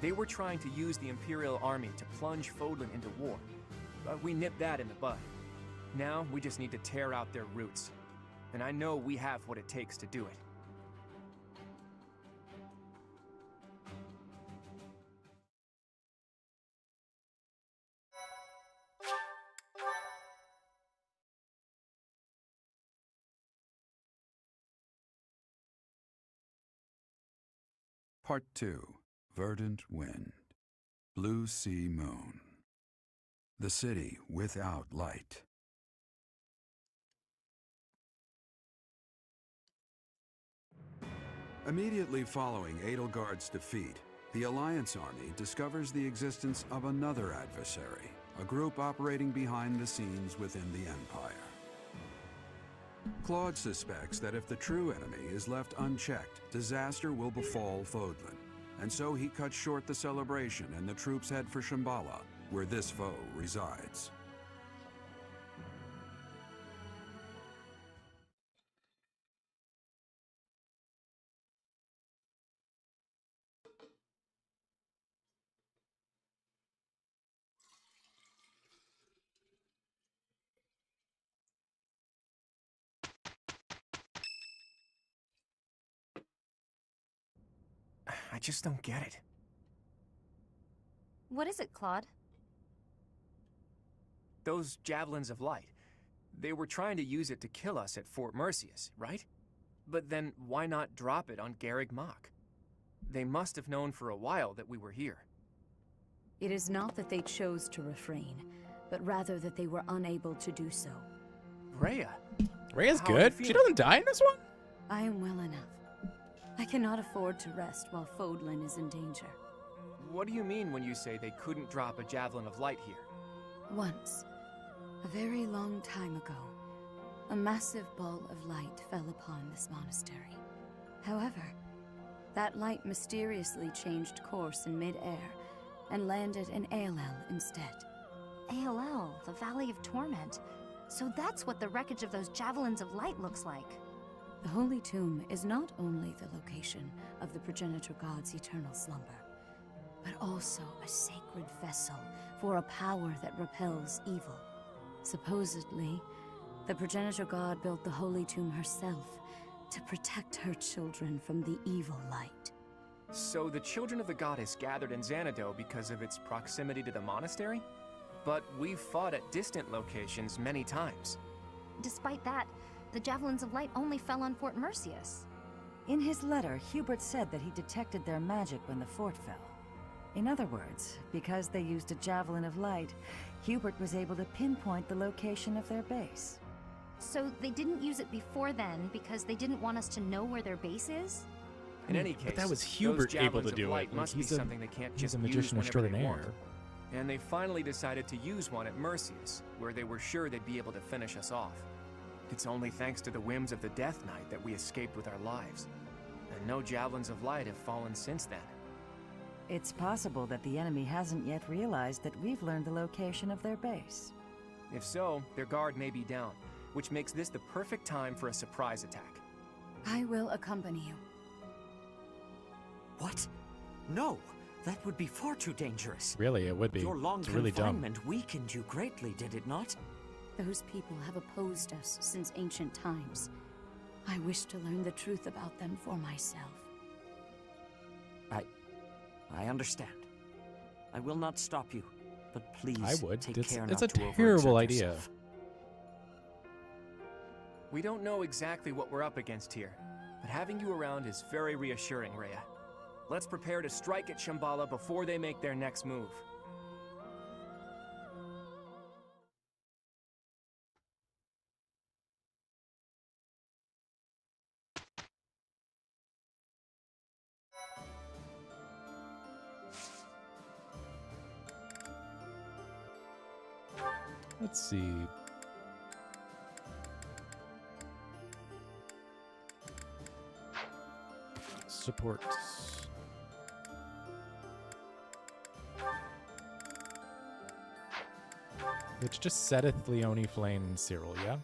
S3: They were trying to use the Imperial Army to plunge Fodlan into war, but we nipped that in the bud. Now we just need to tear out their roots, and I know we have what it takes to do it.
S10: Part 2. Verdant Wind. Blue Sea Moon. The city without light. Immediately following Edelgard's defeat, the Alliance army discovers the existence of another adversary, a group operating behind the scenes within the Empire. Claude suspects that if the true enemy is left unchecked, disaster will befall Fodlan, and so he cuts short the celebration and the troops head for Shambhala, where this foe resides.
S3: I just don't get it.
S21: What is it, Claude?
S3: Those Javelins of Light. They were trying to use it to kill us at Fort Mercius, right? But then why not drop it on Garreg Mach? They must have known for a while that we were here.
S7: It is not that they chose to refrain, but rather that they were unable to do so.
S3: Rhea.
S1: Rhea's
S3: How are you
S1: good. She
S3: feeling?
S1: doesn't die in this one?
S7: I am well enough. I cannot afford to rest while Fodlan is in danger.
S3: What do you mean when you say they couldn't drop a javelin of light here?
S7: Once, a very long time ago, a massive ball of light fell upon this monastery. However, that light mysteriously changed course in mid-air and landed in ALL instead.
S21: ALL, the Valley of Torment. So that's what the wreckage of those javelins of light looks like.
S7: The Holy Tomb is not only the location of the progenitor god's eternal slumber, but also a sacred vessel for a power that repels evil. Supposedly, the progenitor god built the Holy Tomb herself to protect her children from the evil light.
S3: So the children of the goddess gathered in Xanadu because of its proximity to the monastery? But we've fought at distant locations many times.
S21: Despite that, the javelins of light only fell on Fort Mercius.
S5: In his letter, Hubert said that he detected their magic when the fort fell. In other words, because they used a javelin of light, Hubert was able to pinpoint the location of their base.
S21: So they didn't use it before then because they didn't want us to know where their base is?
S3: In any case,
S1: But that was
S3: those
S1: Hubert able
S3: javelins
S1: to
S3: of
S1: do
S3: light
S1: it.
S3: must be something they can't
S1: He's
S3: just
S1: a
S3: use
S1: magician
S3: whenever they
S1: extraordinaire.
S3: want. And they finally decided to use one at Mercius, where they were sure they'd be able to finish us off. It's only thanks to the whims of the Death Knight that we escaped with our lives. And no javelins of light have fallen since then.
S5: It's possible that the enemy hasn't yet realized that we've learned the location of their base.
S3: If so, their guard may be down, which makes this the perfect time for a surprise attack.
S7: I will accompany you.
S9: What? No! That would be far too dangerous.
S1: Really, it would be.
S9: Your long
S1: It's really dumb.
S9: confinement weakened you greatly, did it not?
S7: Those people have opposed us since ancient times. I wish to learn the truth about them for myself.
S9: I understand. I will not stop you, but please
S1: I would.
S9: take
S1: It's
S9: care
S1: a
S9: not to
S1: terrible
S9: overexert
S1: idea.
S9: yourself.
S3: We don't know exactly what we're up against here, but having you around is very reassuring, Rhea. Let's prepare to strike at Shambhala before they make their next move.
S1: Let's see. Supports. It's just Seth, Leone, Flame, and Cyril, yeah?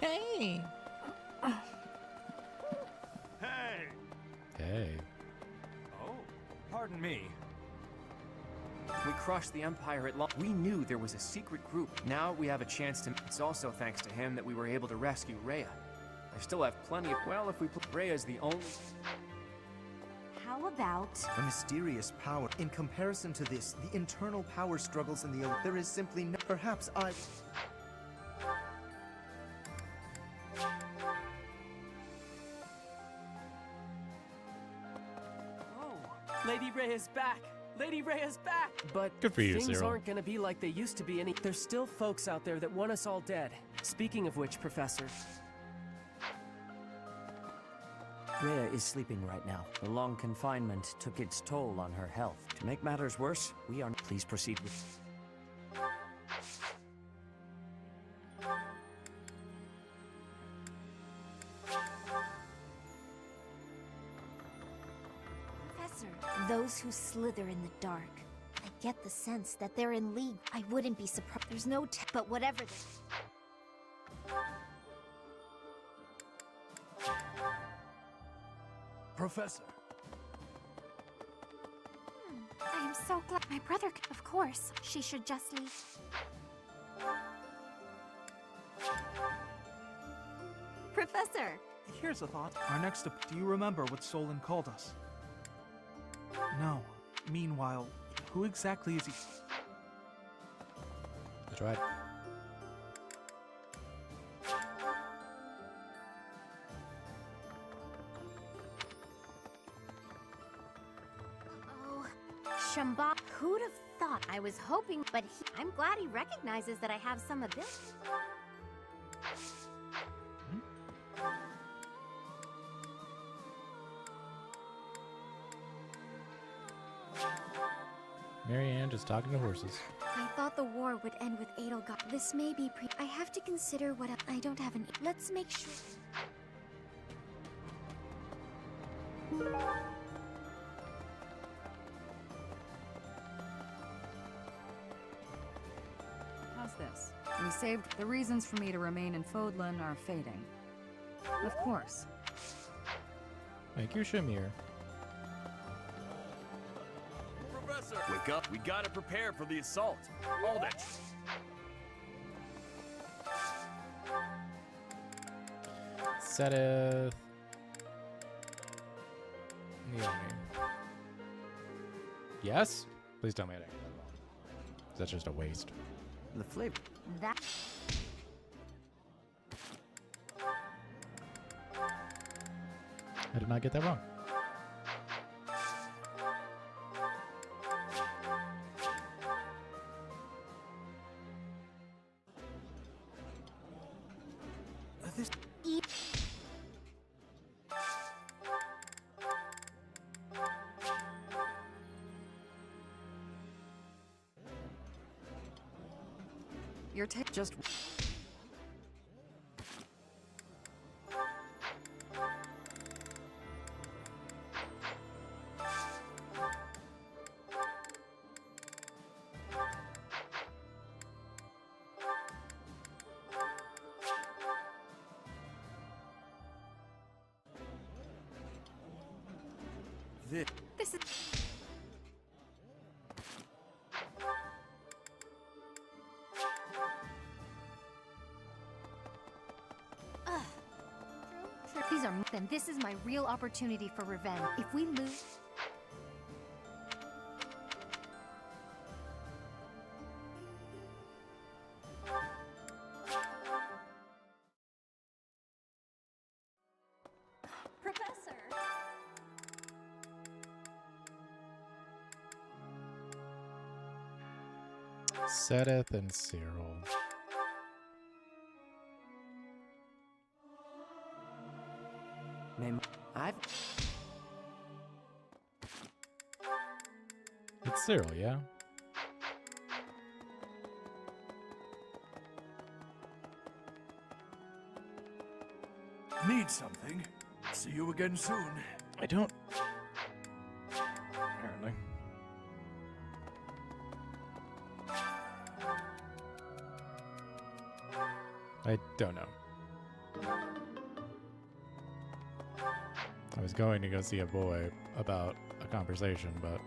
S16: Hey!
S14: Hey!
S1: Hey.
S14: Oh, pardon me.
S3: We crushed the Empire at long. We knew there was a secret group. Now we have a chance to. It's also thanks to him that we were able to rescue Rhea. I still have plenty of. Well, if we put Rhea's the only.
S4: How about...
S8: A mysterious power. In comparison to this, the internal power struggles in the... There is simply no... Perhaps I...
S15: Lady Rhea's back! Lady Rhea's back! But
S1: Good for you,
S15: things
S1: Cyril.
S15: aren't gonna be like they used to be any. There's still folks out there that want us all dead. Speaking of which, Professor.
S9: Rhea is sleeping right now. The long confinement took its toll on her health. To make matters worse, we are... Please proceed with...
S4: Professor, those who slither in the dark. I get the sense that they're in league. I wouldn't be surprised. There's no but whatever
S16: Professor.
S6: I am so glad my brother of course, she should just leave.
S4: Professor!
S18: Here's a thought. Our next step. Do you remember what Solon called us? No. Meanwhile, who exactly is he?
S1: That's right.
S4: Oh, Shamba, who'd have thought? I was hoping, but I'm glad he recognizes that I have some ability.
S1: Marianne just talking to horses.
S17: I thought the war would end with Edelgard. This may be I have to consider what I don't have an. Let's make sure.
S20: How's this? We saved the reasons for me to remain in Fodlan are fading. Of course.
S1: Thank you, Shamir.
S16: Professor! Wake up! We gotta prepare for the assault! All that
S1: Seteth. Neomi. Yes? Please tell me I didn't get that wrong. That's just a waste.
S9: The flavor.
S4: That.
S1: I did not get that wrong.
S2: This.
S20: You're just.
S6: This is
S21: These are then this is my real opportunity for revenge. If we lose,
S4: Professor!
S1: Seteth and Cyril.
S15: I've.
S1: It's Cyril, yeah?
S2: Need something? See you again soon.
S1: I don't. Apparently. I don't know. I was going to go see a boy about a conversation, but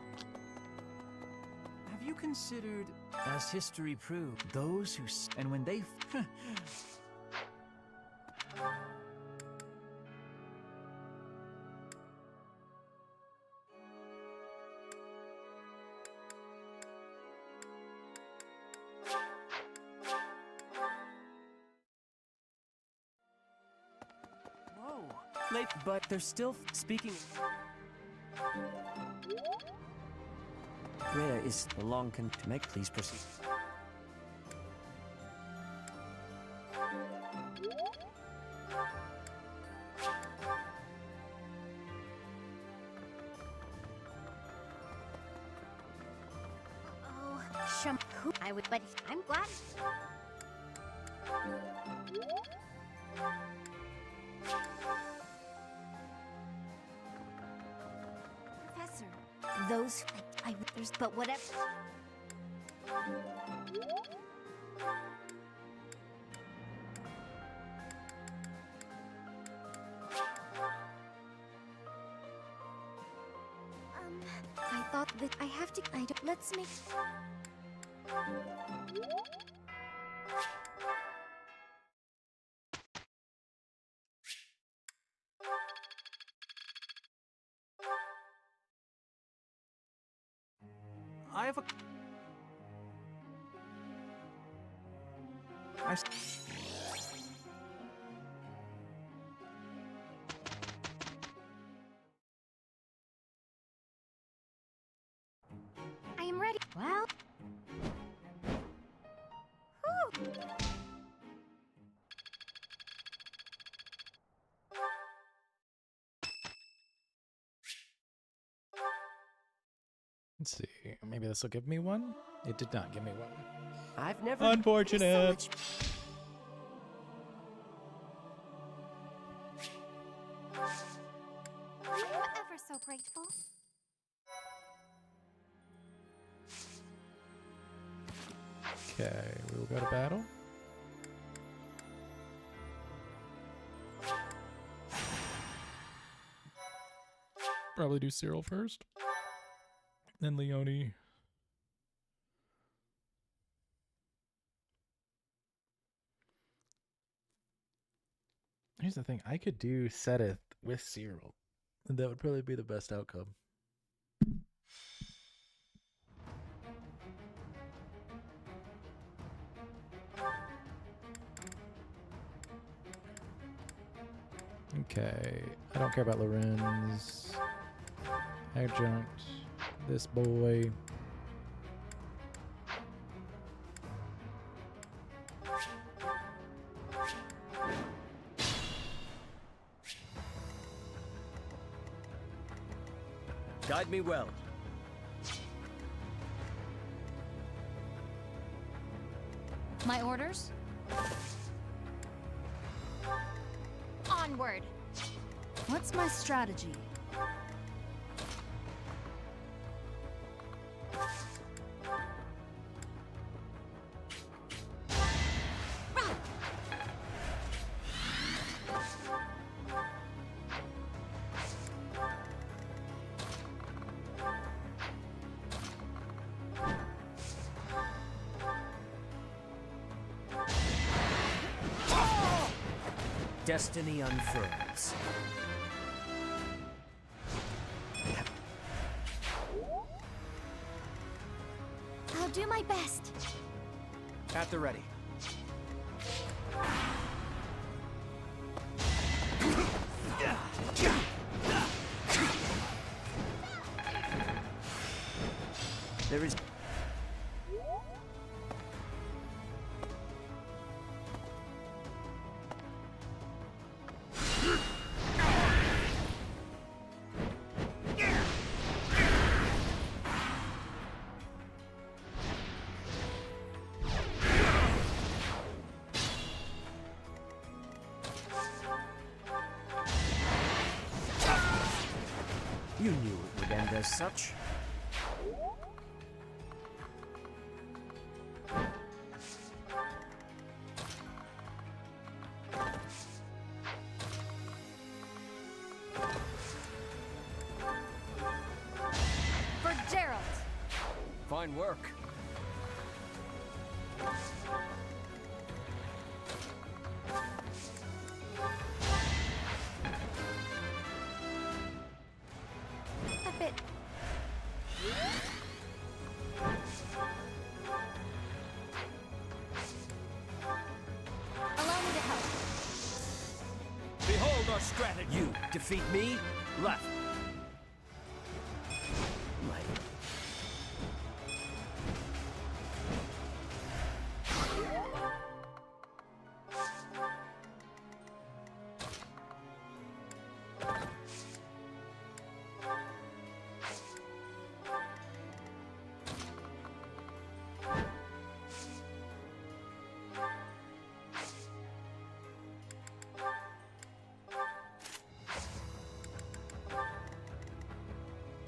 S19: Have you considered, as history proved, those who and when they
S15: Whoa. Late, but they're still speaking.
S9: Rhea is a long to make. Please proceed.
S4: Oh, Shampoo. I would, but I'm glad. Professor, those there's but whatever.
S17: I thought I have to. I don't. Let's make.
S18: I have a...
S6: I am ready.
S4: Well.
S6: Whew.
S1: Let's see. Maybe this will give me one. It did not give me one.
S15: I've never...
S1: Unfortunate.
S6: I'm ever so grateful.
S1: Okay, we will go to battle. Probably do Cyril first. Then Leone. Here's the thing. I could do Seteth with Cyril. And that would probably be the best outcome. Okay. I don't care about Lorenz. Adjunct. This boy.
S14: Guide me well.
S21: My orders?
S6: Onward.
S20: What's my strategy?
S19: Destiny unfurls.
S17: I'll do my best.
S3: At the ready.
S19: There is... You knew it would end as such.
S6: For Gerald.
S3: Fine work.
S6: A bit. Allow me to help.
S19: Behold our strategy. You defeat me, left. Right.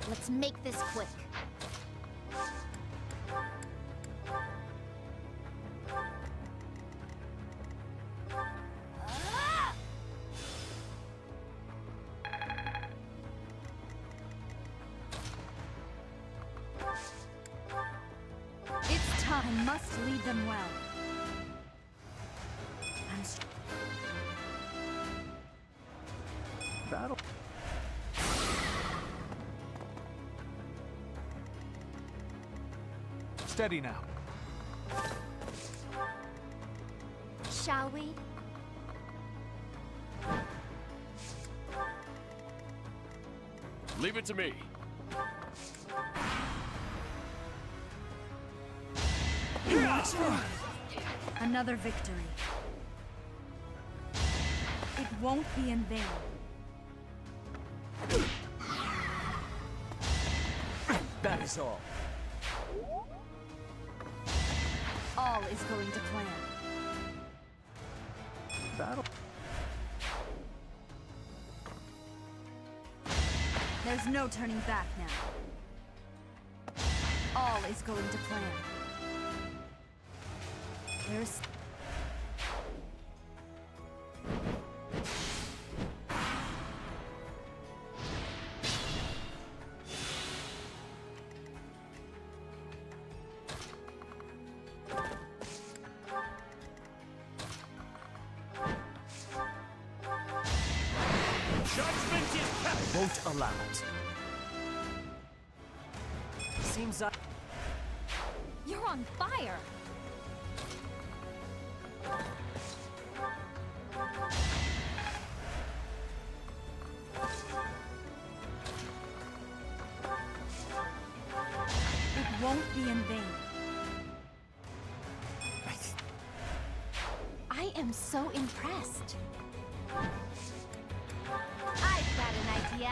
S4: Let's make this quick.
S21: must lead them well.
S16: Battle.
S18: Steady now.
S4: Shall we?
S14: Leave it to me.
S21: Another victory. It won't be in vain.
S19: That is all.
S21: All is going to plan.
S16: Battle.
S21: There's no turning back now. All is going to plan. There's...
S19: Won't allow it. Seems
S6: You're on fire!
S21: It won't be in vain.
S4: I am so impressed. I've got an idea.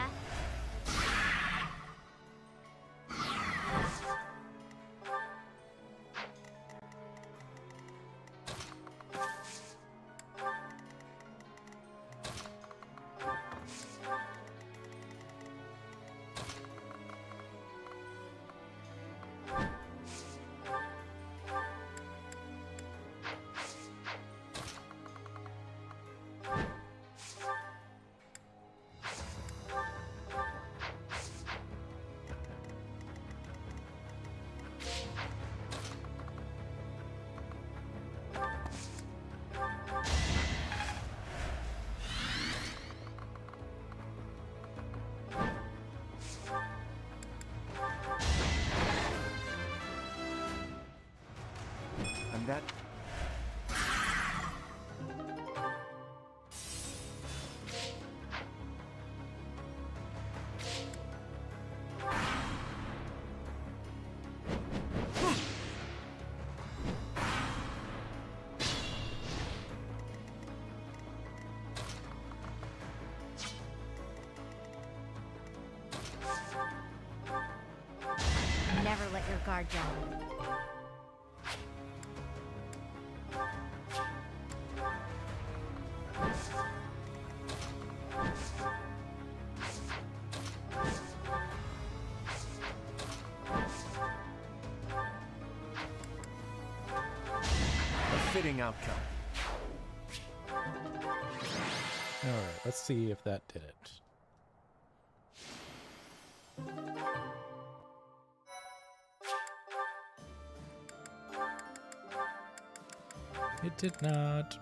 S8: And that...
S4: Never let your guard down.
S19: a fitting outcome.
S1: Alright, let's see if that did it. It did not.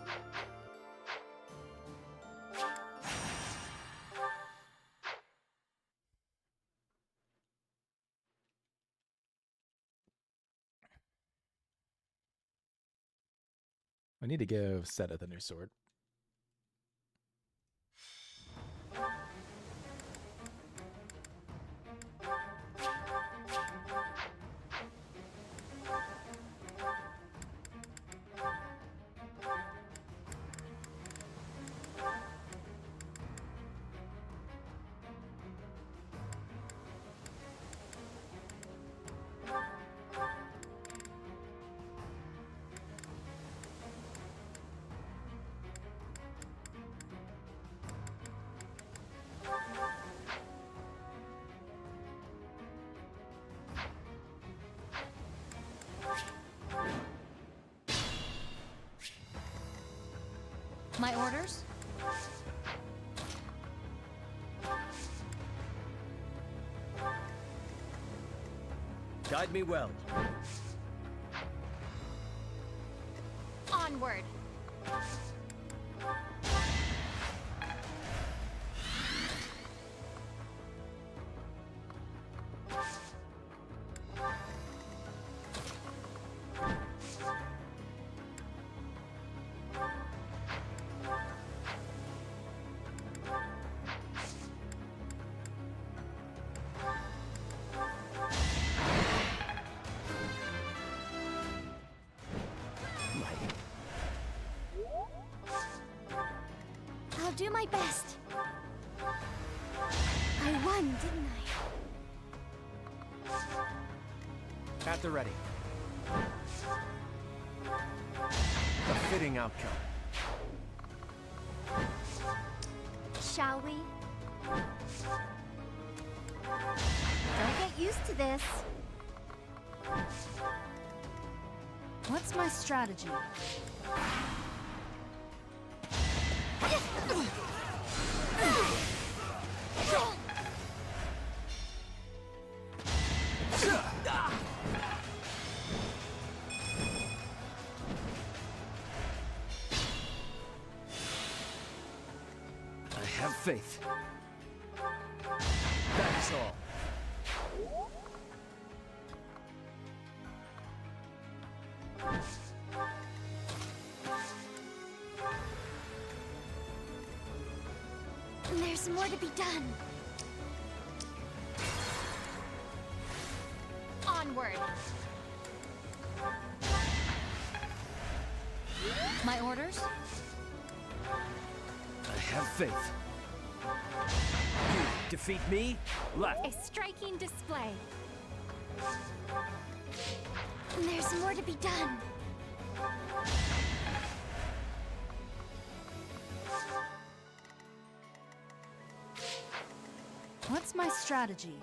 S1: I need to give Seta the new sword.
S6: My orders?
S19: Guide me well.
S17: my best. I won, didn't I?
S8: At the ready. A fitting outcome.
S4: Shall we? Don't get used to this.
S21: What's my strategy?
S16: I have faith. That is all.
S17: There's more to be done.
S6: Onward.
S21: My orders?
S16: I have faith. You defeat me? Left.
S6: A striking display.
S17: There's more to be done.
S21: What's my strategy?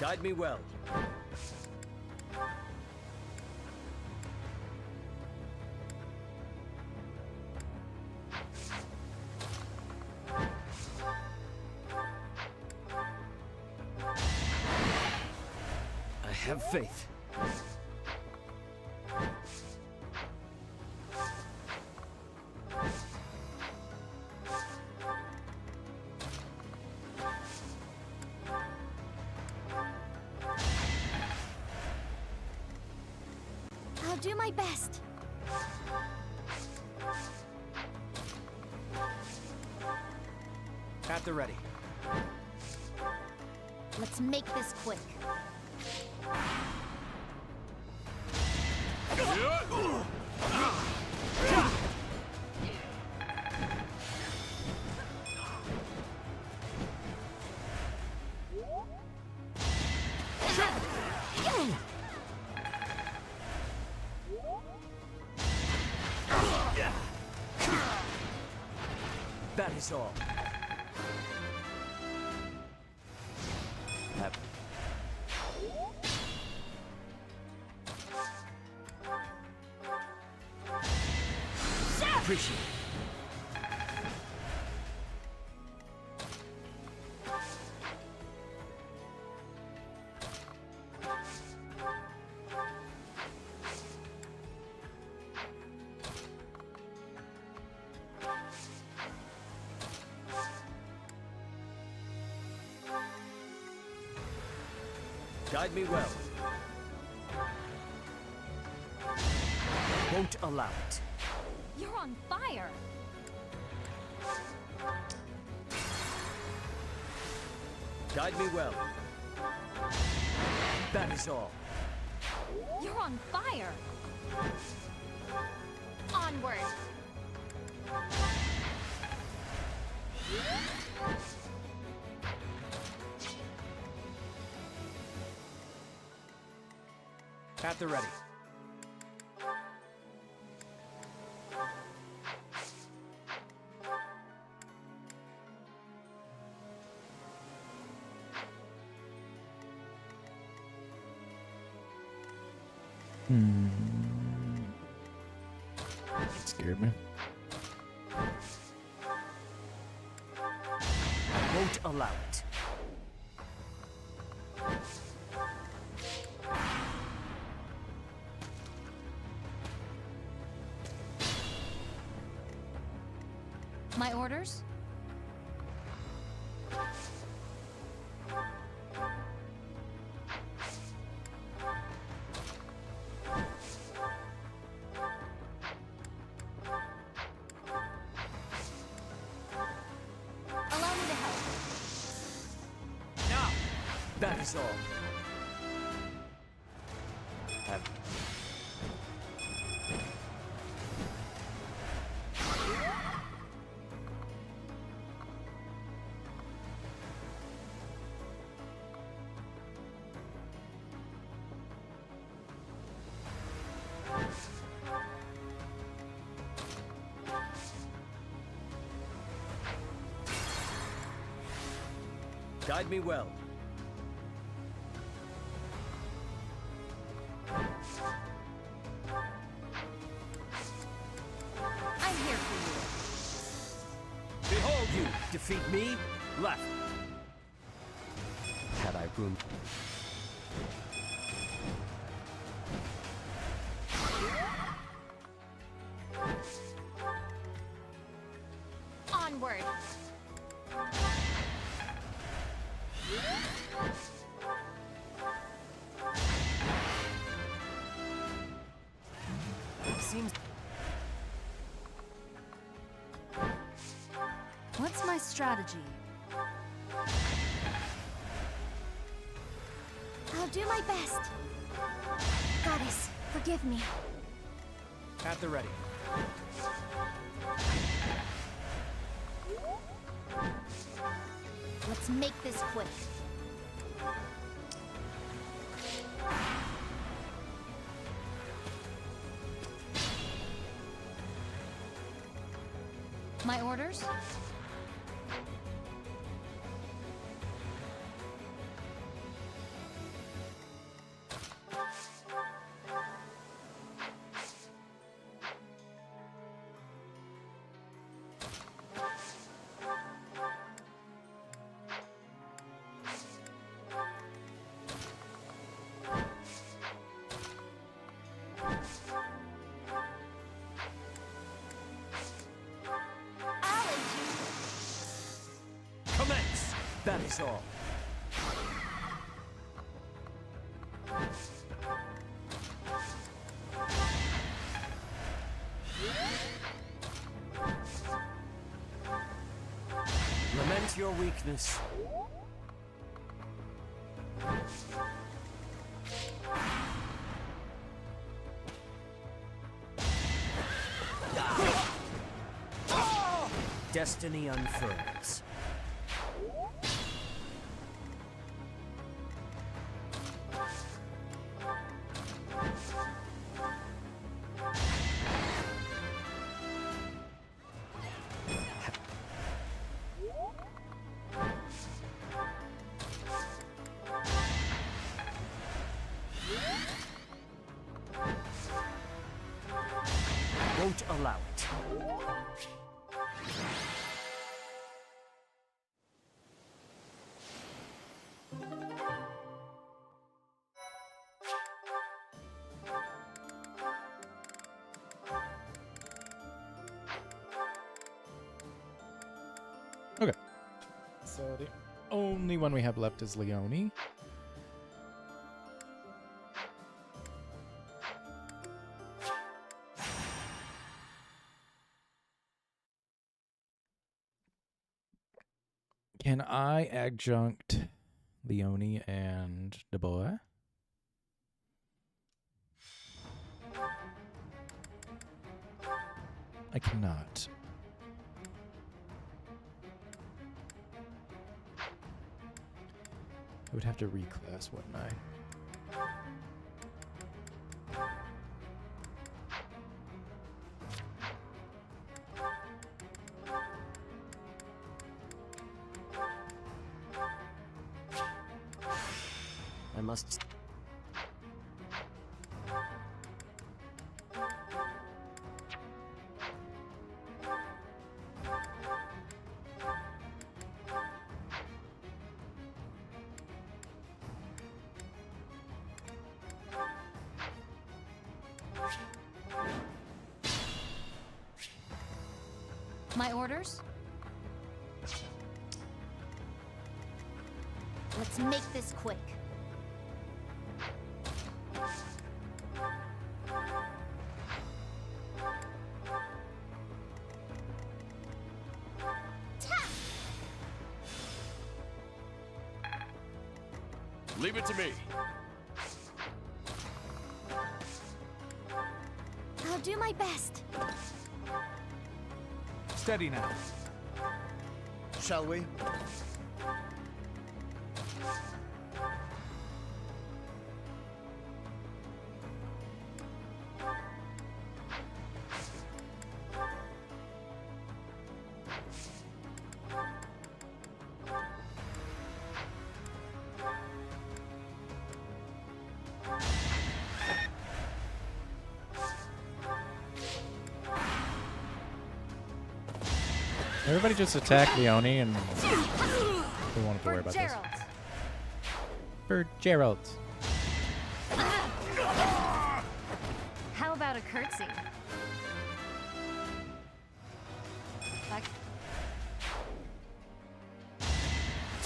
S16: Guide me well. I have faith.
S17: I'll do my best.
S8: At the ready.
S4: Let's make this quick.
S16: That is all. Appreciate it. Guide me well. Won't allow it.
S6: You're on fire.
S16: Guide me well. That is all.
S6: You're on fire. Onward.
S8: At the ready.
S1: That scared me.
S16: I won't allow it.
S21: My orders?
S9: That is all.
S19: Guide me well.
S21: I'm here for
S19: Behold you! Defeat me? Left. Had I room...
S21: you. Onward.
S15: Seems...
S21: What's my strategy?
S17: I'll do my best. Goddess, forgive me.
S3: At the ready.
S21: Let's make this quick. My orders?
S19: Commence! That is all. Lament your weakness. Destiny unfurls. Won't allow it.
S1: Okay. So the only one we have left is Leone. Can I adjunct Leone and Deboa? I cannot. I would have to reclass, wouldn't I?
S15: I must...
S21: My orders? Let's make this quick.
S14: Leave it to me.
S17: I'll do my best.
S18: Steady now.
S8: Shall we?
S1: Everybody just attack Leone and we won't have to worry about this. For Gerald.
S21: How about a curtsy?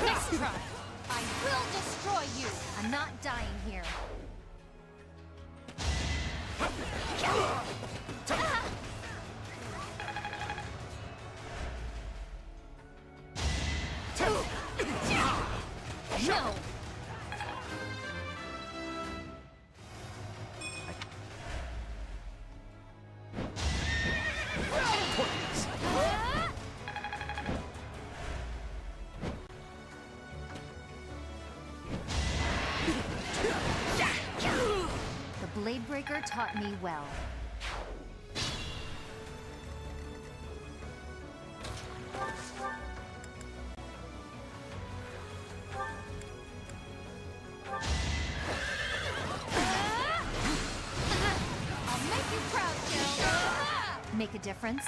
S21: Next try. I will destroy you. I'm not dying here. No. The Blade Breaker taught me well. Make a difference?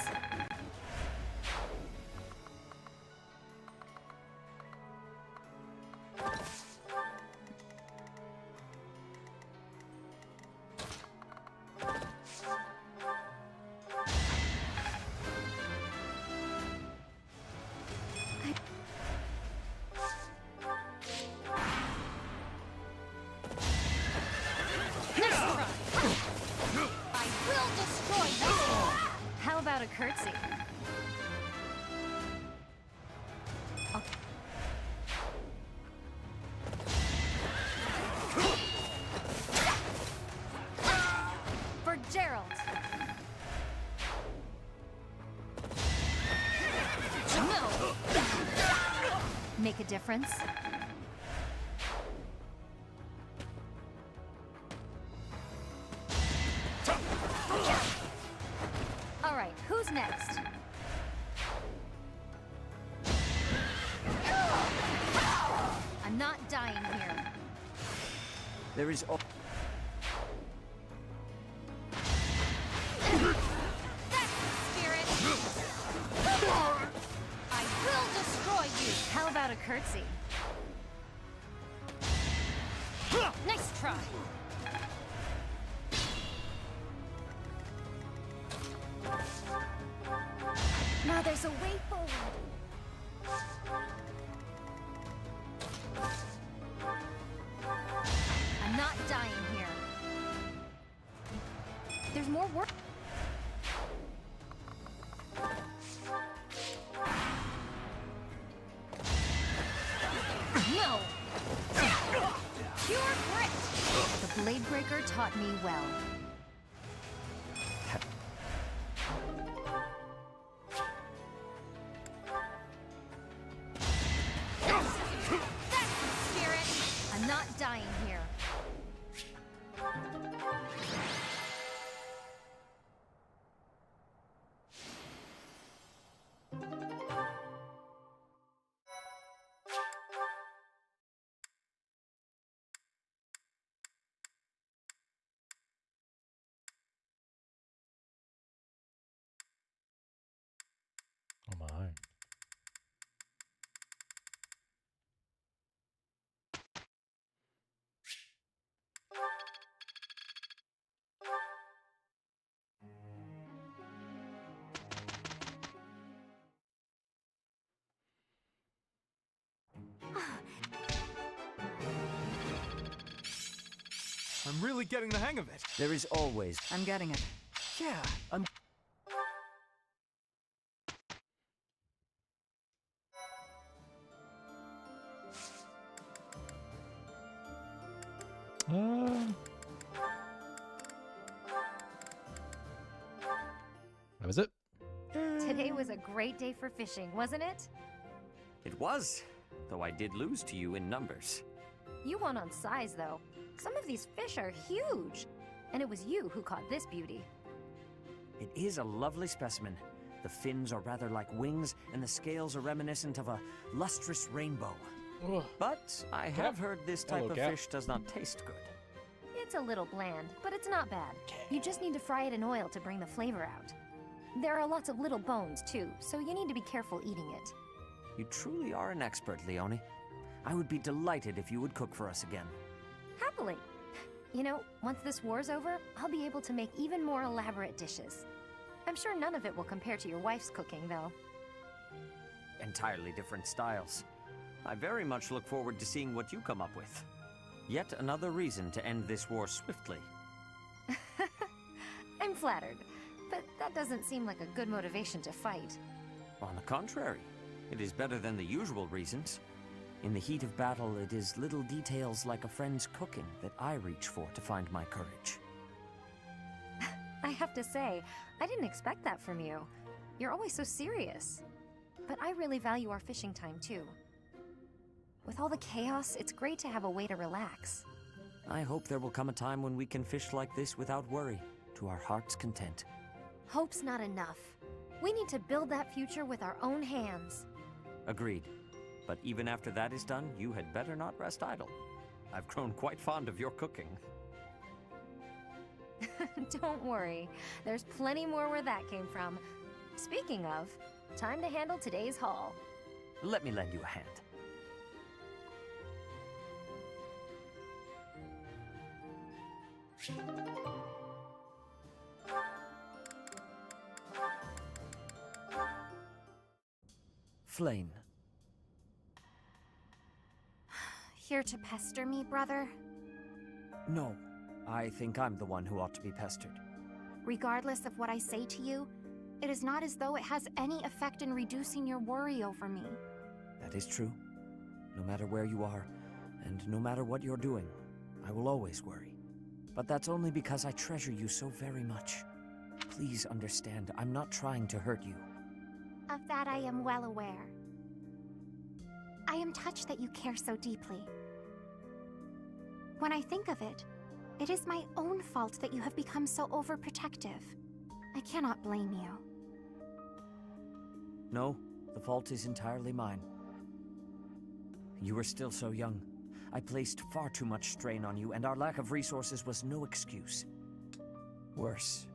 S21: A curtsy. For Gerald. No. Make a difference. Who's next? I'm not dying here.
S9: There is
S21: That's the spirit! I will destroy you! How about a curtsy? Nice try!
S17: Now there's a way forward.
S21: I'm not dying here. There's more work. No! Pure grit! The Blade Breaker taught me well. Dying here.
S1: Oh my.
S18: I'm really getting the hang of it.
S9: There is always.
S5: I'm getting it.
S15: Yeah, I'm...
S21: Today was a great day for fishing, wasn't it?
S9: It was, though I did lose to you in numbers.
S21: You won on size, though. Some of these fish are huge. And it was you who caught this beauty.
S9: It is a lovely specimen. The fins are rather like wings, and the scales are reminiscent of a lustrous rainbow.
S1: Ugh.
S9: But I have heard this type of fish does not taste good.
S21: It's a little bland, but it's not bad. You just need to fry it in oil to bring the flavor out. There are lots of little bones, too, so you need to be careful eating it.
S9: You truly are an expert, Leone. I would be delighted if you would cook for us again.
S21: Happily. You know, once this war's over, I'll be able to make even more elaborate dishes. I'm sure none of it will compare to your wife's cooking, though.
S9: Entirely different styles. I very much look forward to seeing what you come up with. Yet another reason to end this war swiftly.
S21: I'm flattered, but that doesn't seem like a good motivation to fight.
S9: On the contrary, it is better than the usual reasons. In the heat of battle, it is little details like a friend's cooking that I reach for to find my courage.
S21: I have to say, I didn't expect that from you. You're always so serious. But I really value our fishing time, too. With all the chaos, it's great to have a way to relax.
S9: I hope there will come a time when we can fish like this without worry, to our heart's content.
S21: Hope's not enough. We need to build that future with our own hands.
S9: Agreed. But even after that is done, you had better not rest idle. I've grown quite fond of your cooking.
S21: Don't worry. There's plenty more where that came from. Speaking of, time to handle today's haul.
S9: Let me lend you a hand. Flame.
S6: Here to pester me, brother?
S9: No, I think I'm the one who ought to be pestered.
S6: Regardless of what I say to you, it is not as though it has any effect in reducing your worry over me.
S9: That is true. No matter where you are, and no matter what you're doing, I will always worry. But that's only because I treasure you so very much. Please understand, I'm not trying to hurt you.
S6: Of that I am well aware. I am touched that you care so deeply. When I think of it, it is my own fault that you have become so overprotective. I cannot blame you.
S9: No, the fault is entirely mine. You were still so young. I placed far too much strain on you, and our lack of resources was no excuse. Worse,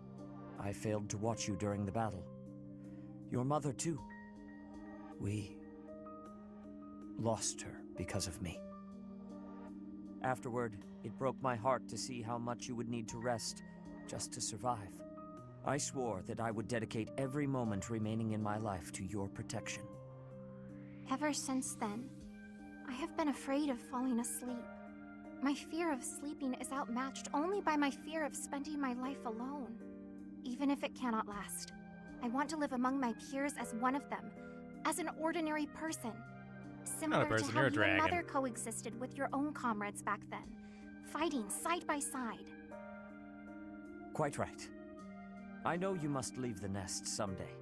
S9: I failed to watch you during the battle. Your mother, too. We lost her because of me. Afterward, it broke my heart to see how much you would need to rest just to survive. I swore that I would dedicate every moment remaining in my life to your protection.
S6: Ever since then, I have been afraid of falling asleep. My fear of sleeping is outmatched only by my fear of spending my life alone. Even if it cannot last, I want to live among my peers as one of them, as an ordinary person. Similar
S1: person,
S6: to
S1: you're
S6: how
S1: a
S6: you and
S1: dragon.
S6: Mother coexisted with your own comrades back then, fighting side by side.
S9: Quite right. I know you must leave the nest someday.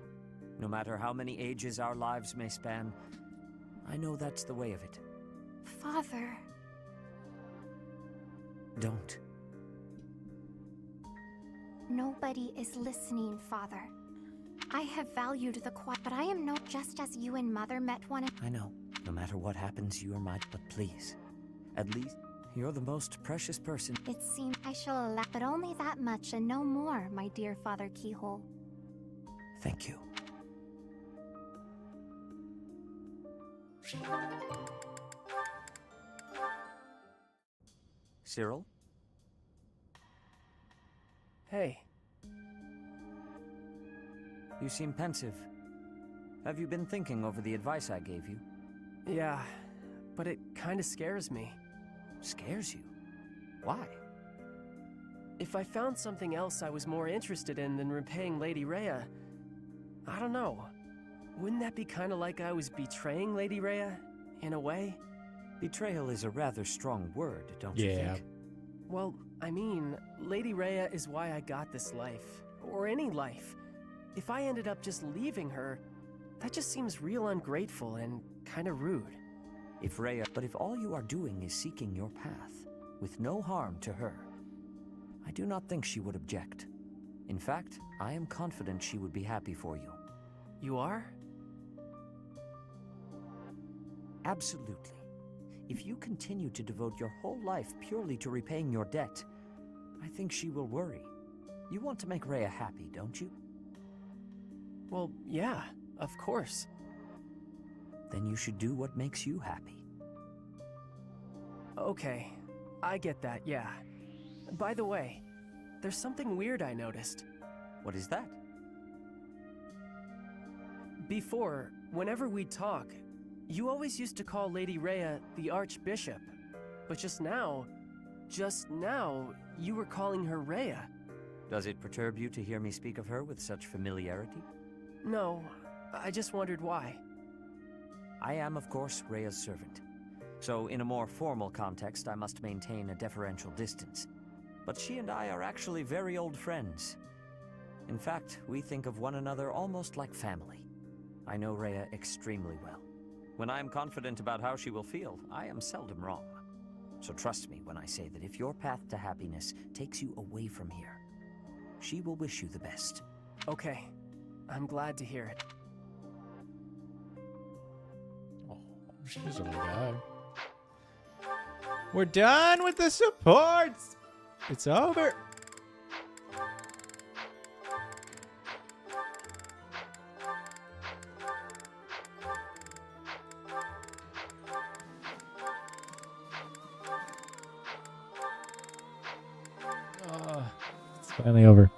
S9: No matter how many ages our lives may span, I know that's the way of it.
S6: Father.
S9: Don't.
S6: Nobody is listening, Father. I have valued the quiet, but I am no just as you and Mother met one.
S9: I know. No matter what happens, you are mine. But please, at least, you're the most precious person.
S6: It seems I shall allow, but only that much and no more, my dear Father Keyhole.
S9: Thank you. Cyril?
S15: Hey.
S9: You seem pensive. Have you been thinking over the advice I gave you?
S15: Yeah, but it kinda scares me.
S9: Scares you? Why?
S15: If I found something else I was more interested in than repaying Lady Rhea, I don't know. Wouldn't that be kinda like I was betraying Lady Rhea, in a way?
S9: Betrayal is a rather strong word, don't you think?
S15: Well, I mean, Lady Rhea is why I got this life. Or any life. if I ended up just leaving her, that just seems real ungrateful and kind of rude.
S9: But if all you are doing is seeking your path, with no harm to her, I do not think she would object. In fact, I am confident she would be happy for you.
S15: You are?
S9: Absolutely. If you continue to devote your whole life purely to repaying your debt, I think she will worry. You want to make Rhea happy, don't you?
S15: Well, yeah, of course.
S9: Then you should do what makes you happy.
S15: Okay, I get that, yeah. By the way, there's something weird I noticed.
S9: What is that?
S15: Before, whenever we'd talk, you always used to call Lady Rhea the Archbishop. But just now, you were calling her Rhea.
S9: Does it perturb you to hear me speak of her with such familiarity?
S15: No, I just wondered why.
S9: I am, of course, Rhea's servant. So, in a more formal context, I must maintain a deferential distance. But she and I are actually very old friends. In fact, we think of one another almost like family. I know Rhea extremely well. When I am confident about how she will feel, I am seldom wrong. So trust me when I say that if your path to happiness takes you away from here, she will wish you the best.
S15: Okay, I'm glad to hear it.
S1: Oh, she's a little guy. We're done with the supports! It's over! It's finally over.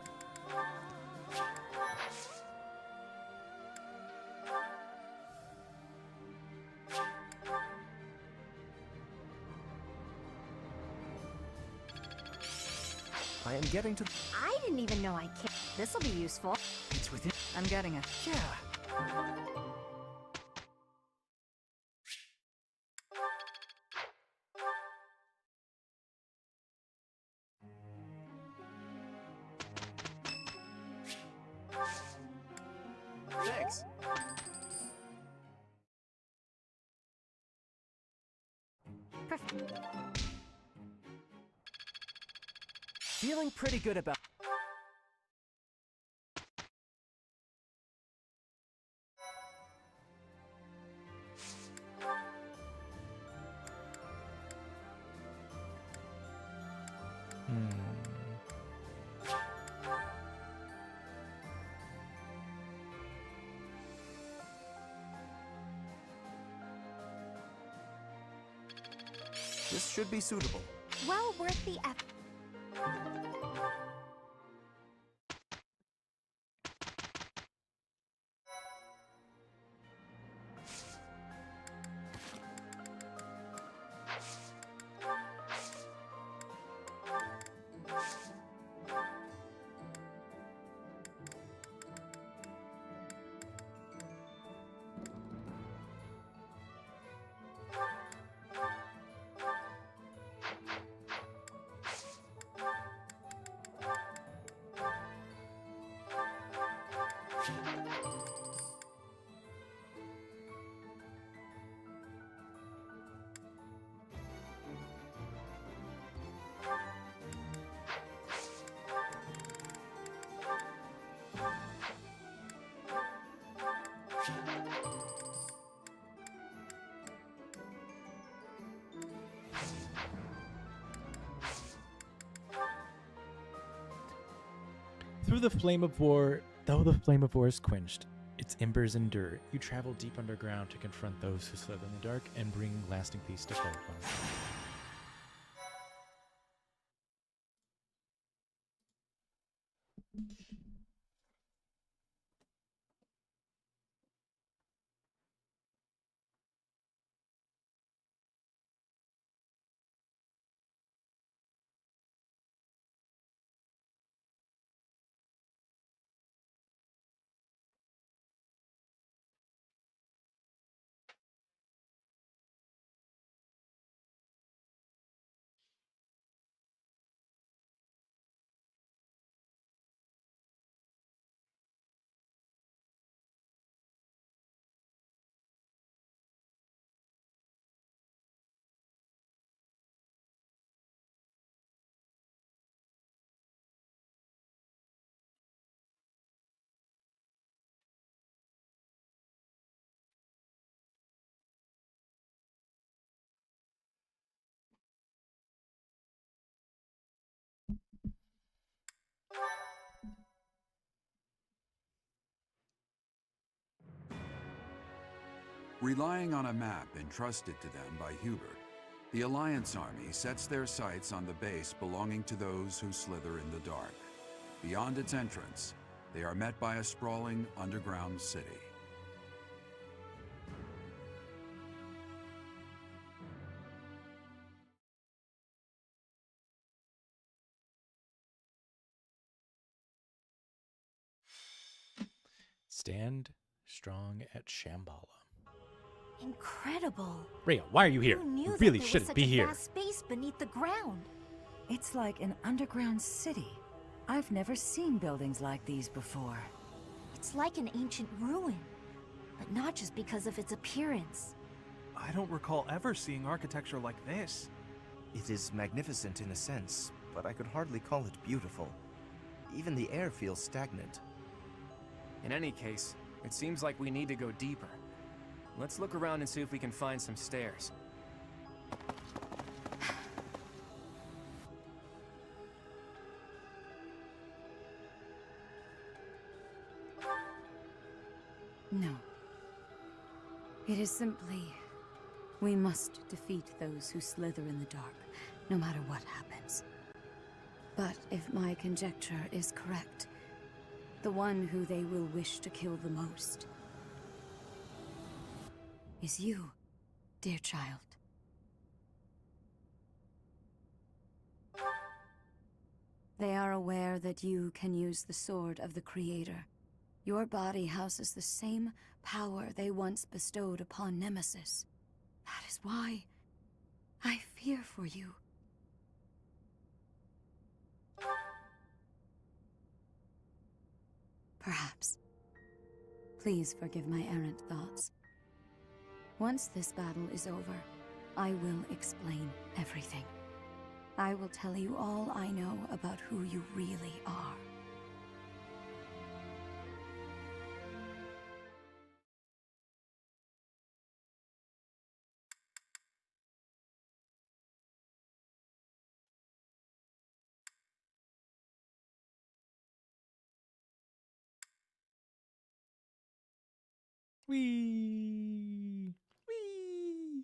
S16: I am getting to...
S21: I didn't even know I cared. This'll be useful.
S16: It's within...
S20: I'm getting it.
S16: Yeah. Thanks.
S15: Feeling pretty good about...
S16: This should be suitable.
S21: Well worth the effort.
S1: Through the flame of war, though the flame of war is quenched, its embers endure. You travel deep underground to confront those who slip in the dark and bring lasting peace to Folklore.
S10: Relying on a map entrusted to them by Hubert, the Alliance army sets their sights on the base belonging to those who slither in the dark. Beyond its entrance, they are met by a sprawling underground city.
S1: Stand strong at Shambhala.
S4: Incredible.
S1: Rhea, why are you here?
S4: Who knew
S1: You
S4: that
S1: really
S4: there was
S1: shouldn't
S4: such
S1: be
S4: a
S1: here.
S4: vast space beneath the ground.
S5: It's like an underground city. I've never seen buildings like these before.
S4: It's like an ancient ruin, but not just because of its appearance.
S18: I don't recall ever seeing architecture like this.
S8: It is magnificent in a sense, but I could hardly call it beautiful. Even the air feels stagnant.
S3: In any case, it seems like we need to go deeper. Let's look around and see if we can find some stairs.
S7: No. It is simply... we must defeat those who slither in the dark, no matter what happens. But if my conjecture is correct, the one who they will wish to kill the most is you, dear child. They are aware that you can use the sword of the Creator. Your body houses the same power they once bestowed upon Nemesis. That is why I fear for you. Perhaps. Please forgive my errant thoughts. Once this battle is over, I will explain everything. I will tell you all I know about who you really are.
S1: Whee! Whee!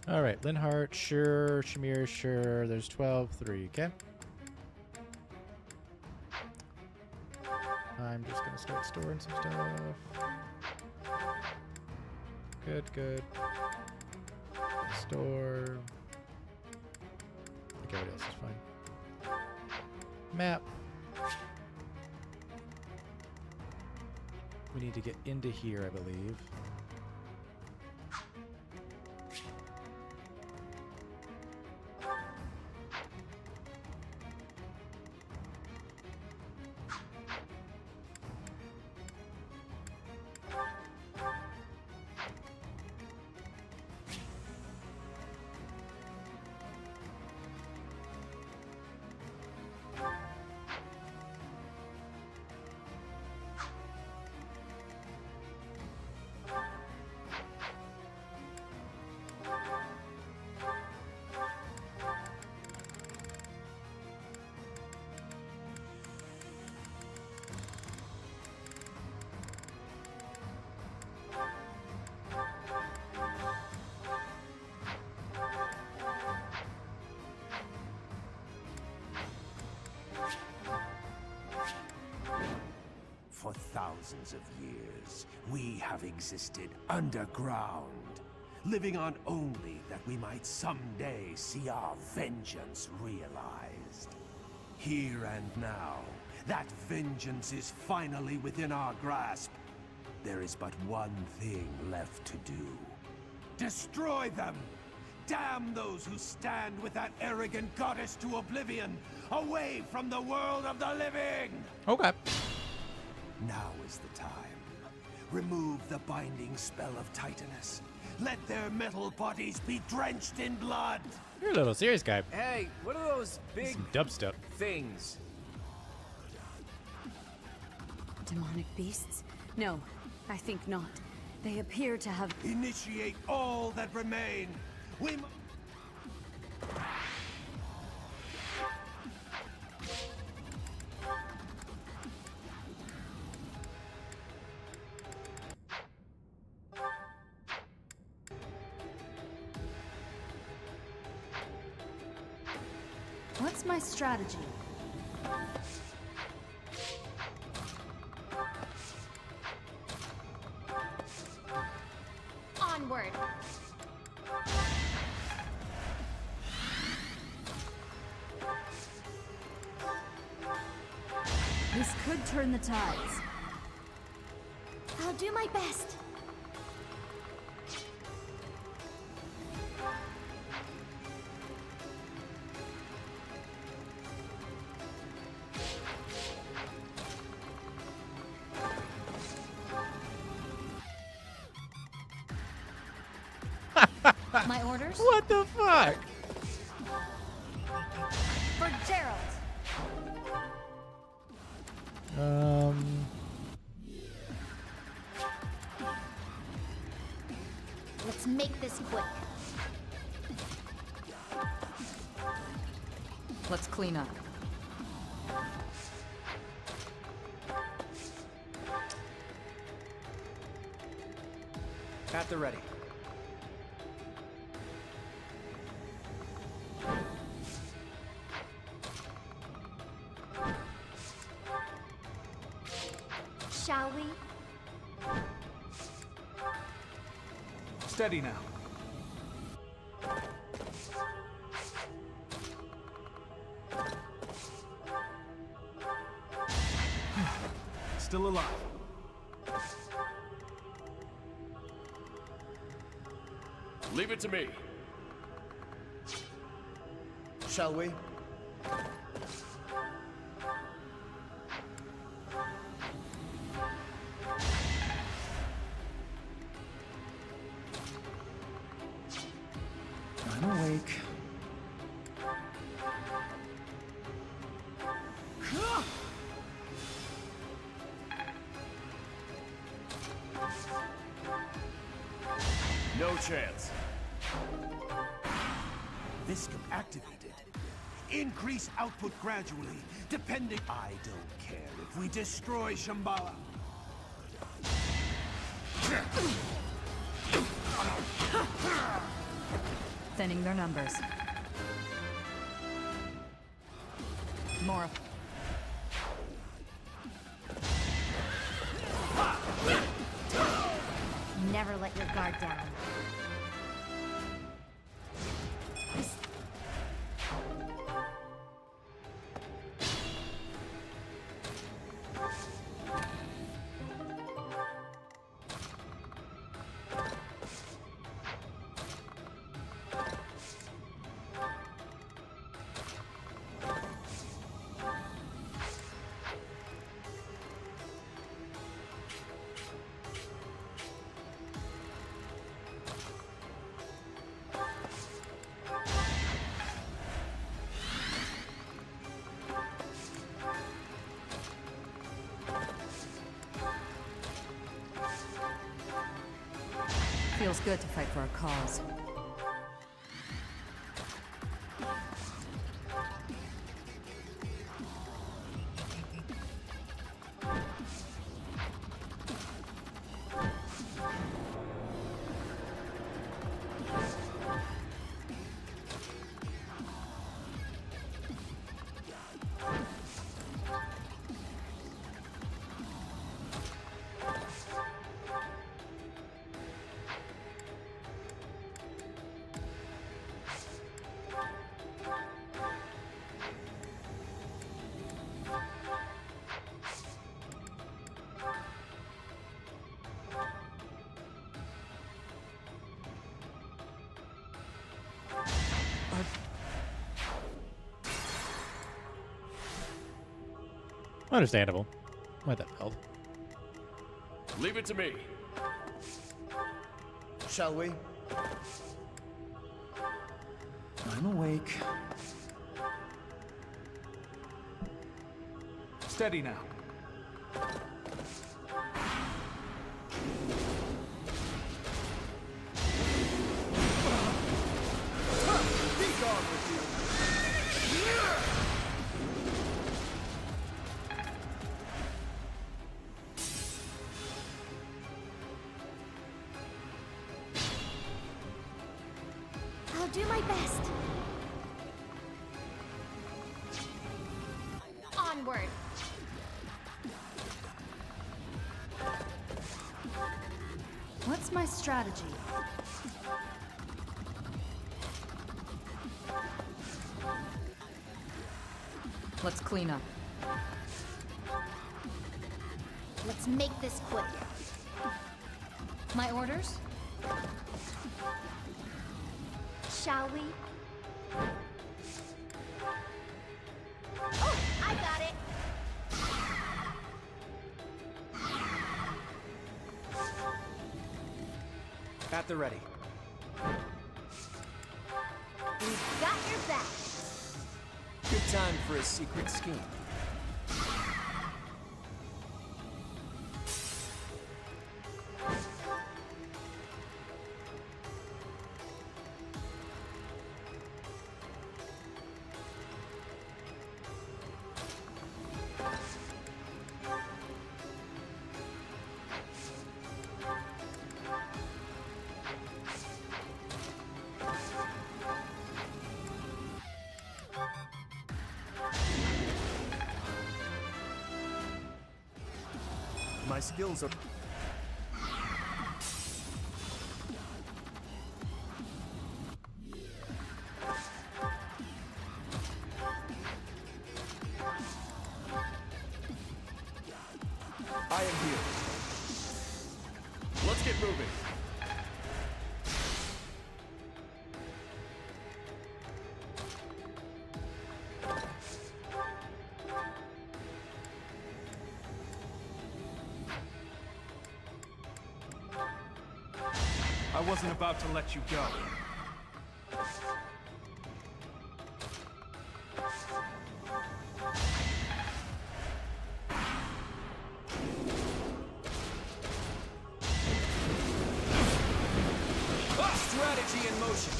S1: All right, Linhart, sure. Shamir, sure. There's 12-3, okay? I'm just gonna start storing some stuff. Good, good. Store. Okay, what else is fine? Map. We need to get into here, I believe.
S13: For thousands of years, we have existed underground, living on only that we might someday see our vengeance realized. Here and now, that vengeance is finally within our grasp. There is but one thing left to do. Destroy them! Damn those who stand with that arrogant goddess to oblivion, away from the world of the living!
S1: Okay.
S13: Now is the time. Remove the binding spell of Titanus. Let their metal bodies be drenched in blood.
S1: You're a little serious guy.
S3: Hey, what are those big
S1: Some dubstep
S3: things?
S7: Demonic beasts? No, I think not. They appear to have...
S13: Initiate all that remain. We
S21: What's my strategy? Onward! This could turn the tides.
S17: I'll do my best.
S21: My orders?
S1: What the fuck?
S21: For Gerald!
S17: Let's make this quick.
S20: Let's clean up.
S15: At the ready.
S17: Shall we?
S18: Steady now. Still alive.
S14: Leave it to me.
S8: Shall we?
S18: I'm awake.
S14: No chance.
S13: This can activate it. Increase output gradually, depending. I don't care if we destroy Shambhala.
S20: Thinning their numbers. More.
S17: Never let your guard down.
S20: Feels good to fight for a cause.
S1: Understandable. Why that felt.
S14: Leave it to me.
S8: Shall we?
S18: I'm awake. Steady now.
S17: do my best.
S6: Onward.
S20: What's my strategy? Let's clean up.
S6: Let's make this quick.
S20: My orders?
S6: Shall we? Oh, I got it.
S8: At the ready.
S6: We've got your back.
S3: Good time for a secret scheme.
S8: My skills are...
S16: I am here. Let's get moving.
S18: I wasn't about to let you go.
S3: Strategy in motion.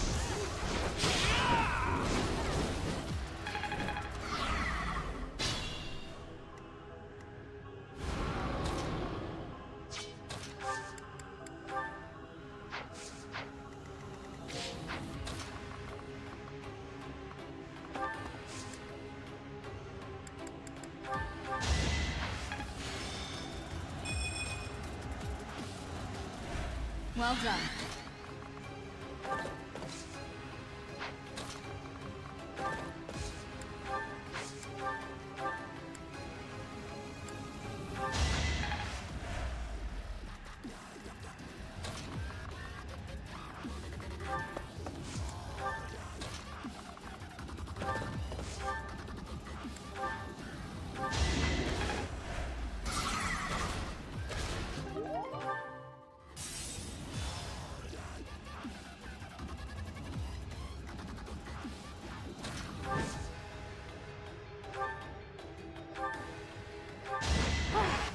S20: Well done.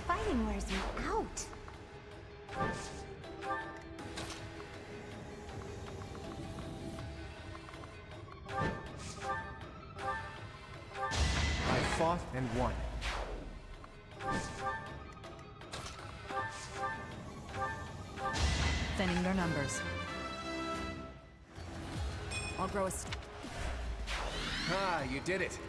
S4: Fighting wears me out.
S8: I fought and won.
S20: Thinning their numbers. I'll grow a...
S3: Ah, you did it.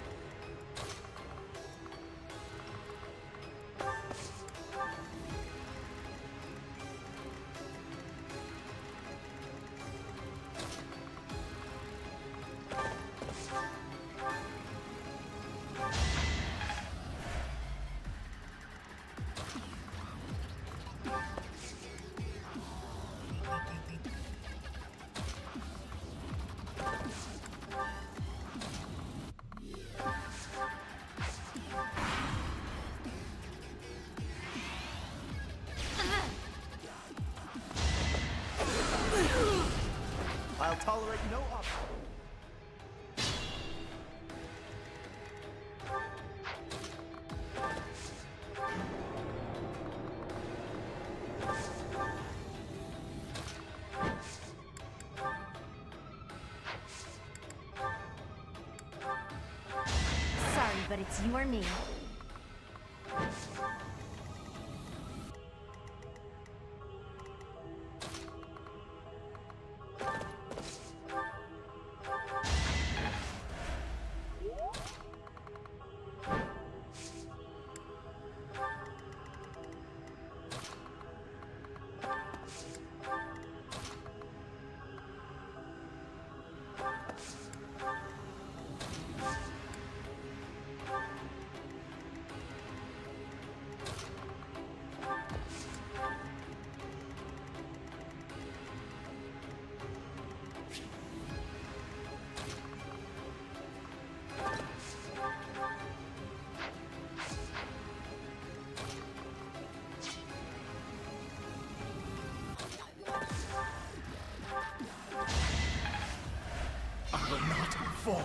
S8: I'll tolerate no obstacle.
S4: Sorry, but it's you or me.
S2: fall.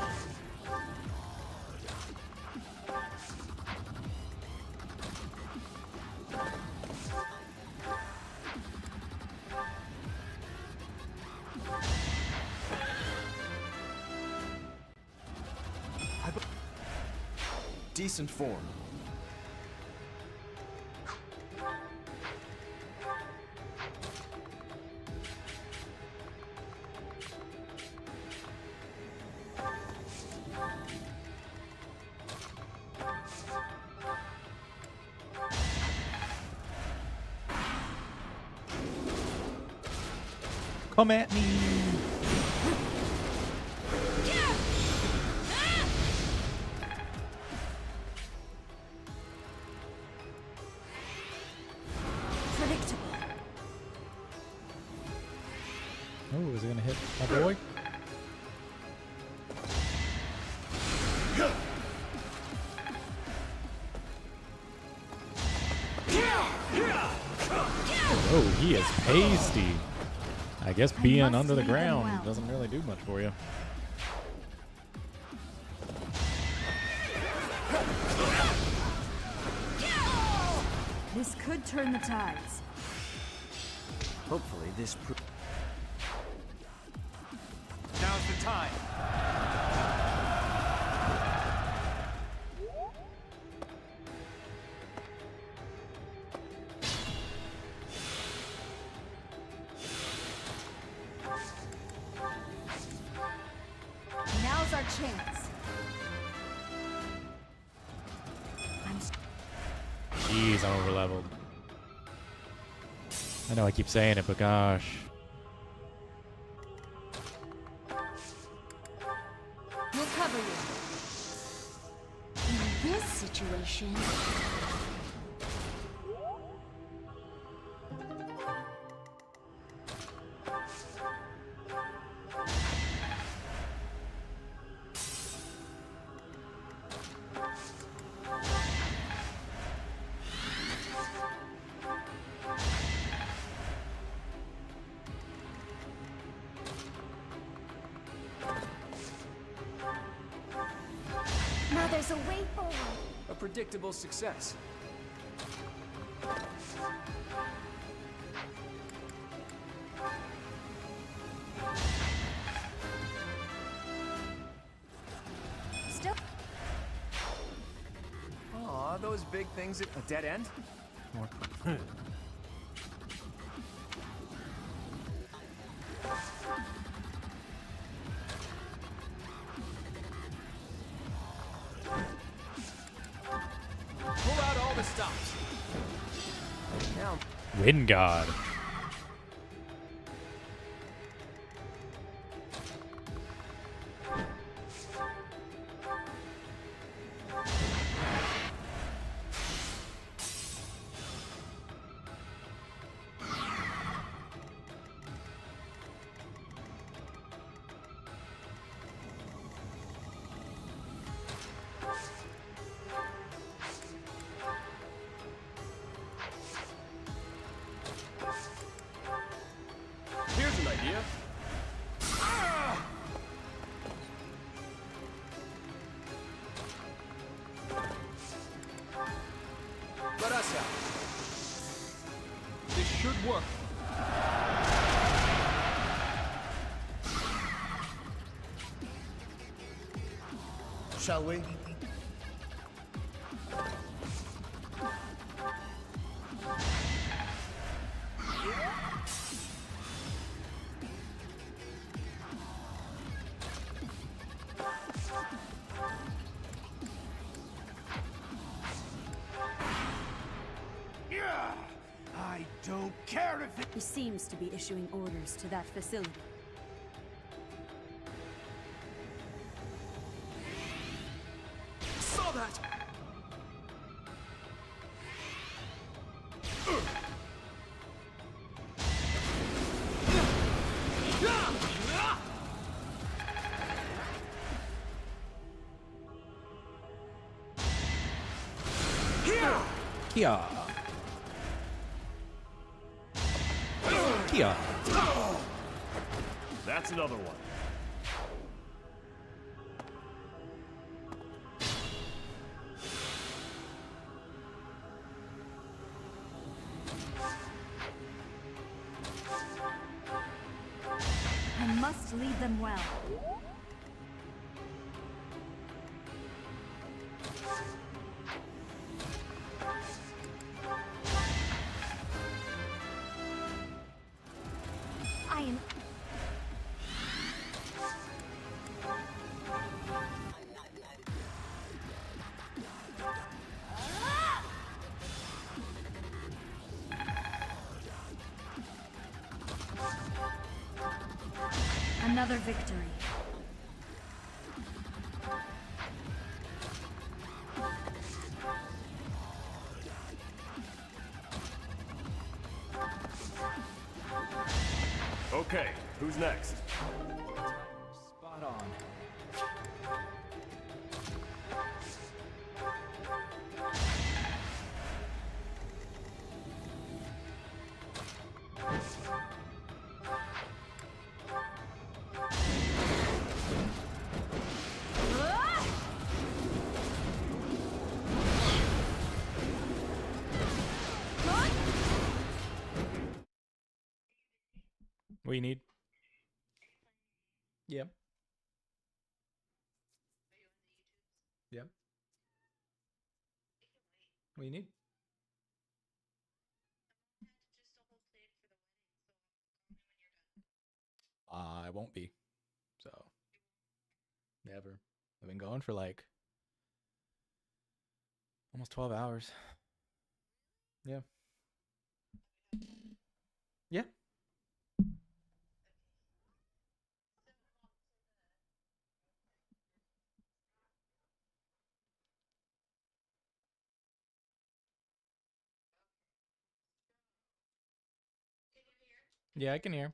S8: Decent form.
S1: Come at me.
S17: Predictable.
S1: Oh, is it gonna hit my boy? Oh, he is pasty. I guess being under the ground doesn't really do much for you.
S5: This could turn the tides.
S19: Hopefully this
S2: Now's the time.
S5: Now's our chance.
S1: Jeez, I'm overleveled. I know I keep saying it, but gosh.
S17: We'll cover you. In this situation... Now there's a way forward.
S3: A predictable success.
S17: Still...
S3: Aw, those big things at a dead end? Pull out all the stops. Now,
S1: Wind God.
S16: Here's an idea.
S3: let us out.
S18: This should work.
S8: Shall we?
S2: I don't care if it...
S7: He seems to be issuing orders to that facility.
S16: Saw that!
S1: Kia. Kia.
S14: That's another one.
S21: them well.
S6: I am...
S21: Another victory.
S14: Okay, who's next?
S1: Spot on. What you need? Yep. Yep. What you need? I won't be. So, never. I've been going for like almost 12 hours. Yeah. Yeah. Yeah, I can hear.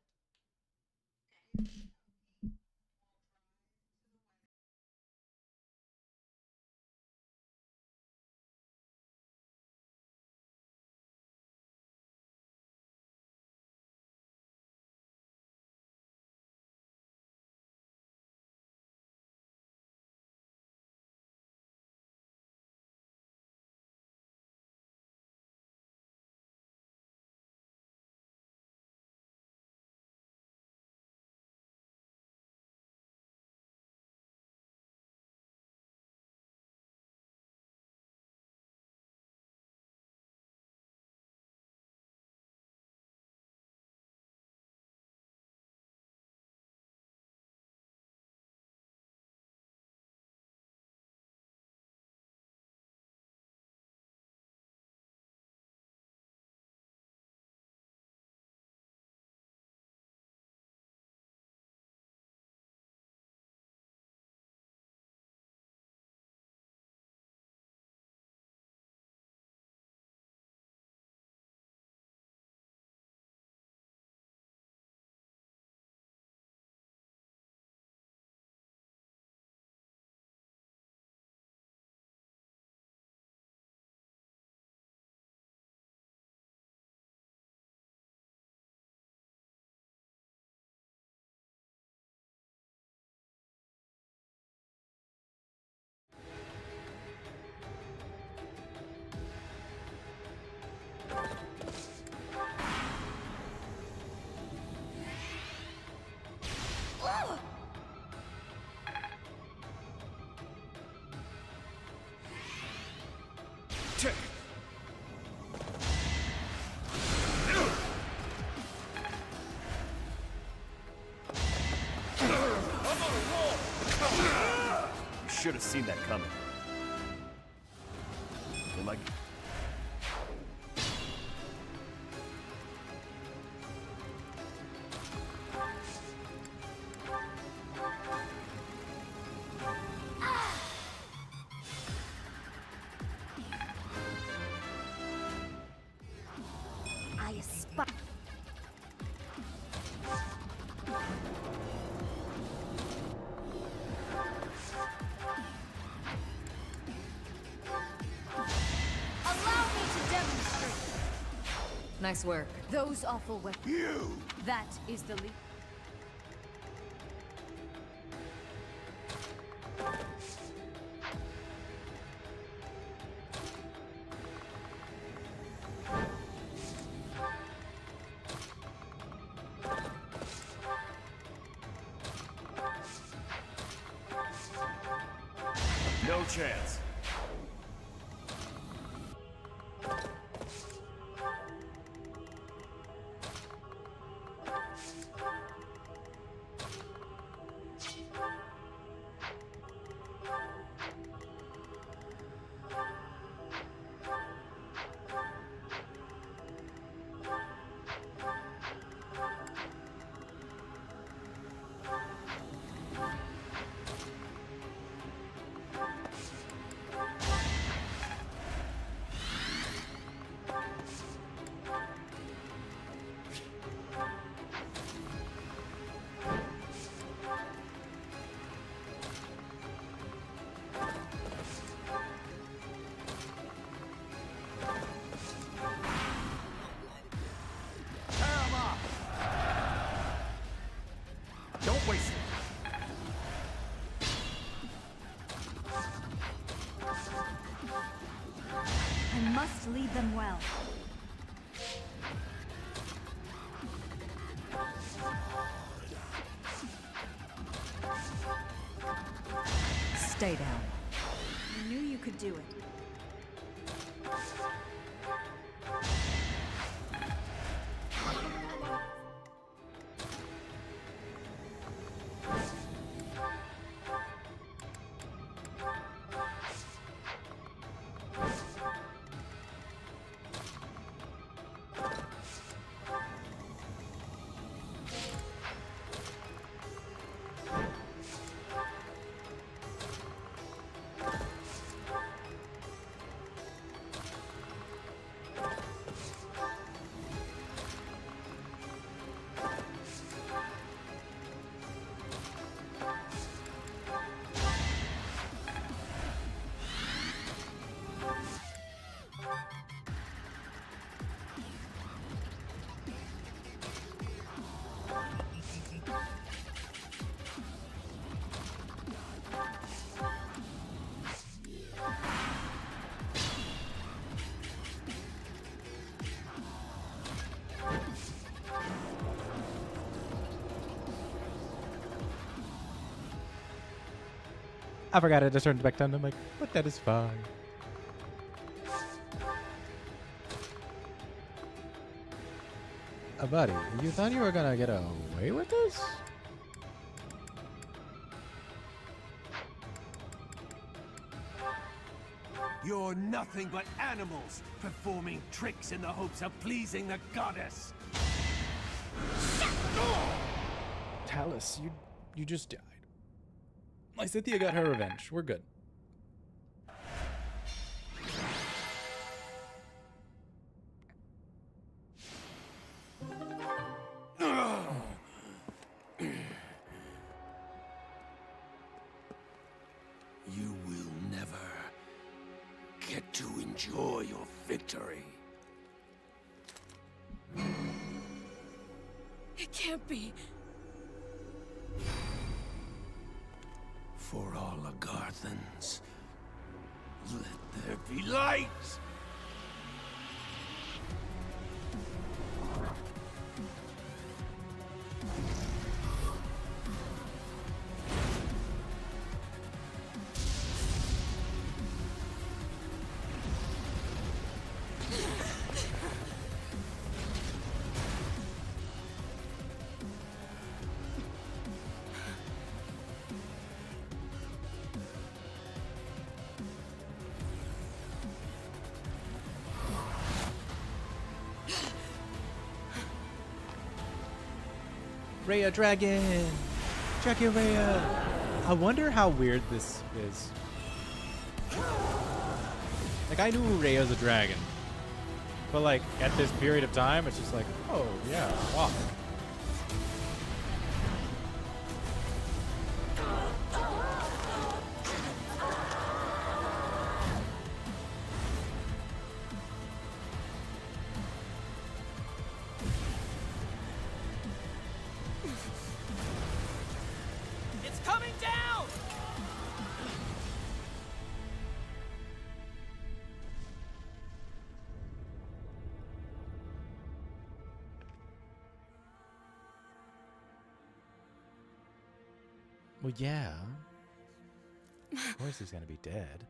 S14: You should have seen that coming. Am I...
S6: I aspire...
S21: Allow me to demonstrate. Nice work.
S6: Those awful weapons.
S13: You!
S21: That is the lead.
S14: No chance. Don't waste it.
S11: I must lead them well.
S5: Stay down.
S11: I knew you could do it.
S1: I forgot I just turned back down. I'm like, but that is fine. Buddy, you thought you were gonna get away with this?
S13: You're nothing but animals, performing tricks in the hopes of pleasing the goddess.
S1: Talus, you just died. Lysithea got her revenge. We're good.
S13: You will never get to enjoy your victory.
S7: It can't be.
S13: For all Agarthans, let there be light!
S1: Rhea Dragon! Dragon Rhea! I wonder how weird this is. Like, I knew Rhea's a dragon. But, like, at this period of time, it's just like, oh, yeah, wow.
S15: It's coming down!
S1: Well, yeah. Of course he's gonna be dead.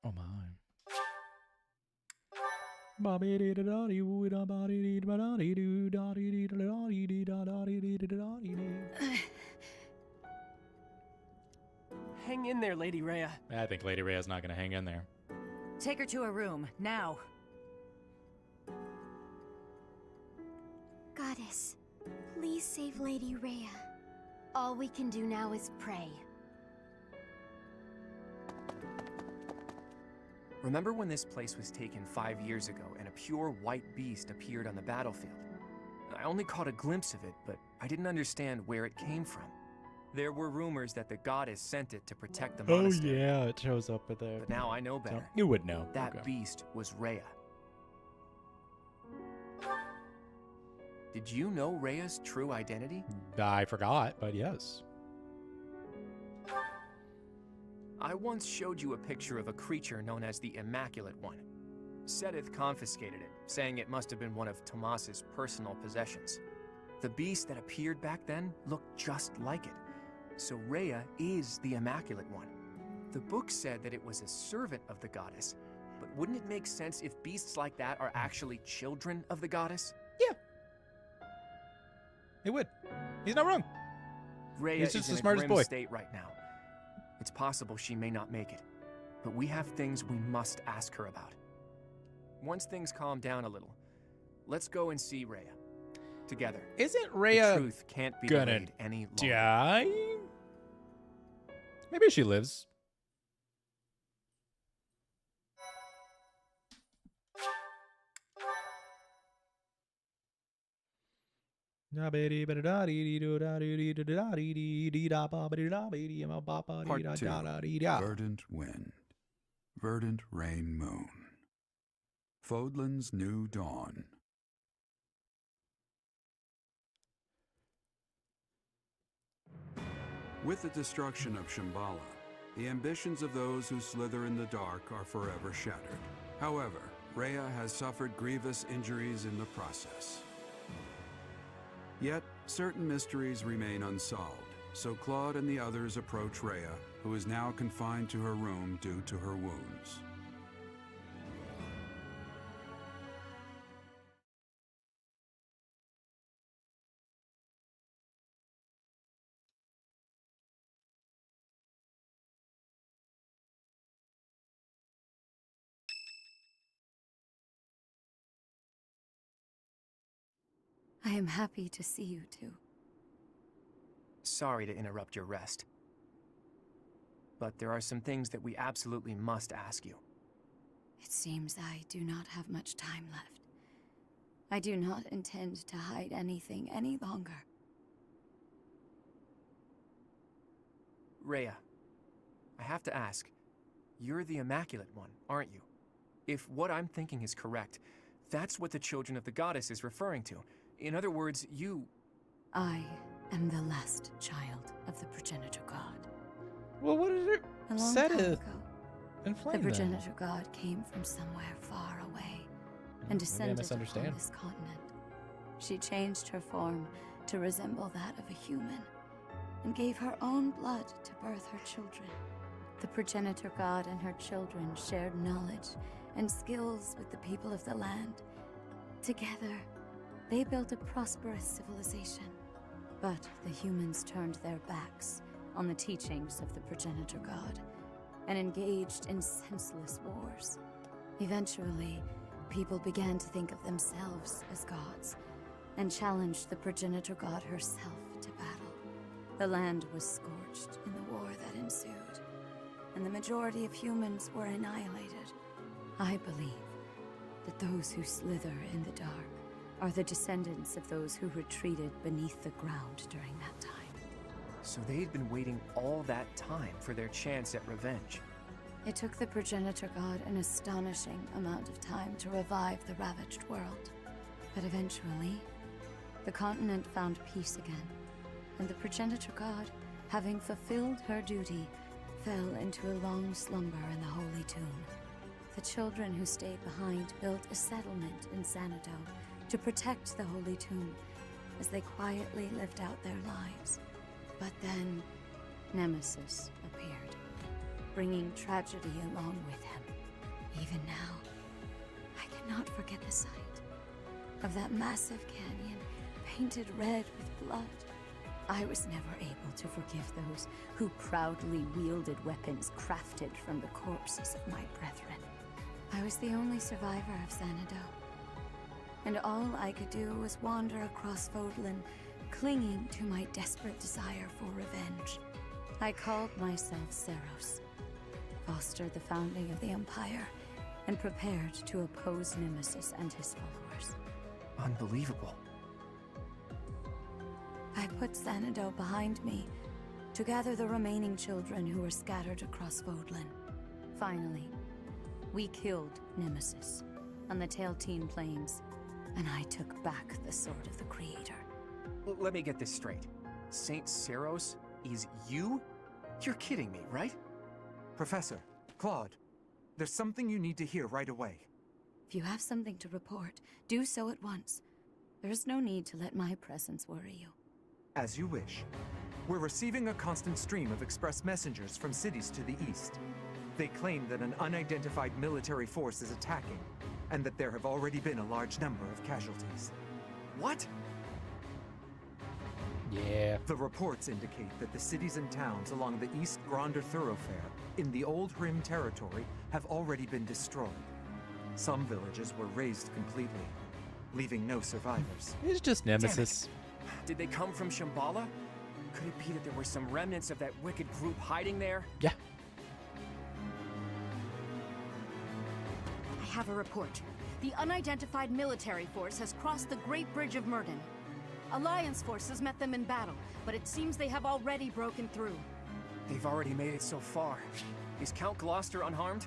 S1: Oh my.
S15: Hang in there, Lady Rhea.
S1: I think Lady Rhea's not gonna hang in there.
S5: Take her to her room, now.
S17: Goddess, please save Lady Rhea.
S4: All we can do now is pray.
S3: Remember when this place was taken 5 years ago and a pure white beast appeared on the battlefield? I only caught a glimpse of it, but I didn't understand where it came from. There were rumors that the goddess sent it to protect the monastery.
S1: Oh yeah, it shows up with there.
S3: But now I know better.
S1: You would know.
S3: That
S1: Okay.
S3: beast was Rhea. Did you know Rhea's true identity?
S1: I forgot, but yes.
S3: I once showed you a picture of a creature known as the Immaculate One. Sedith confiscated it, saying it must have been one of Tomas's personal possessions. The beast that appeared back then looked just like it. So Rhea is the Immaculate One. The book said that it was a servant of the goddess, but wouldn't it make sense if beasts like that are actually children of the goddess?
S1: It would. He's not wrong.
S3: Rhea
S1: He's just
S3: is in
S1: the smartest
S3: a grim
S1: boy.
S3: state right now. It's possible she may not make it, but we have things we must ask her about. Once things calm down a little, let's go and see Rhea. Together.
S1: Isn't Rhea
S3: the truth can't be
S1: gonna
S3: delayed any longer.
S1: die? Maybe she lives.
S10: Part 2. Verdant Wind. Verdant Rain Moon. Fodlan's New Dawn. With the destruction of Shambhala, the ambitions of those who slither in the dark are forever shattered. However, Rhea has suffered grievous injuries in the process. Yet, certain mysteries remain unsolved, so Claude and the others approach Rhea, who is now confined to her room due to her wounds.
S7: I am happy to see you too.
S3: Sorry to interrupt your rest, but there are some things that we absolutely must ask you.
S7: It seems I do not have much time left. I do not intend to hide anything any longer.
S3: Rhea, I have to ask, you're the Immaculate One, aren't you? If what I'm thinking is correct, that's what the Children of the Goddess is referring to. In other words, you...
S7: I am the last child of the progenitor god.
S1: Well, what did it
S7: said
S1: it?
S7: The
S1: Inflame
S7: progenitor god came from somewhere far away and descended upon this continent. She changed her form to resemble that of a human and gave her own blood to birth her children. The progenitor god and her children shared knowledge and skills with the people of the land. Together, they built a prosperous civilization. But the humans turned their backs on the teachings of the progenitor god and engaged in senseless wars. Eventually, people began to think of themselves as gods, and challenged the progenitor god herself to battle. The land was scorched in the war that ensued, and the majority of humans were annihilated. I believe that those who slither in the dark are the descendants of those who retreated beneath the ground during that time.
S3: So they'd been waiting all that time for their chance at revenge.
S7: It took the progenitor god an astonishing amount of time to revive the ravaged world. But eventually, the continent found peace again, and the progenitor god, having fulfilled her duty, fell into a long slumber in the Holy Tomb. The children who stayed behind built a settlement in Xanadu to protect the Holy Tomb as they quietly lived out their lives. But then, Nemesis appeared, bringing tragedy along with him. Even now, I cannot forget the sight of that massive canyon painted red with blood. I was never able to forgive those who proudly wielded weapons crafted from the corpses of my brethren. I was the only survivor of Xanadu, and all I could do was wander across Fodlan, clinging to my desperate desire for revenge. I called myself Seros, fostered the founding of the Empire, and prepared to oppose Nemesis and his followers.
S3: Unbelievable.
S7: I put Xanadu behind me to gather the remaining children who were scattered across Fodlan. Finally, we killed Nemesis on the Tailtean Plains, and I took back the Sword of the Creator.
S3: Let me get this straight. Saint Seros is you? You're kidding me, right?
S12: Professor, Claude, there's something you need to hear right away.
S7: If you have something to report, do so at once. There is no need to let my presence worry you.
S12: As you wish. We're receiving a constant stream of express messengers from cities to the east. They claim that an unidentified military force is attacking, and that there have already been a large number of casualties.
S3: What?
S1: Yeah.
S12: The reports indicate that the cities and towns along the East Gronder thoroughfare in the Old Rim territory have already been destroyed. Some villages were razed completely, leaving no survivors.
S1: It's just Nemesis.
S3: Did they come from Shambhala? Could it be that there were some remnants of that wicked group hiding there?
S1: Yeah.
S22: I have a report. The unidentified military force has crossed the Great Bridge of Murden. Alliance forces met them in battle, but it seems they have already broken through.
S3: They've already made it so far. Is Count Gloucester unharmed?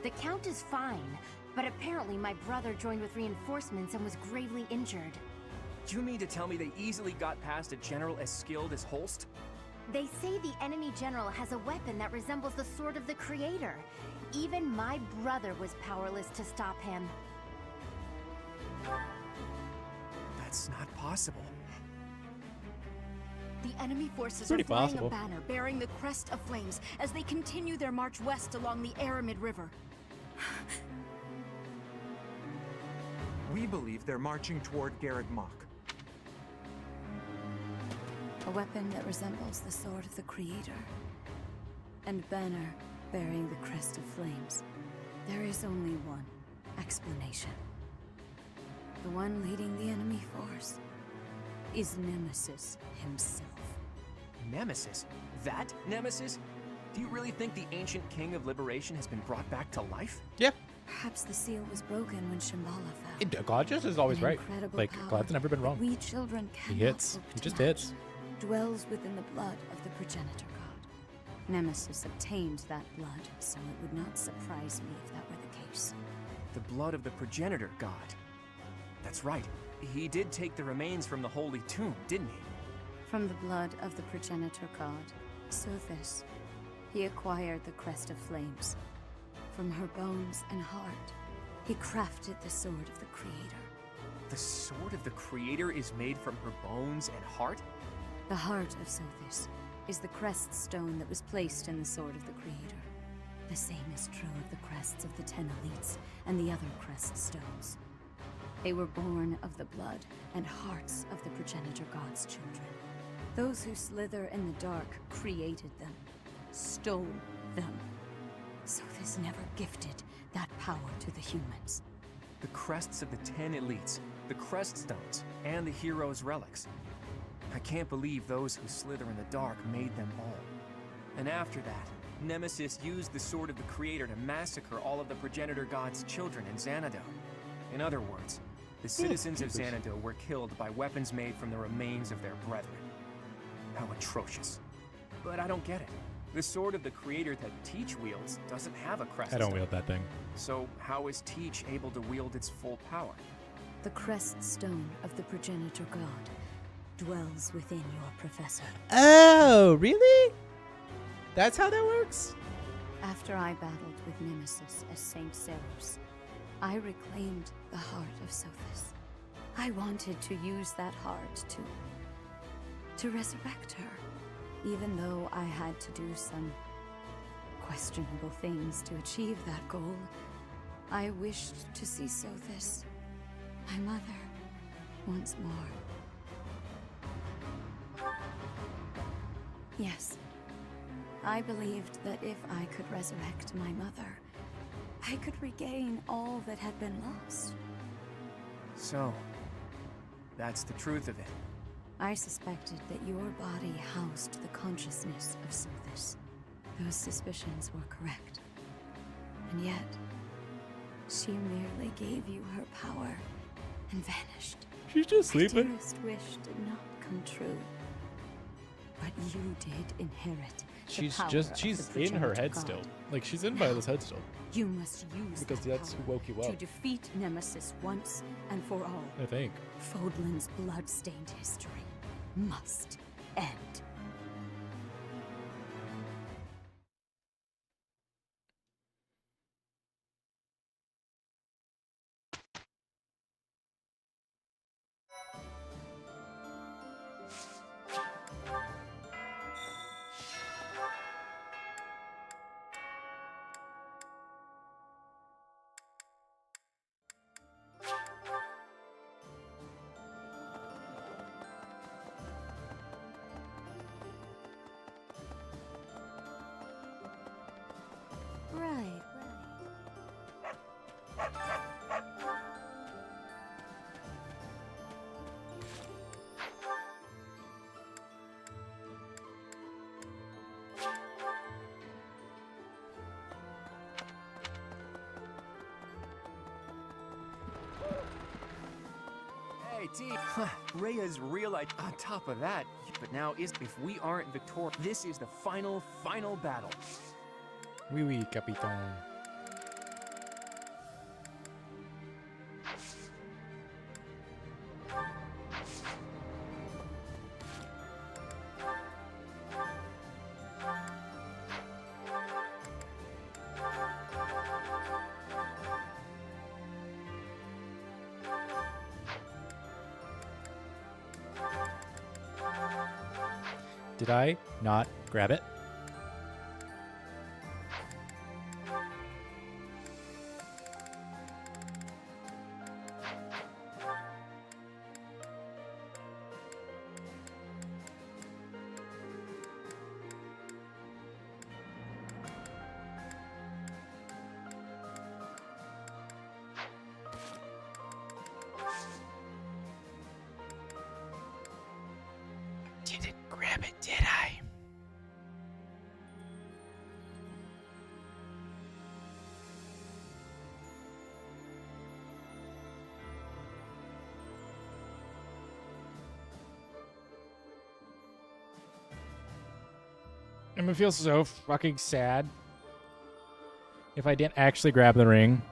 S4: The Count is fine, but apparently my brother joined with reinforcements and was gravely injured.
S3: Do you mean to tell me they easily got past a general as skilled as Holst?
S4: They say the enemy general has a weapon that resembles the Sword of the Creator. Even my brother was powerless to stop him.
S3: That's not possible.
S22: The enemy forces
S1: Pretty
S22: are flying
S1: possible.
S22: a banner bearing the crest of flames as they continue their march west along the Aramid River.
S12: We believe they're marching toward Garreg Mach.
S7: A weapon that resembles the Sword of the Creator. And banner bearing the crest of flames. There is only one explanation. The one leading the enemy force is Nemesis himself.
S3: Nemesis? That Nemesis? Do you really think the ancient king of liberation has been brought back to life?
S1: Yeah.
S7: Perhaps the seal was broken when Shambhala fell.
S1: God just is always
S7: An
S1: right.
S7: incredible
S1: Like,
S7: power
S1: God's never been wrong.
S7: We children
S1: He
S7: cannot
S1: hits.
S7: hope
S1: He
S7: to
S1: just
S7: match.
S1: hits.
S7: Dwells within the blood of the progenitor god. Nemesis obtained that blood, so it would not surprise me if that were the case.
S3: The blood of the progenitor god. That's right. He did take the remains from the Holy Tomb, didn't he?
S7: From the blood of the progenitor god, Sothis, he acquired the crest of flames. From her bones and heart, he crafted the Sword of the Creator.
S3: The Sword of the Creator is made from her bones and heart?
S7: The heart of Sothis is the crest stone that was placed in the Sword of the Creator. The same is true of the crests of the 10 elites and the other crest stones. They were born of the blood and hearts of the progenitor god's children. Those who slither in the dark created them, stole them. Sothis never gifted that power to the humans.
S3: The crests of the 10 elites, the crest stones, and the heroes' relics. I can't believe those who slither in the dark made them all. And after that, Nemesis used the sword of the Creator to massacre all of the progenitor god's children in Xanadu. In other words, the citizens of Xanadu were killed by weapons made from the remains of their brethren. How atrocious. But I don't get it. The sword of the Creator that Teach wields doesn't have a crest
S1: I don't
S3: stone.
S1: wield that thing.
S3: So how is Teach able to wield its full power?
S7: The crest stone of the progenitor god dwells within your professor.
S1: Oh, really? That's how that works?
S7: After I battled with Nemesis as Saint Seros, I reclaimed the heart of Sothis. I wanted to use that heart to resurrect her, even though I had to do some questionable things to achieve that goal. I wished to see Sothis, my mother, once more. Yes, I believed that if I could resurrect my mother, I could regain all that had been lost.
S3: So, that's the truth of it.
S7: I suspected that your body housed the consciousness of Sothis. Those suspicions were correct. And yet, she merely gave you her power and vanished.
S1: She's just sleeping.
S7: My dearest wish did not come true. But you did inherit the power of the
S1: she's in her
S7: progenitor
S1: head
S7: god.
S1: still. Like, she's in Violet's head still.
S7: You must use
S1: Because
S7: that
S1: that's who
S7: power
S1: woke you
S7: to
S1: up.
S7: defeat Nemesis once and for all.
S1: I think.
S7: Fodlan's blood-stained history must end.
S4: Right.
S3: Hey, T. Rhea's realized on top of that. But now, if we aren't victorious, this is the final battle.
S1: Oui, oui, Capitan. Did I not grab it? Didn't grab it, did I? I'm gonna feel so fucking sad if I didn't actually grab the ring.